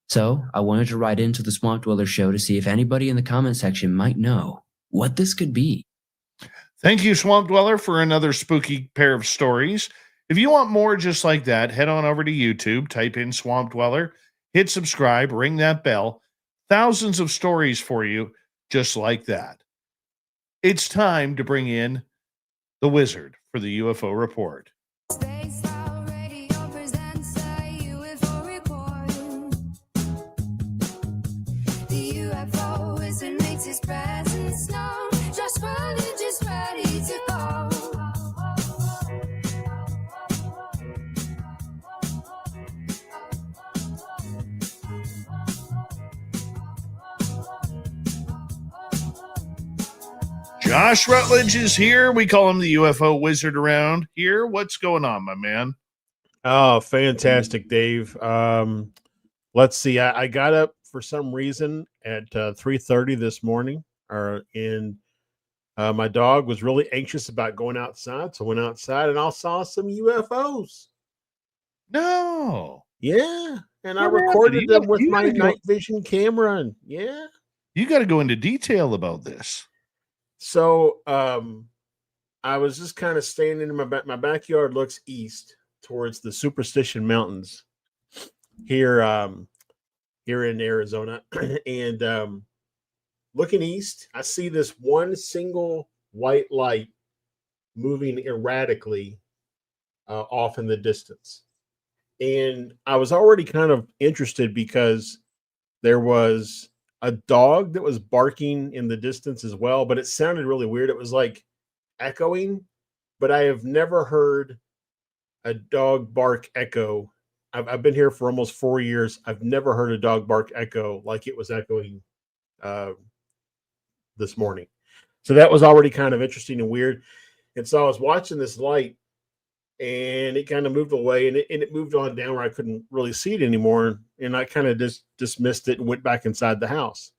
So, I wanted to write into the Swamp Dweller show to see if anybody in the comment section might know what this could be. Thank you, Swamp Dweller, for another spooky pair of stories. If you want more just like that, head on over to YouTube, type in Swamp Dweller, hit subscribe, ring that bell. Thousands of stories for you just like that. It's time to bring in the wizard for the UFO report. Josh Rutledge is here. We call him the UFO wizard around here. What's going on, my man? Oh, fantastic, Dave. Let's see. I got up for some reason at 3:30 this morning, and my dog was really anxious about going outside, so I went outside and I saw some UFOs. No. Yeah, and I What happened? recorded them with You my gotta go- night vision camera, and yeah. You got to go into detail about this. So I was just kind of standing in my backyard looks east towards the Superstition Mountains here here in Arizona. And looking east, I see this one single white light moving erratically off in the distance. And I was already kind of interested because there was a dog that was barking in the distance as well, but it sounded really weird. It was like echoing, but I have never heard a dog bark echo. I've been here for almost 4 years. I've never heard a dog bark echo like it was echoing this morning. So that was already kind of interesting and weird. And so I was watching this light, and it kind of moved away, and it moved on down where I couldn't really see it anymore. And I kind of just dismissed it and went back inside the house.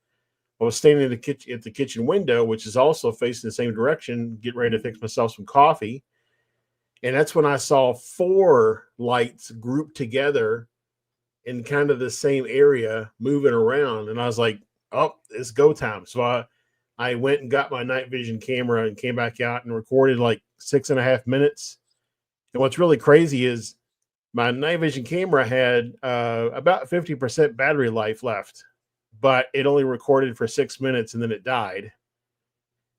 I was standing at the kitchen window, which is also facing the same direction, getting ready to fix myself some coffee. And that's when I saw 4 lights grouped together in kind of the same area moving around. And I was like, oh, it's go time. So I went and got my night vision camera and came back out and recorded like 6.5 minutes. And what's really crazy is my night vision camera had about 50% battery life left, but it only recorded for 6 minutes and then it died.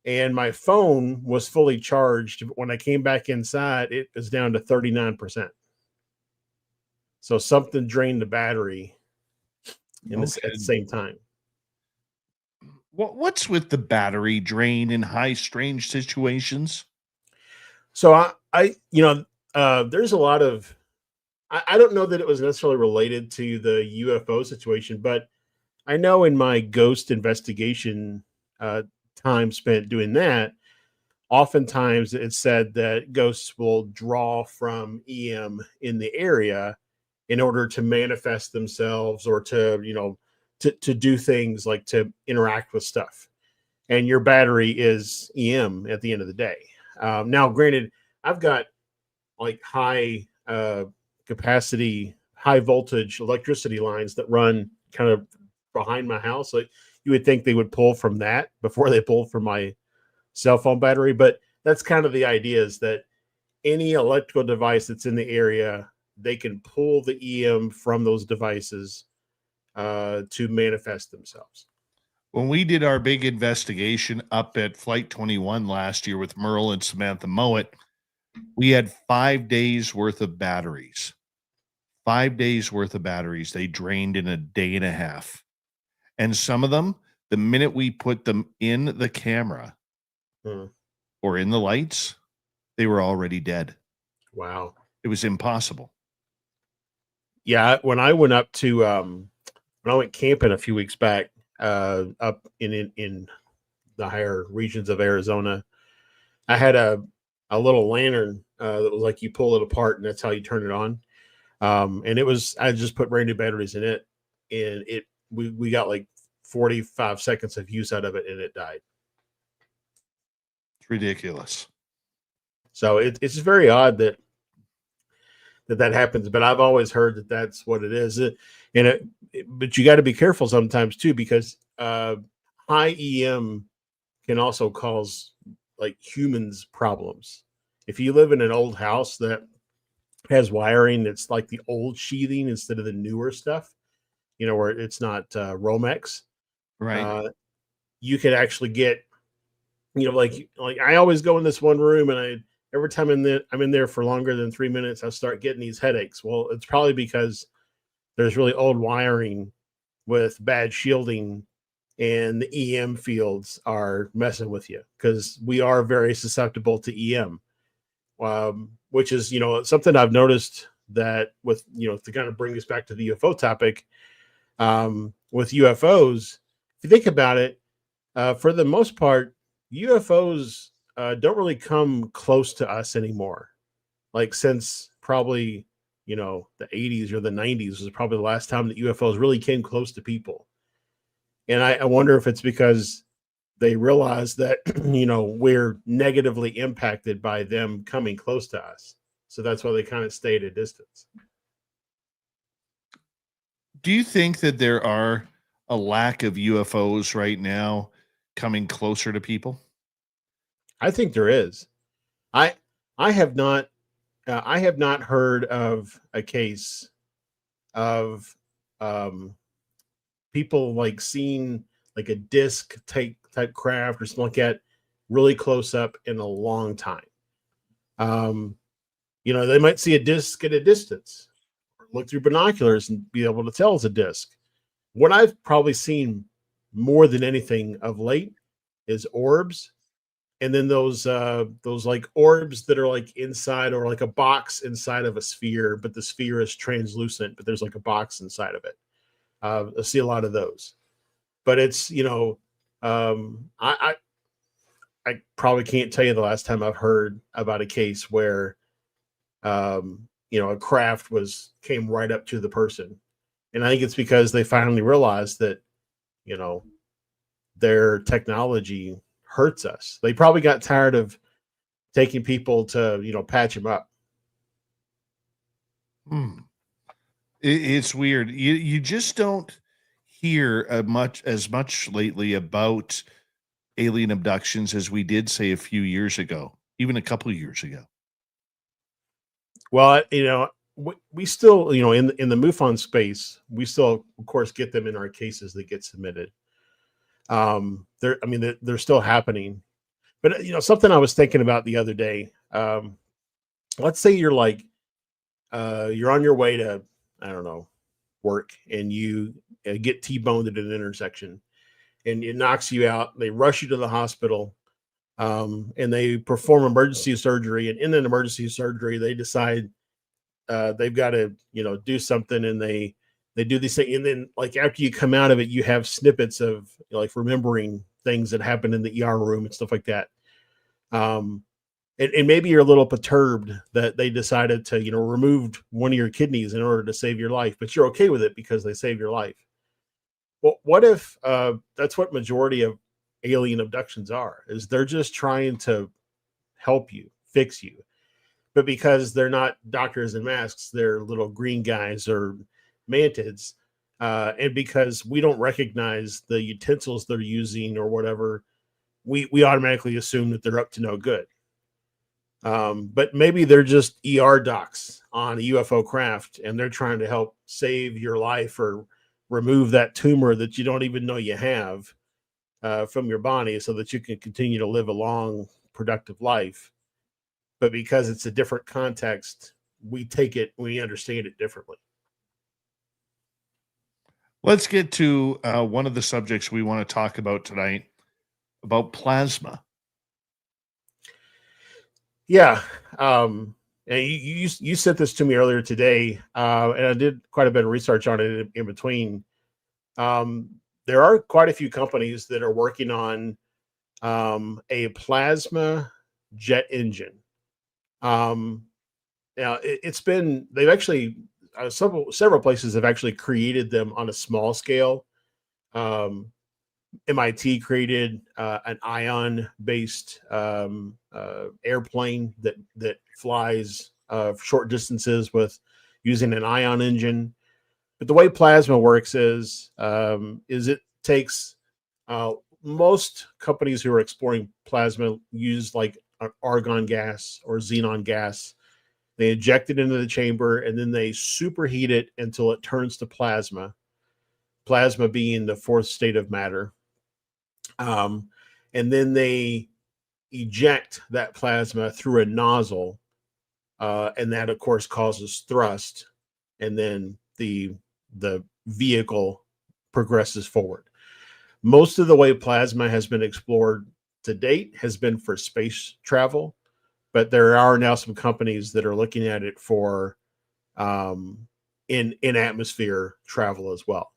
And my phone was fully charged. But when I came back inside, it was down to 39%. So something drained the battery at the same time. What's with the battery drain in high strange situations? So there's a lot of, I don't know that it was necessarily related to the UFO situation, but I know in my ghost investigation time spent doing that, oftentimes it's said that ghosts will draw from EM in the area in order to manifest themselves or to do things like to interact with stuff. And your battery is EM at the end of the day. Now, granted, I've got like high capacity, high voltage electricity lines that run kind of behind my house. Like you would think they would pull from that before they pull from my cell phone battery. But that's kind of the idea, is that any electrical device that's in the area, they can pull the EM from those devices to manifest themselves. When we did our big investigation up at Flight 21 last year with Merle and Samantha Mowat, we had 5 days worth of batteries. 5 days worth of batteries. They drained in a day and a half. And some of them, the minute we put them in the camera or in the lights, they were already dead. Wow. It was impossible. Yeah, when I went up to when I went camping a few weeks back, up in the higher regions of Arizona, I had a little lantern that was like you pull it apart and that's how you turn it on. And I just put brand new batteries in it, and we got like 45 seconds of use out of it, and it died. It's ridiculous. So it's very odd that happens, but I've always heard that that's what it is. But you got to be careful sometimes too, because high EM can also cause like humans problems. If you live in an old house that has wiring that's like the old sheathing instead of the newer stuff, where it's not Romex, Right. You could actually get, like I always go in this one room, and every time I'm in there for longer than 3 minutes, I start getting these headaches. Well, it's probably because there's really old wiring with bad shielding, and the EM fields are messing with you, because we are very susceptible to EM, which is, something I've noticed that with, to kind of bring us back to the UFO topic, with UFOs, if you think about it, for the most part, UFOs don't really come close to us anymore. Like since probably, the 80s or the 90s was probably the last time that UFOs really came close to people. And I wonder if it's because they realize that, we're negatively impacted by them coming close to us. So that's why they kind of stay at a distance. Do you think that there are a lack of UFOs right now coming closer to people? I think there is. I have not heard of a case of people like seeing like a disc type craft or something like that really close up in a long time. They might see a disc at a distance, or look through binoculars and be able to tell it's a disc. What I've probably seen more than anything of late is orbs. And then those like orbs that are like inside, or like a box inside of a sphere, but the sphere is translucent, but there's like a box inside of it. I see a lot of those, but it's, I probably can't tell you the last time I've heard about a case where, a craft came right up to the person. And I think it's because they finally realized that, their technology hurts us. They probably got tired of taking people to, patch them up. It's weird. You just don't hear as much lately about alien abductions as we did, say, a few years ago, even a couple of years ago. Well, we still, in the MUFON space, we still, of course, get them in our cases that get submitted. They're still happening. But, something I was thinking about the other day, let's say you're like, you're on your way to, I don't know, work, and you get T-boned at an intersection, and it knocks you out. They rush you to the hospital, and they perform emergency surgery. And in an emergency surgery, they decide they've got to, do something, and they do these things. And then, like, after you come out of it, you have snippets of like remembering things that happened in the ER room and stuff like that. And maybe you're a little perturbed that they decided to, remove one of your kidneys in order to save your life, but you're okay with it because they saved your life. Well, what if that's what majority of alien abductions are? Is they're just trying to help you, fix you, but because they're not doctors in masks, they're little green guys or mantids, and because we don't recognize the utensils they're using or whatever, we automatically assume that they're up to no good. But maybe they're just ER docs on a UFO craft, and they're trying to help save your life or remove that tumor that you don't even know you have from your body, so that you can continue to live a long, productive life. But because it's a different context, we understand it differently. Let's get to one of the subjects we want to talk about tonight, about plasma. Yeah. And you sent this to me earlier today, and I did quite a bit of research on it in between. There are quite a few companies that are working on a plasma jet engine. Now it's been they've actually several places have actually created them on a small scale. Um, MIT created an ion-based airplane that flies short distances with using an ion engine. But the way plasma works is it takes most companies who are exploring plasma use like argon gas or xenon gas. They inject it into the chamber and then they superheat it until it turns to plasma. Plasma being the fourth state of matter. And then they eject that plasma through a nozzle, and that of course causes thrust, and then the vehicle progresses forward. Most of the way plasma has been explored to date has been for space travel, but there are now some companies that are looking at it for in atmosphere travel as well.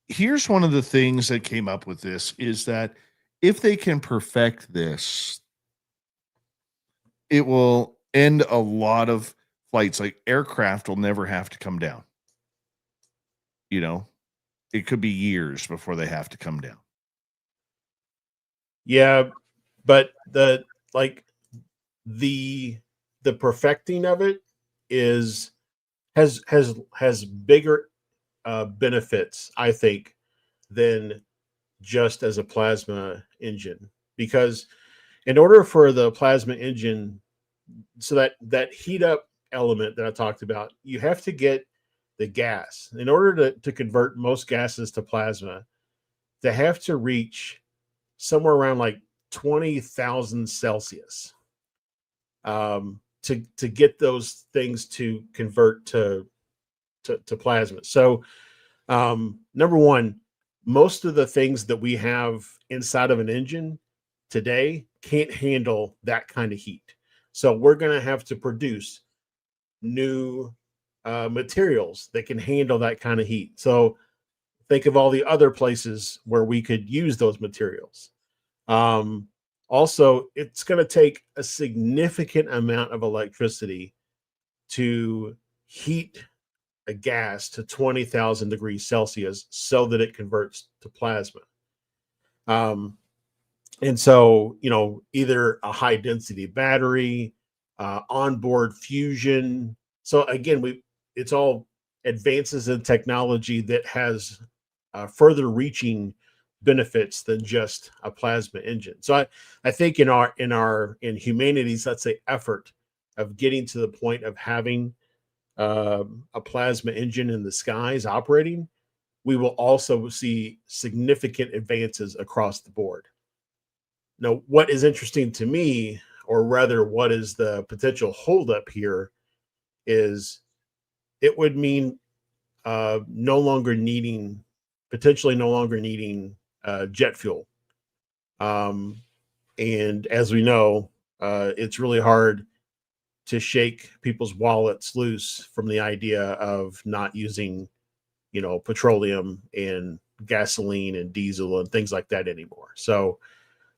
Here's one of the things that came up with this is that if they can perfect this, it will end a lot of flights. Like aircraft will never have to come down. You know, it could be years before they have to come down. Yeah, but the perfecting of it has bigger benefits, I think, than just as a plasma engine. Because in order for the plasma engine, so that heat up element that I talked about, you have to get the gas. In order to convert most gases to plasma, they have to reach somewhere around like 20,000 Celsius to get those things to convert to plasma. So number one, most of the things that we have inside of an engine today can't handle that kind of heat. So we're going to have to produce new materials that can handle that kind of heat. So think of all the other places where we could use those materials. Also, it's going to take a significant amount of electricity to heat a gas to 20,000 degrees Celsius so that it converts to plasma. And so, either a high density battery, onboard fusion. So again, it's all advances in technology that has further reaching benefits than just a plasma engine. So I think in humanity's, let's say, effort of getting to the point of having a plasma engine in the skies operating, we will also see significant advances across the board. Now, what is interesting to me, or rather what is the potential holdup here, is it would mean potentially no longer needing jet fuel. And as we know, it's really hard to shake people's wallets loose from the idea of not using, petroleum and gasoline and diesel and things like that anymore. So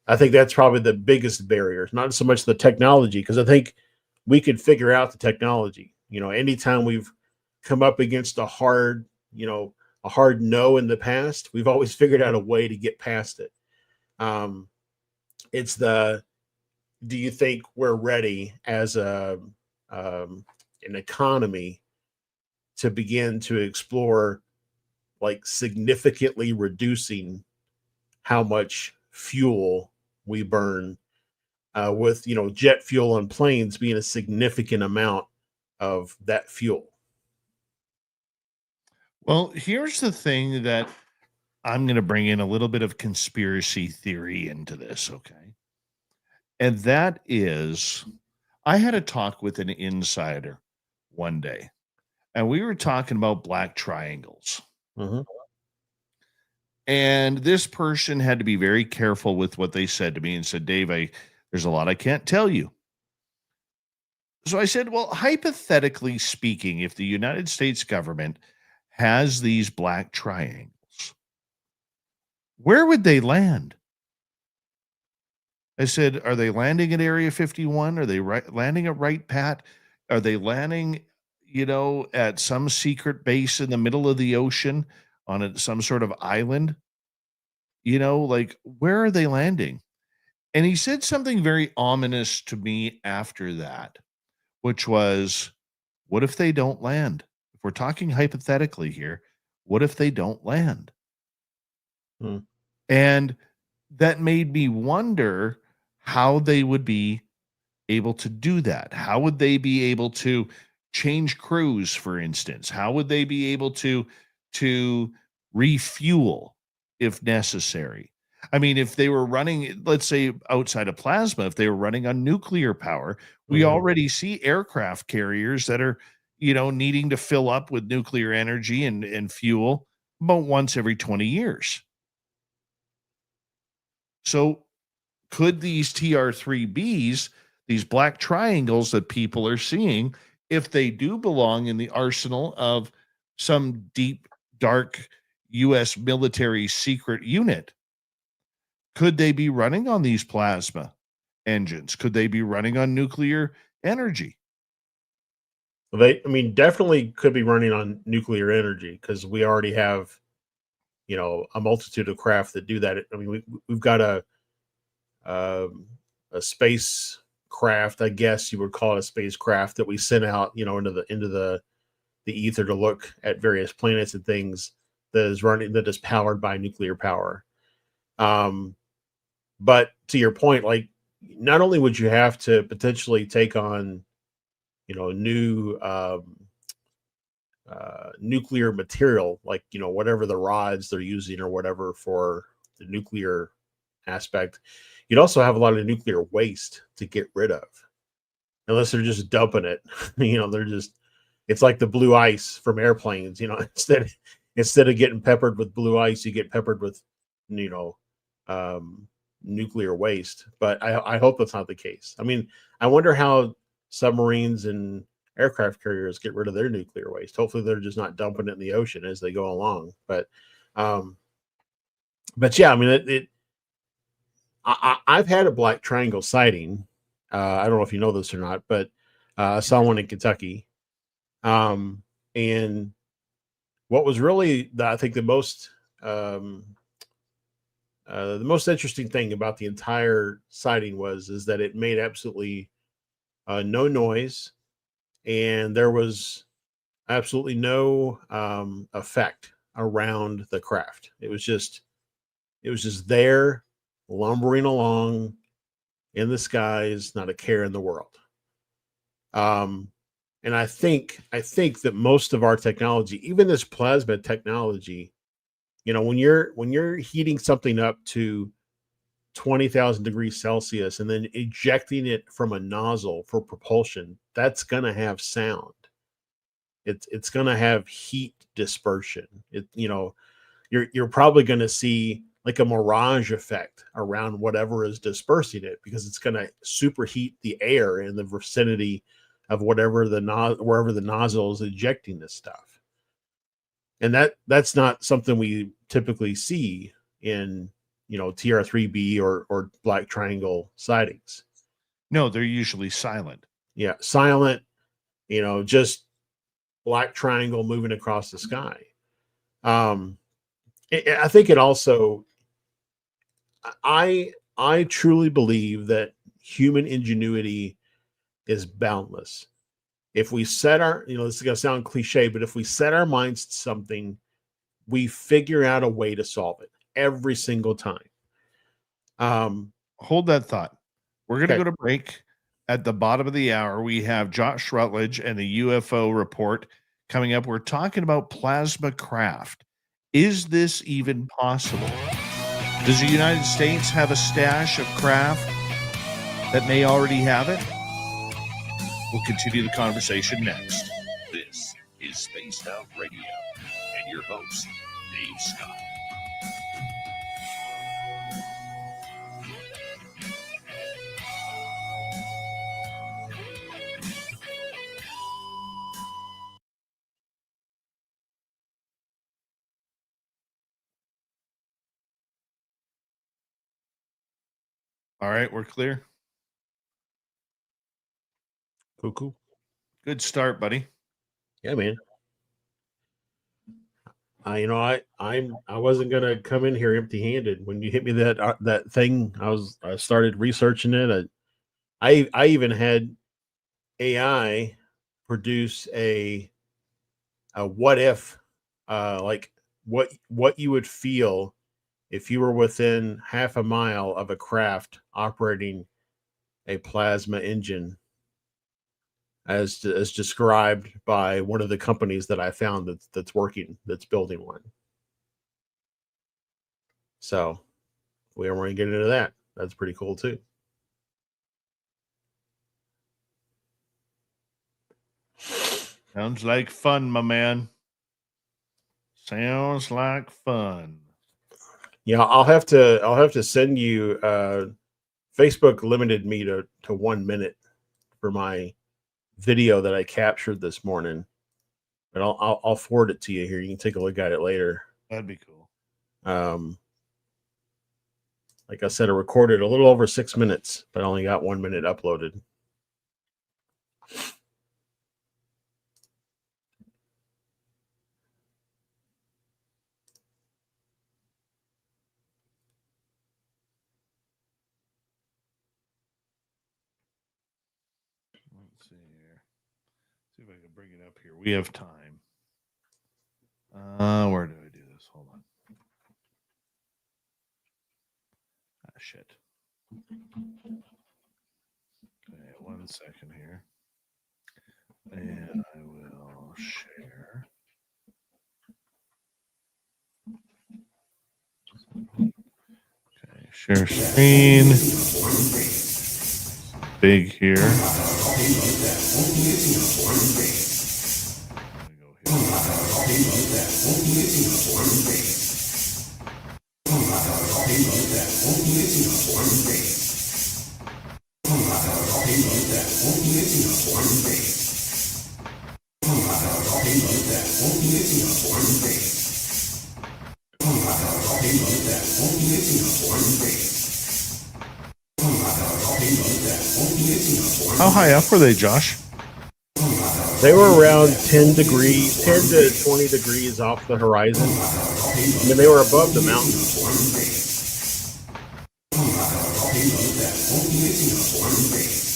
I think that's probably the biggest barrier, not so much the technology, because I think we could figure out the technology. Anytime we've come up against a hard no in the past, we've always figured out a way to get past it. It's do you think we're ready as an economy to begin to explore like significantly reducing how much fuel we burn, with jet fuel on planes being a significant amount of that fuel? Well, here's the thing that I'm going to bring in a little bit of conspiracy theory into this, okay? And that is, I had a talk with an insider one day, and we were talking about black triangles. Mm-hmm. And this person had to be very careful with what they said to me and said, Dave, There's a lot I can't tell you. So I said, well, hypothetically speaking, if the United States government has these black triangles, where would they land? I said, are they landing at Area 51? Are they landing at Wright Pat? Are they landing, at some secret base in the middle of the ocean on some sort of island? Like, where are they landing? And he said something very ominous to me after that, which was, what if they don't land? If we're talking hypothetically here, what if they don't land? Hmm. And that made me wonder how they would be able to do that. How would they be able to change crews, for instance? How would they be able to refuel if necessary? I mean, if they were running, let's say outside of plasma, if they were running on nuclear power, we already see aircraft carriers that are, needing to fill up with nuclear energy and fuel about once every 20 years. So could these TR3Bs, these black triangles that people are seeing, if they do belong in the arsenal of some deep, dark U.S. military secret unit, could they be running on these plasma engines? Could they be running on nuclear energy? Definitely could be running on nuclear energy because we already have, a multitude of craft that do that. I mean, we've got a space craft, I guess you would call it a spacecraft that we sent out, into the ether to look at various planets and things that is powered by nuclear power. But to your point, like, not only would you have to potentially take on, new nuclear material, like, whatever the rods they're using or whatever for the nuclear aspect, you'd also have a lot of nuclear waste to get rid of, unless they're just dumping it. It's like the blue ice from airplanes, instead of getting peppered with blue ice, you get peppered with, nuclear waste. But I hope that's not the case. I mean, I wonder how submarines and aircraft carriers get rid of their nuclear waste. Hopefully they're just not dumping it in the ocean as they go along. But yeah, I mean, I've had a black triangle sighting. I don't know if you know this or not, but I saw one in Kentucky. And what was really, I think, the most interesting thing about the entire sighting is that it made absolutely no noise, and there was absolutely no effect around the craft. It was just there, lumbering along in the skies, not a care in the world. And I think that most of our technology, even this plasma technology, when you're heating something up to 20,000 degrees Celsius and then ejecting it from a nozzle for propulsion, that's going to have sound. It's going to have heat dispersion. You're probably going to see like a mirage effect around whatever is dispersing it, because it's going to superheat the air in the vicinity of wherever the nozzle is ejecting this stuff. And that's not something we typically see in, TR3B or black triangle sightings. No, they're usually silent. Yeah, silent, just black triangle moving across the sky. I think it also, I truly believe that human ingenuity is boundless. If we set this is going to sound cliche, but if we set our minds to something, we figure out a way to solve it every single time. Hold that thought. We're going to Okay. go to break. At the bottom of the hour, we have Josh Rutledge and the UFO report coming up. We're talking about plasma craft. Is this even possible? Does the United States have a stash of craft that may already have it? We'll continue the conversation next. This is Spaced Out Radio and your host, Dave Scott. All right, we're clear. Cool. Good start, buddy. Yeah, man. I wasn't gonna come in here empty-handed. When you hit me that thing, I started researching it. I even had AI produce a what if, like what you would feel if you were within half a mile of a craft operating a plasma engine, as described by one of the companies that I found that's building one. So we don't want to get into that. That's pretty cool too. Sounds like fun, my man. Sounds like fun. Yeah, I'll have to send you. Facebook limited me to 1 minute for my video that I captured this morning, but I'll forward it to you here. You can take a look at it later. That'd be cool. Like I said, I recorded a little over 6 minutes, but I only got 1 minute uploaded. Let's see here. See if I can bring it up here. We have time. Where do I do this? Hold on. Ah, shit. Okay, 1 second here. And I will share. Okay, share screen. Big here. There we go How high up were they, Josh? They were around 10 to 20 degrees off the horizon. I mean, they were above the mountains.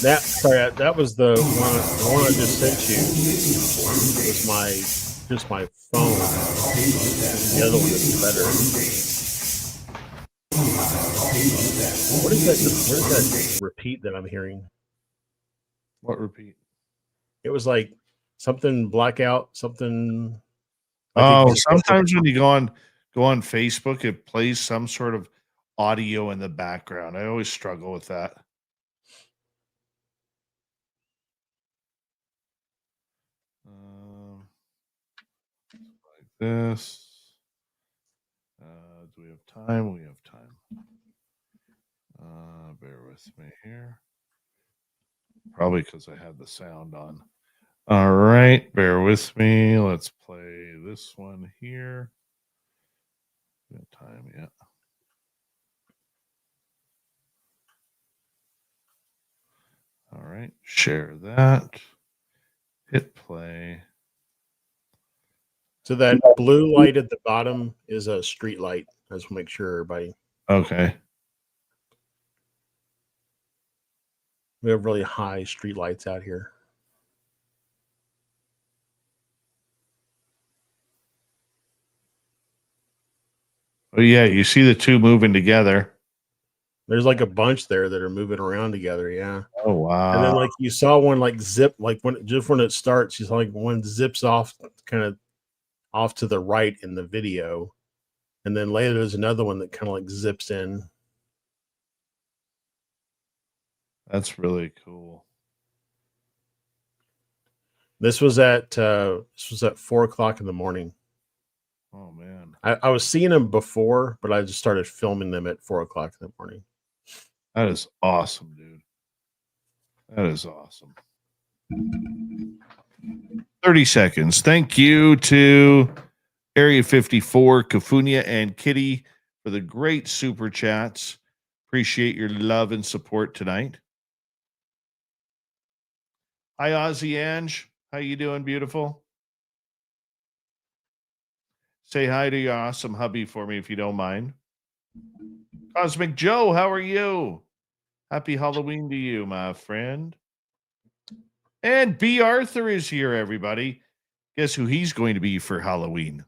That was the one I just sent you. Was my phone. The other one is better. What is that repeat that I'm hearing? What repeat? It was like something blackout, something. Oh, sometimes when you go on Facebook, it plays some sort of audio in the background. I always struggle with that. Like this. Do we have time? We have time. Bear with me here. Probably because I had the sound on. All right, bear with me. Let's play this one here. Got time yet? All right, share that. Hit play. So that blue light at the bottom is a street light. I just want to make sure everybody. Okay. We have really high street lights out here. Oh yeah, you see the two moving together. There's like a bunch there that are moving around together. Yeah. Oh wow. And then like you saw one like zip, like when it starts, you saw like one zips off kind of off to the right in the video. And then later there's another one that kind of like zips in. That's really cool. This was at 4:00 in the morning. Oh man. I was seeing them before, but I just started filming them at 4:00 in the morning. That is awesome, dude. That is awesome. 30 seconds. Thank you to Area 54, Kafunia, and Kitty for the great super chats. Appreciate your love and support tonight. Hi, Ozzy Ange. How you doing, beautiful? Say hi to your awesome hubby for me if you don't mind. Cosmic Joe, how are you? Happy Halloween to you, my friend. And B. Arthur is here, everybody. Guess who he's going to be for Halloween?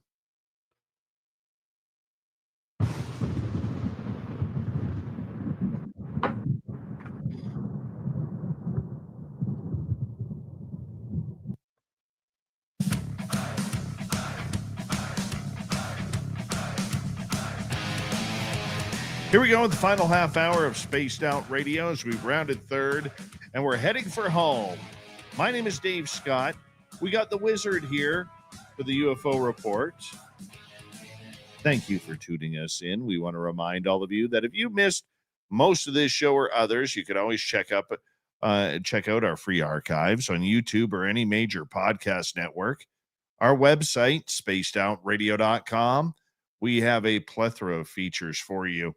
Here we go with the final half hour of Spaced Out Radio as we've rounded third and we're heading for home. My name is Dave Scott. We got the wizard here for the UFO report. Thank you for tuning us in. We want to remind all of you that if you missed most of this show or others, you can always check out our free archives on YouTube or any major podcast network. Our website, spacedoutradio.com. We have a plethora of features for you.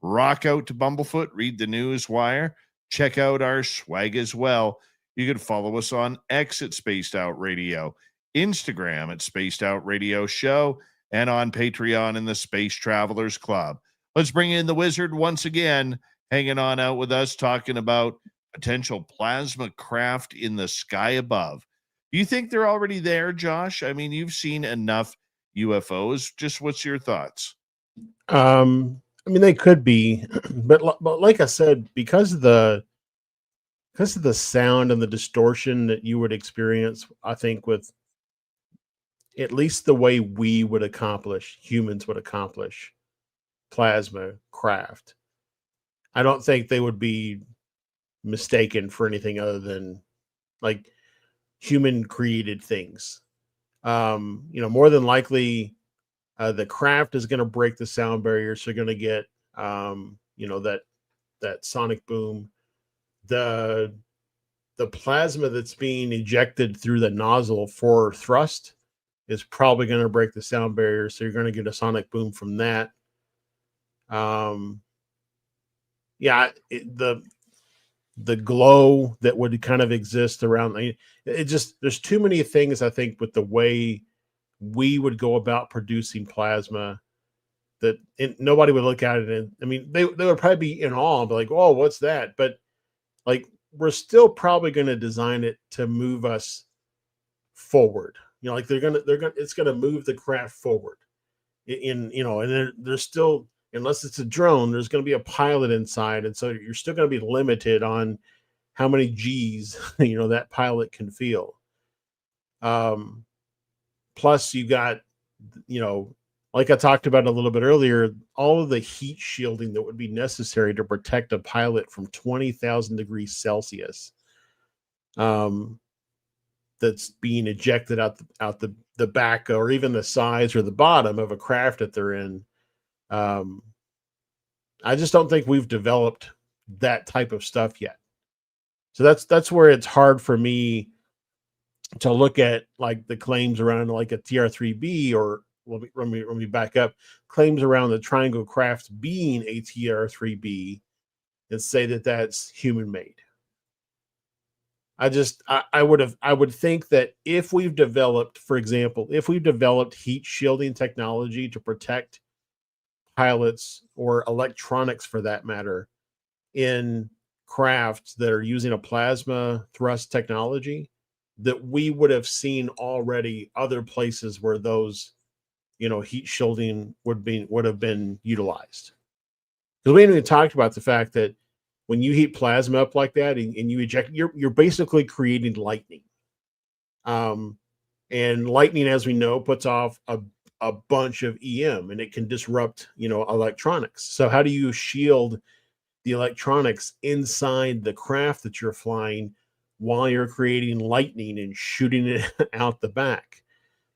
Rock out to Bumblefoot, read the news wire, check out our swag as well. You can follow us on X at Spaced Out Radio, Instagram at Spaced Out Radio Show, and on Patreon in the Space Travelers Club. Let's bring in the wizard once again, hanging on out with us, talking about potential plasma craft in the sky above. Do you think they're already there, Josh? I mean, you've seen enough UFOs. Just what's your thoughts? I mean, they could be, but like I said, because of the sound and the distortion that you would experience, I think with at least the way humans would accomplish plasma craft, I don't think they would be mistaken for anything other than like human created things. More than likely, the craft is going to break the sound barrier, so you're going to get, that sonic boom. The plasma that's being ejected through the nozzle for thrust is probably going to break the sound barrier, so you're going to get a sonic boom from that. The glow that would kind of exist around there's too many things, I think, with the way we would go about producing plasma that nobody would look at it. And I mean, they would probably be in awe and be like, oh, what's that? But like, we're still probably going to design it to move us forward. Like it's going to move the craft forward and there's still, unless it's a drone, there's going to be a pilot inside. And so you're still going to be limited on how many G's, that pilot can feel. Plus you got, like I talked about a little bit earlier, all of the heat shielding that would be necessary to protect a pilot from 20,000 degrees Celsius. That's being ejected out the back or even the sides or the bottom of a craft that they're in. I just don't think we've developed that type of stuff yet. So that's where it's hard for me to look at like the claims around like a TR-3B or let me back up, claims around the Triangle craft being a TR-3B and say that that's human made. I would think that if we've developed, for example, heat shielding technology to protect pilots or electronics for that matter in crafts that are using a plasma thrust technology, that we would have seen already other places where those, heat shielding would have been utilized. Because we haven't even talked about the fact that when you heat plasma up like that and you eject, you're basically creating lightning. And lightning, as we know, puts off a bunch of EM and it can disrupt, electronics. So how do you shield the electronics inside the craft that you're flying while you're creating lightning and shooting it out the back?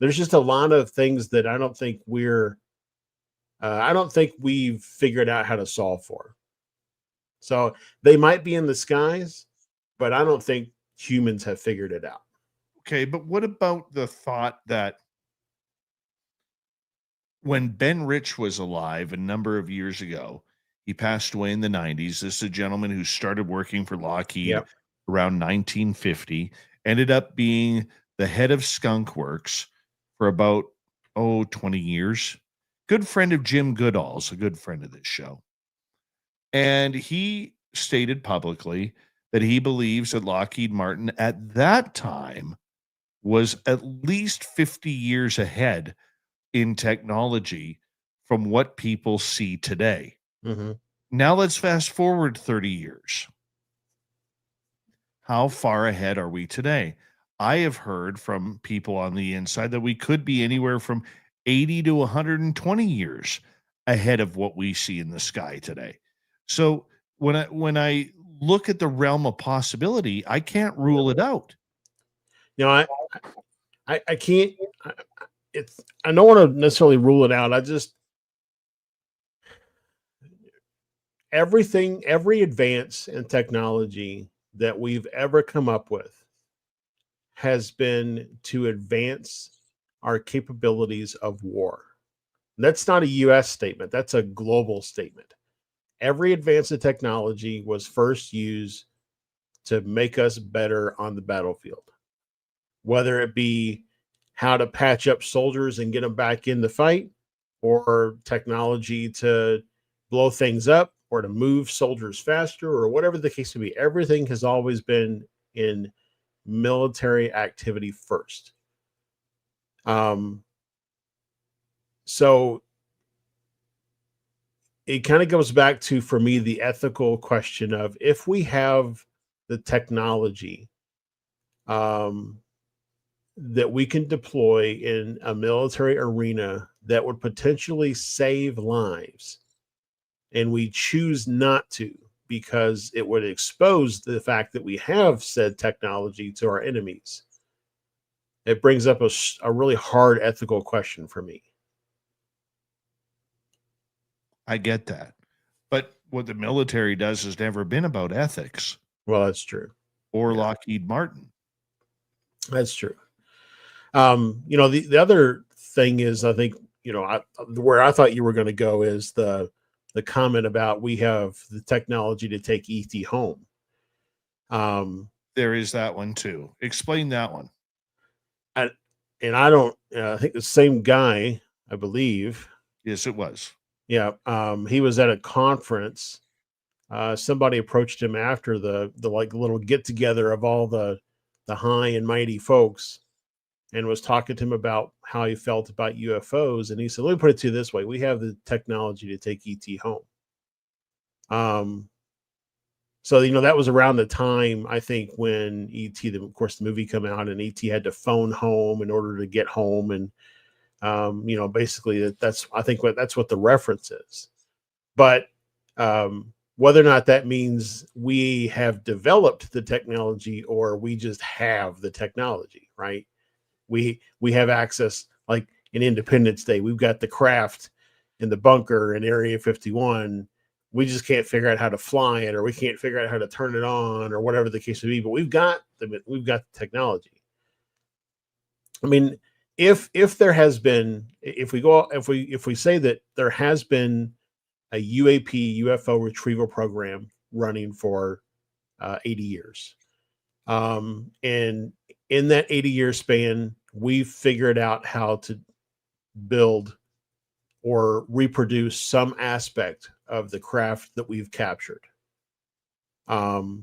There's just a lot of things that I don't think we've figured out how to solve for. So they might be in the skies, but I don't think humans have figured it out. Okay, but what about the thought that when Ben Rich was alive a number of years ago, He passed away in the 90s. This is a gentleman who started working for Lockheed Yep. around 1950, ended up being the head of Skunk Works for about 20 years. Good friend of Jim Goodall's, a good friend of this show. And he stated publicly that he believes that Lockheed Martin at that time was at least 50 years ahead in technology from what people see today. Mm-hmm. Now let's fast forward 30 years. How far ahead are we today? I have heard from people on the inside that we could be anywhere from 80 to 120 years ahead of what we see in the sky today. So when I look at the realm of possibility, I can't rule it out. You know, I can't. I don't want to necessarily rule it out. I just every advance in technology that we've ever come up with has been to advance our capabilities of war. And that's not a US statement, that's a global statement. Every advance in technology was first used to make us better on the battlefield, whether it be how to patch up soldiers and get them back in the fight, or technology to blow things up, or to move soldiers faster, or whatever the case may be. Everything has always been in military activity first. So it kind of goes back to, for me, the ethical question of, if we have the technology that we can deploy in a military arena that would potentially save lives, and we choose not to because it would expose the fact that we have said technology to our enemies, it brings up a really hard ethical question for me. I get that. But what the military does has never been about ethics. Well, that's true. Or Lockheed Martin. That's true. The other thing is, I think, where I thought you were going to go is the comment about we have the technology to take ET home. There is that one too. Explain that one. I think the same guy, I believe. Yes, it was. Yeah. He was at a conference. Somebody approached him after the like little get together of all the high and mighty folks, and was talking to him about how he felt about UFOs. And he said, let me put it to you this way. We have the technology to take ET home. So, that was around the time, I think, when of course, the movie came out, and ET had to phone home in order to get home. And, basically that's what the reference is. But whether or not that means we have developed the technology or we just have the technology, right? We have access, like in Independence Day, we've got the craft in the bunker in Area 51. We just can't figure out how to fly it, or we can't figure out how to turn it on, or whatever the case may be. But we've got the technology. I mean, if there has been, if we say that there has been a UFO retrieval program running for 80 years, and in that 80-year span, we've figured out how to build or reproduce some aspect of the craft that we've captured. It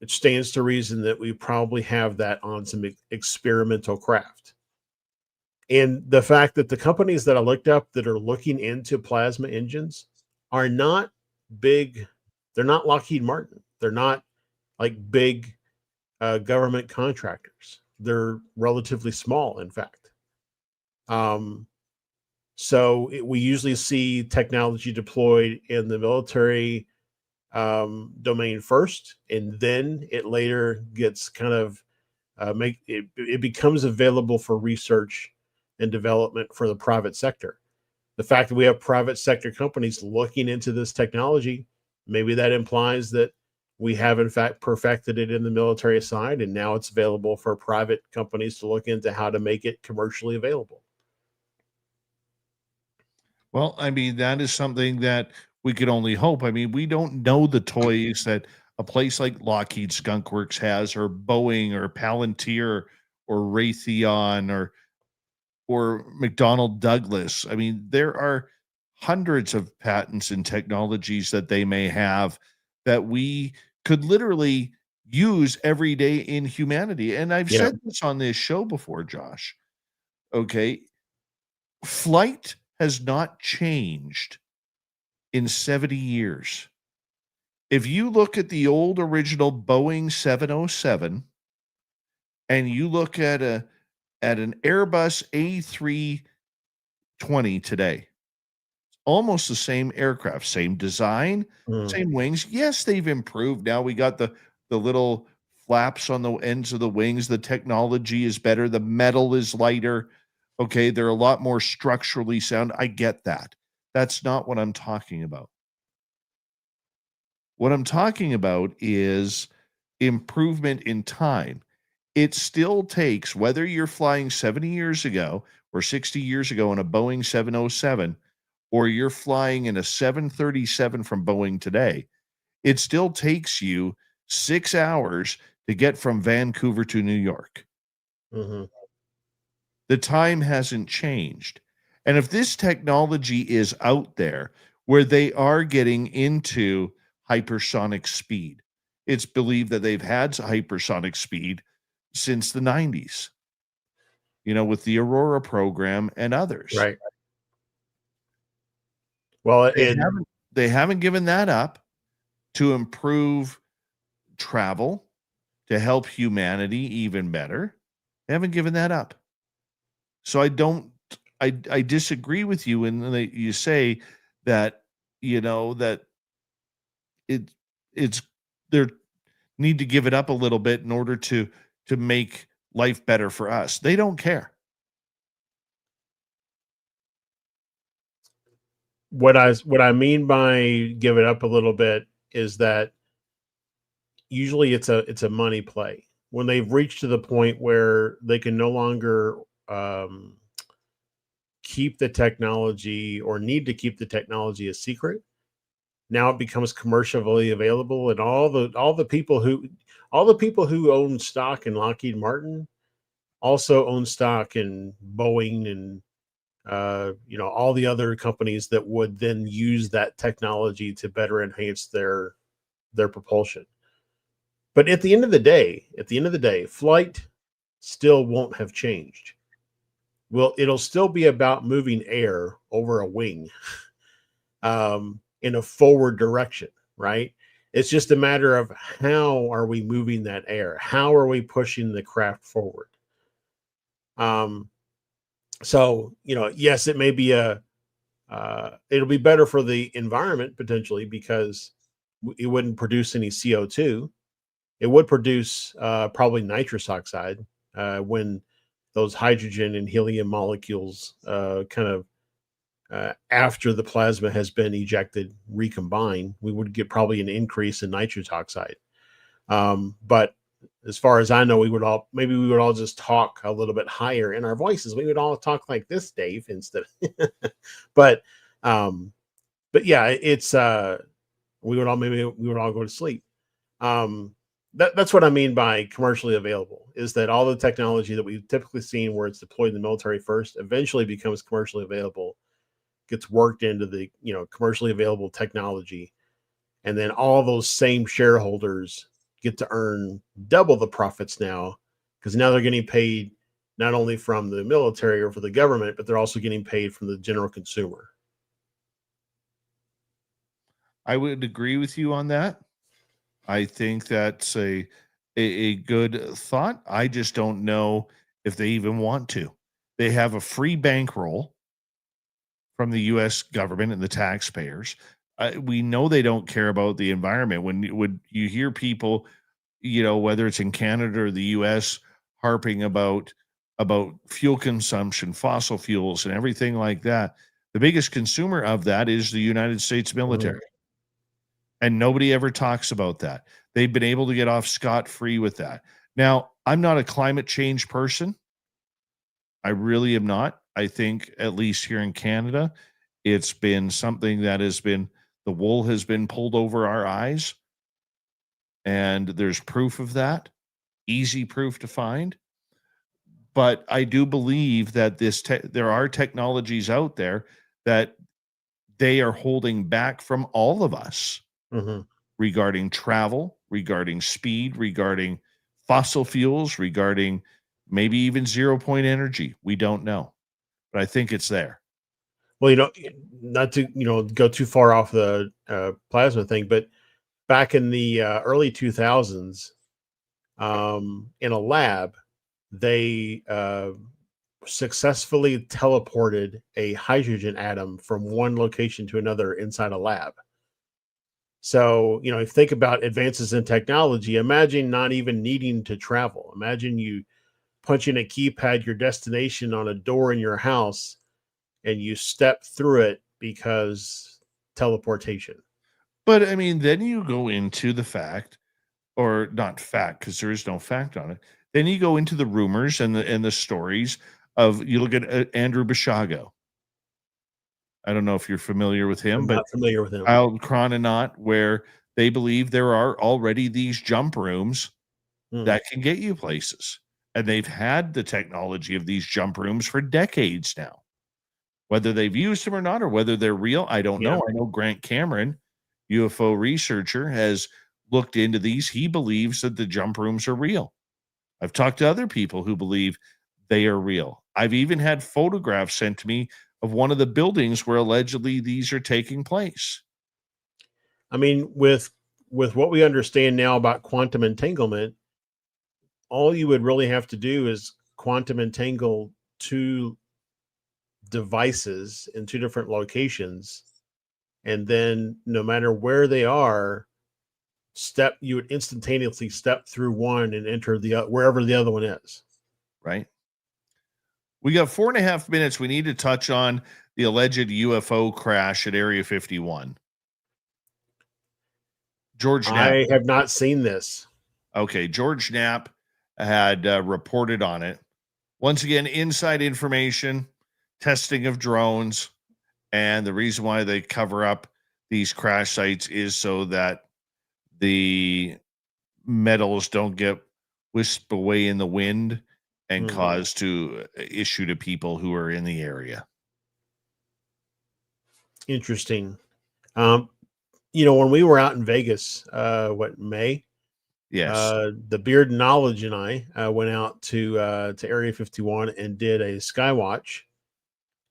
stands to reason that we probably have that on some experimental craft. And the fact that the companies that I looked up that are looking into plasma engines are not big. They're not Lockheed Martin. They're not like big government contractors. They're relatively small, in fact. We usually see technology deployed in the military domain first, and then it later gets kind of it becomes available for research and development for the private sector. The fact that we have private sector companies looking into this technology, maybe that implies that we have in fact perfected it in the military side, and now it's available for private companies to look into how to make it commercially available. Well, I mean, that is something that we can only hope. I mean, we don't know the toys that a place like Lockheed Skunk Works has, or Boeing, or Palantir, or Raytheon, or McDonnell Douglas. I mean, there are hundreds of patents and technologies that they may have that we could literally use every day in humanity. And I've Yeah. said this on this show before, Josh. Okay. Flight has not changed in 70 years. If you look at the old original Boeing 707 and you look at an Airbus A320 today, almost the same aircraft, same design, same wings. Yes, they've improved. Now we got the little flaps on the ends of the wings. The technology is better. The metal is lighter. Okay, they're a lot more structurally sound. I get that. That's not what I'm talking about. What I'm talking about is improvement in time. It still takes, whether you're flying 70 years ago or 60 years ago in a Boeing 707, or you're flying in a 737 from Boeing today, it still takes you 6 hours to get from Vancouver to New York. Mm-hmm. The time hasn't changed. And if this technology is out there where they are getting into hypersonic speed, it's believed that they've had hypersonic speed since the 90s, with the Aurora program and others. Right. Well, They haven't given that up to improve travel, to help humanity even better. They haven't given that up. So I disagree with you when you say that, that it's they need to give it up a little bit in order to make life better for us. They don't care. What I mean by give it up a little bit is that usually it's a money play. When they've reached to the point where they can no longer keep the technology, or need to keep the technology a secret, now it becomes commercially available, and all the people who own stock in Lockheed Martin also own stock in Boeing and all the other companies that would then use that technology to better enhance their propulsion. But at the end of the day, flight still won't have changed. Well, it'll still be about moving air over a wing in a forward direction, right? It's just a matter of how are we moving that air? How are we pushing the craft forward? So, yes, it may be it'll be better for the environment potentially, because it wouldn't produce any CO2. It would produce probably nitrous oxide when those hydrogen and helium molecules after the plasma has been ejected, recombine. We would get probably an increase in nitrous oxide. But as far as I know, we would all just talk a little bit higher in our voices. We would all talk like this, Dave, instead. but yeah, it's we would all go to sleep. That's what I mean by commercially available, is that all the technology that we've typically seen where it's deployed in the military first eventually becomes commercially available, gets worked into the commercially available technology, and then all those same shareholders get to earn double the profits now, because now they're getting paid not only from the military or for the government, but they're also getting paid from the general consumer. I would agree with you on that. I think that's a good thought. I just don't know if they even want to. They have a free bankroll from the U.S. government and the taxpayers. We know they don't care about the environment. When you hear people, whether it's in Canada or the U.S., harping about fuel consumption, fossil fuels, and everything like that, the biggest consumer of that is the United States military. And nobody ever talks about that. They've been able to get off scot-free with that. Now, I'm not a climate change person. I really am not. I think, at least here in Canada, it's been something that has been The wool has been pulled over our eyes, and there's proof of that, easy proof to find. But I do believe that there are technologies out there that they are holding back from all of us Mhm. regarding travel, regarding speed, regarding fossil fuels, regarding maybe even 0 point energy. We don't know, but I think it's there. Well, not to go too far off the plasma thing, but back in the early 2000s, in a lab, they successfully teleported a hydrogen atom from one location to another inside a lab. So, if you think about advances in technology, imagine not even needing to travel. Imagine you punch in a keypad, your destination on a door in your house, and you step through it because teleportation. But I mean, then you go into the fact, or not fact, because there is no fact on it. Then you go into the rumors and the stories of, you look at Andrew Bishago. I don't know if you're familiar with him, I'm but not familiar with him. Wild Chrononaut, where they believe there are already these jump rooms that can get you places. And they've had the technology of these jump rooms for decades now. Whether they've used them or not, or whether they're real, I don't know. I know Grant Cameron, UFO researcher, has looked into these. He believes that the jump rooms are real. I've talked to other people who believe they are real. I've even had photographs sent to me of one of the buildings where allegedly these are taking place. I mean, with what we understand now about quantum entanglement, all you would really have to do is quantum entangle two devices in two different locations, and then no matter where they are, you would instantaneously step through one and enter wherever the other one is. Right. We got 4.5 minutes. We need to touch on the alleged UFO crash at Area 51. George Knapp. I have not seen this. Okay, George Knapp had reported on it. Once again, inside information, testing of drones, and the reason why they cover up these crash sites is so that the metals don't get whisked away in the wind and cause to issue to people who are in the area. Interesting. When we were out in Vegas, May? Yes. The Beard Knowledge and I went out to Area 51 and did a sky watch.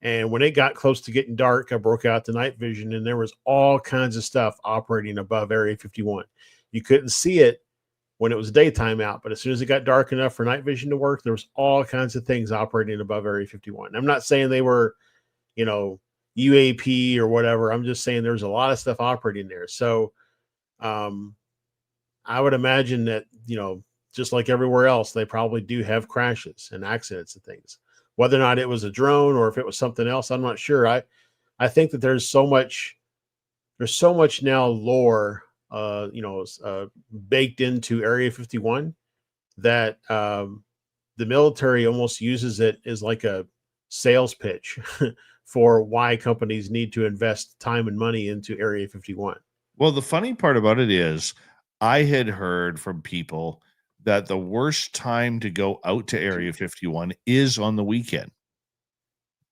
And when it got close to getting dark, I broke out the night vision, and there was all kinds of stuff operating above Area 51. You couldn't see it when it was daytime out, but as soon as it got dark enough for night vision to work, there was all kinds of things operating above Area 51. I'm not saying they were, UAP or whatever. I'm just saying there's a lot of stuff operating there. So, I would imagine that, just like everywhere else, they probably do have crashes and accidents and things. Whether or not it was a drone or if it was something else, I'm not sure. I think that there's so much now lore, baked into Area 51 that the military almost uses it as like a sales pitch for why companies need to invest time and money into Area 51. Well, the funny part about it is, I had heard from people that the worst time to go out to Area 51 is on the weekend.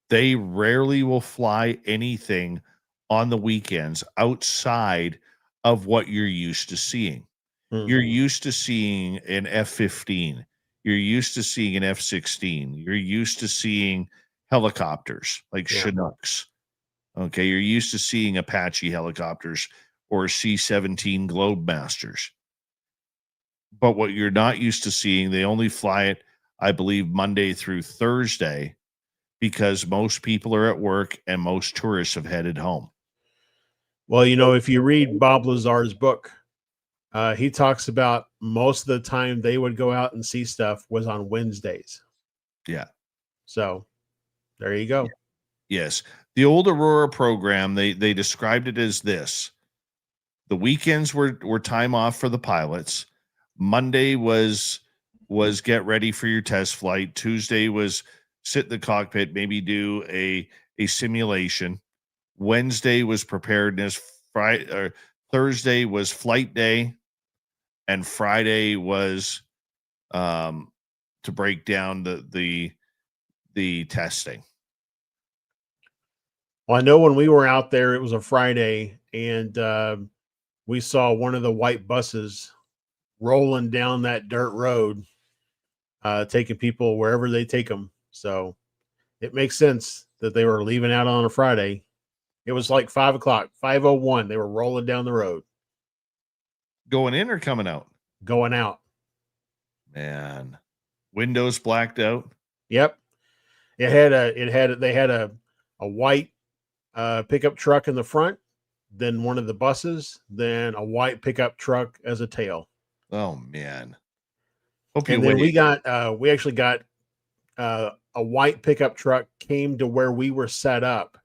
They rarely will fly anything on the weekends outside of what you're used to seeing. You're used to seeing an F-15. You're used to seeing an F-16. You're used to seeing helicopters like Chinooks. Okay, you're used to seeing Apache helicopters or C-17 Globemasters. But what you're not used to seeing, they only fly it, I believe, Monday through Thursday, because most people are at work and most tourists have headed home. Well, if you read Bob Lazar's book, he talks about most of the time they would go out and see stuff was on Wednesdays. Yeah. So there you go. Yes. The old Aurora program, they described it as this. The weekends were time off for the pilots. Monday was get ready for your test flight. Tuesday was sit in the cockpit, maybe do a simulation. Wednesday was preparedness. Friday or Thursday was flight day, and Friday was to break down the testing. Well, I know when we were out there, it was a Friday, and we saw one of the white buses rolling down that dirt road, taking people wherever they take them. So it makes sense that they were leaving out on a Friday. It was like 5 o'clock, 5:01. They were rolling down the road. Going in or coming out? Going out. Man, windows blacked out. Yep. They had a white pickup truck in the front, then one of the buses, then a white pickup truck as a tail. Oh man. Hope And you then win. we actually got a white pickup truck came to where we were set up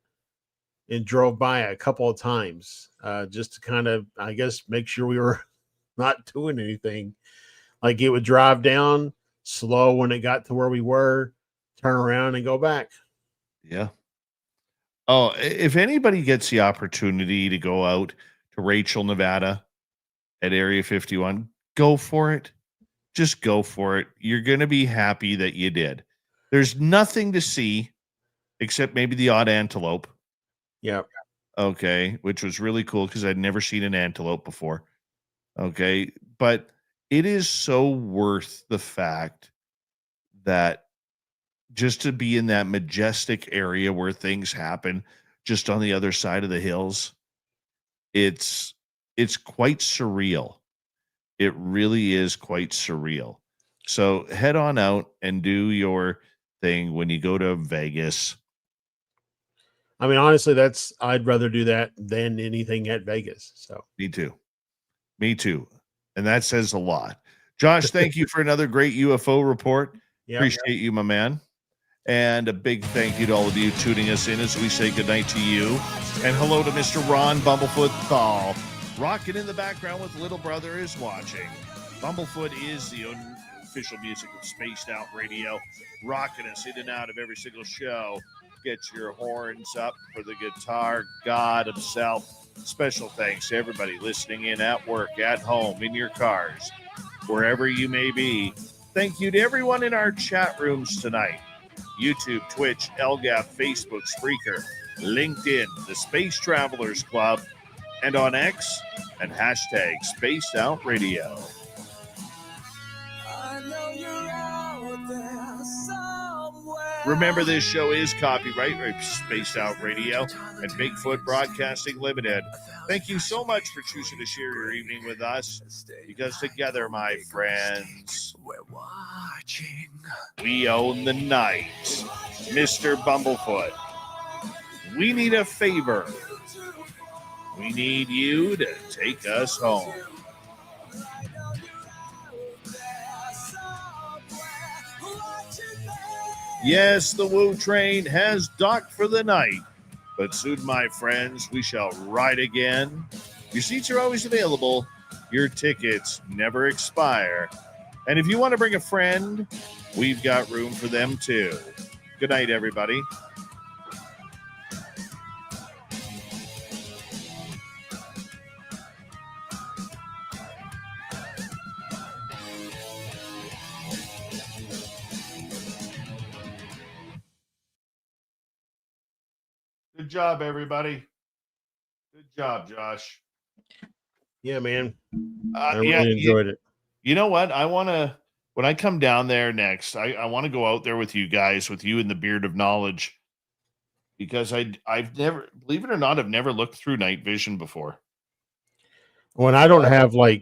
and drove by a couple of times, just to kind of, I guess, make sure we were not doing anything. Like it would drive down slow when it got to where we were, turn around and go back. Yeah. Oh, if anybody gets the opportunity to go out to Rachel, Nevada at Area 51, go for it. Just go for it. You're going to be happy that you did. There's nothing to see except maybe the odd antelope. Yeah. Okay. Which was really cool because I'd never seen an antelope before. Okay. But it is so worth the fact that just to be in that majestic area where things happen just on the other side of the hills, it's quite surreal. It really is quite surreal. So head on out and do your thing when you go to Vegas. I mean, honestly, I'd rather do that than anything at Vegas. So Me too. Me too. And that says a lot. Josh, thank you for another great UFO report. yeah. Appreciate you, my man. And a big thank you to all of you tuning us in as we say goodnight to you. And hello to Mr. Ron Bumblefoot Thal. Rocking in the background with Little Brother is watching. Bumblefoot is the official music of Spaced Out Radio. Rocking us in and out of every single show. Get your horns up for the guitar god himself. Special thanks to everybody listening in at work, at home, in your cars, wherever you may be. Thank you to everyone in our chat rooms tonight. YouTube, Twitch, LGAP, Facebook, Spreaker, LinkedIn, the Space Travelers Club, and on X and hashtag Spaced Out Radio. Remember, this show is copyright Spaced Out Radio and Bigfoot Broadcasting Limited. Thank you so much for choosing to share your evening with us, because together, my friends, we own the night. Mr. Bumblefoot, we need a favor. We need you to take us home. Yes, the Woo train has docked for the night, but soon, my friends, we shall ride again. Your seats are always available. Your tickets never expire. And if you want to bring a friend, we've got room for them too. Good night, everybody. Good job, everybody. Good job, Josh. Yeah, man. I really enjoyed it. You know what? I want to, when I come down there next, I want to go out there with you guys, with you in the Beard of Knowledge, because I've never, believe it or not, I've never looked through night vision before. When I don't have I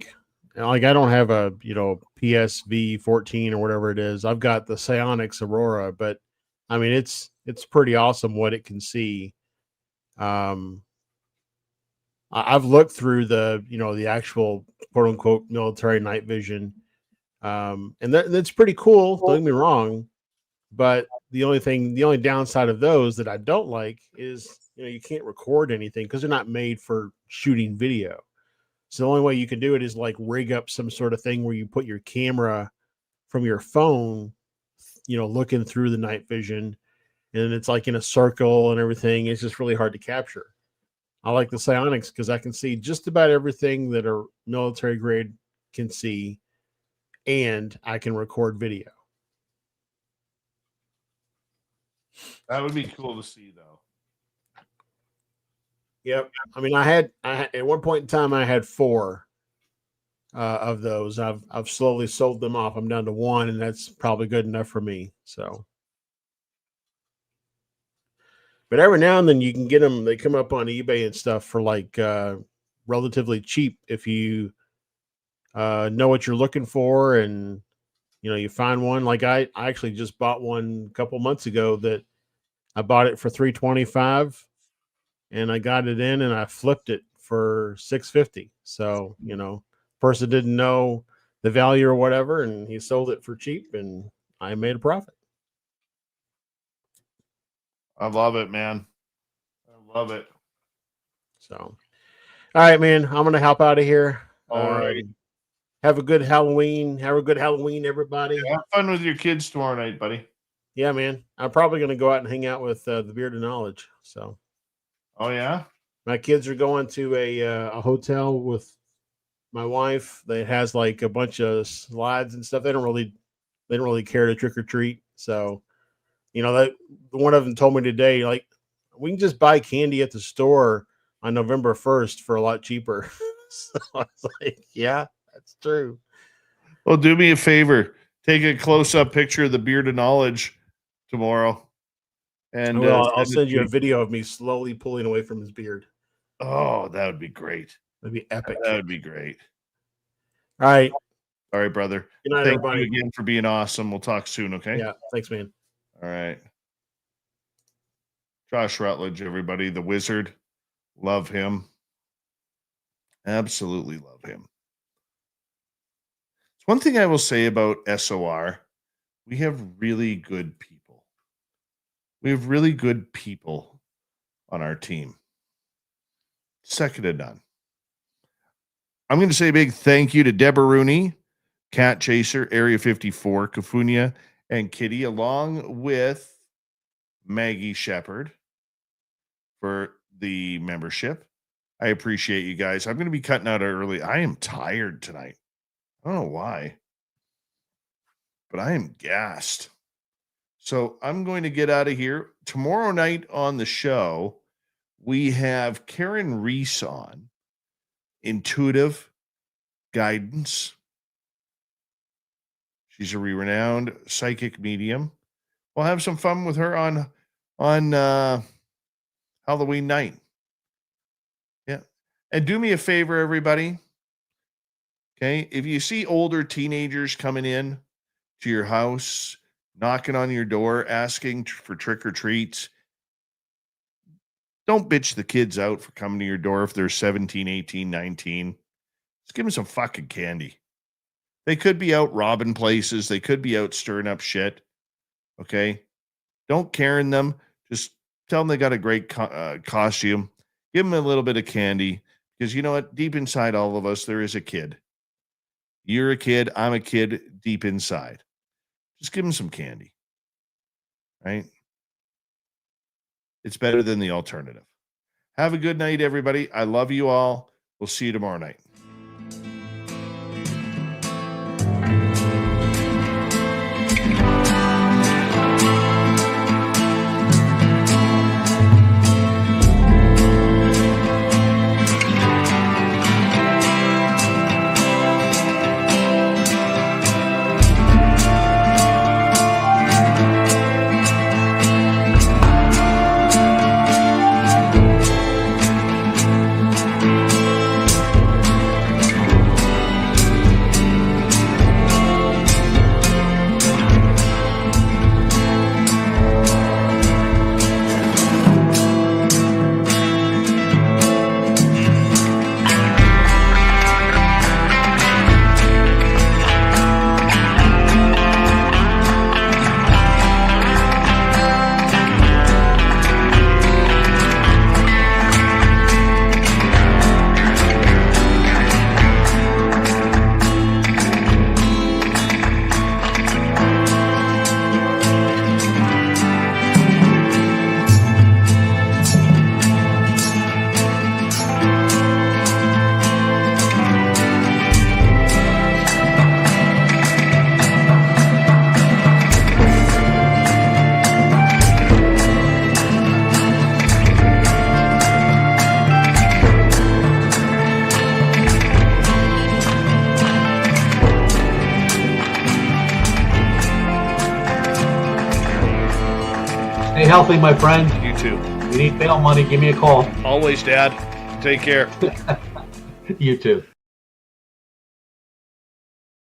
don't have a, PSV 14 or whatever it is. I've got the Psionics Aurora, but I mean, it's pretty awesome what it can see. I've looked through the actual quote unquote military night vision. And that's pretty cool. Don't get me wrong. But the only downside of those that I don't like is, you can't record anything because they're not made for shooting video. So the only way you can do it is like rig up some sort of thing where you put your camera from your phone, looking through the night vision, and it's like in a circle and everything. It's just really hard to capture. I like the psionics because I can see just about everything that a military grade can see, and I can record video. That would be cool to see, though. Yep. I mean, I had at one point in time I had 4 of those. I've slowly sold them off. I'm down to 1, and that's probably good enough for me. So, but every now and then you can get them. They come up on eBay and stuff for like relatively cheap if you know what you're looking for, and you find one. Like I actually just bought one a couple months ago that I bought it for $325. And I got it in and I flipped it for $650. So, person didn't know the value or whatever, and he sold it for cheap and I made a profit. I love it, man. I love it. So, all right, man, I'm going to hop out of here. All right. Have a good Halloween. Have a good Halloween, everybody. Yeah, have fun with your kids tomorrow night, buddy. Yeah, man. I'm probably going to go out and hang out with the Beard of Knowledge. So. Oh yeah, my kids are going to a hotel with my wife that has like a bunch of slides and stuff. They don't really care to trick or treat. So, that one of them told me today, like, we can just buy candy at the store on November 1st for a lot cheaper. So I was like, yeah, that's true. Well, do me a favor, take a close-up picture of the Beard of Knowledge tomorrow. And I'll send you a video of me slowly pulling away from his beard. Oh, that would be great. That'd be epic. That would be great. All right. All right, brother. Good night, Thank everybody. you again for being awesome. We'll talk soon, okay? Yeah. Thanks, man. All right. Josh Rutledge, everybody, the wizard. Love him. Absolutely love him. One thing I will say about SOR, we have really good people. We have really good people on our team. Second to none. I'm going to say a big thank you to Deborah Rooney, Cat Chaser, Area 54, Kafunia, and Kitty, along with Maggie Shepard for the membership. I appreciate you guys. I'm going to be cutting out early. I am tired tonight. I don't know why, but I am gassed. So I'm going to get out of here. Tomorrow night on the show, we have Karen Reese on, Intuitive Guidance. She's a renowned psychic medium. We'll have some fun with her on Halloween night. Yeah. And do me a favor, everybody. Okay. If you see older teenagers coming in to your house, knocking on your door, asking for trick or treats, don't bitch the kids out for coming to your door if they're 17, 18, 19. Just give them some fucking candy. They could be out robbing places. They could be out stirring up shit. Okay? Don't Karen them. Just tell them they got a great costume. Give them a little bit of candy. Because you know what? Deep inside all of us, there is a kid. You're a kid. I'm a kid deep inside. Just give them some candy. Right? It's better than the alternative. Have a good night, everybody. I love you all. We'll see you tomorrow night. healthy, my friend. You too. If you need bail money, give me a call. Always, Dad. Take care. You too.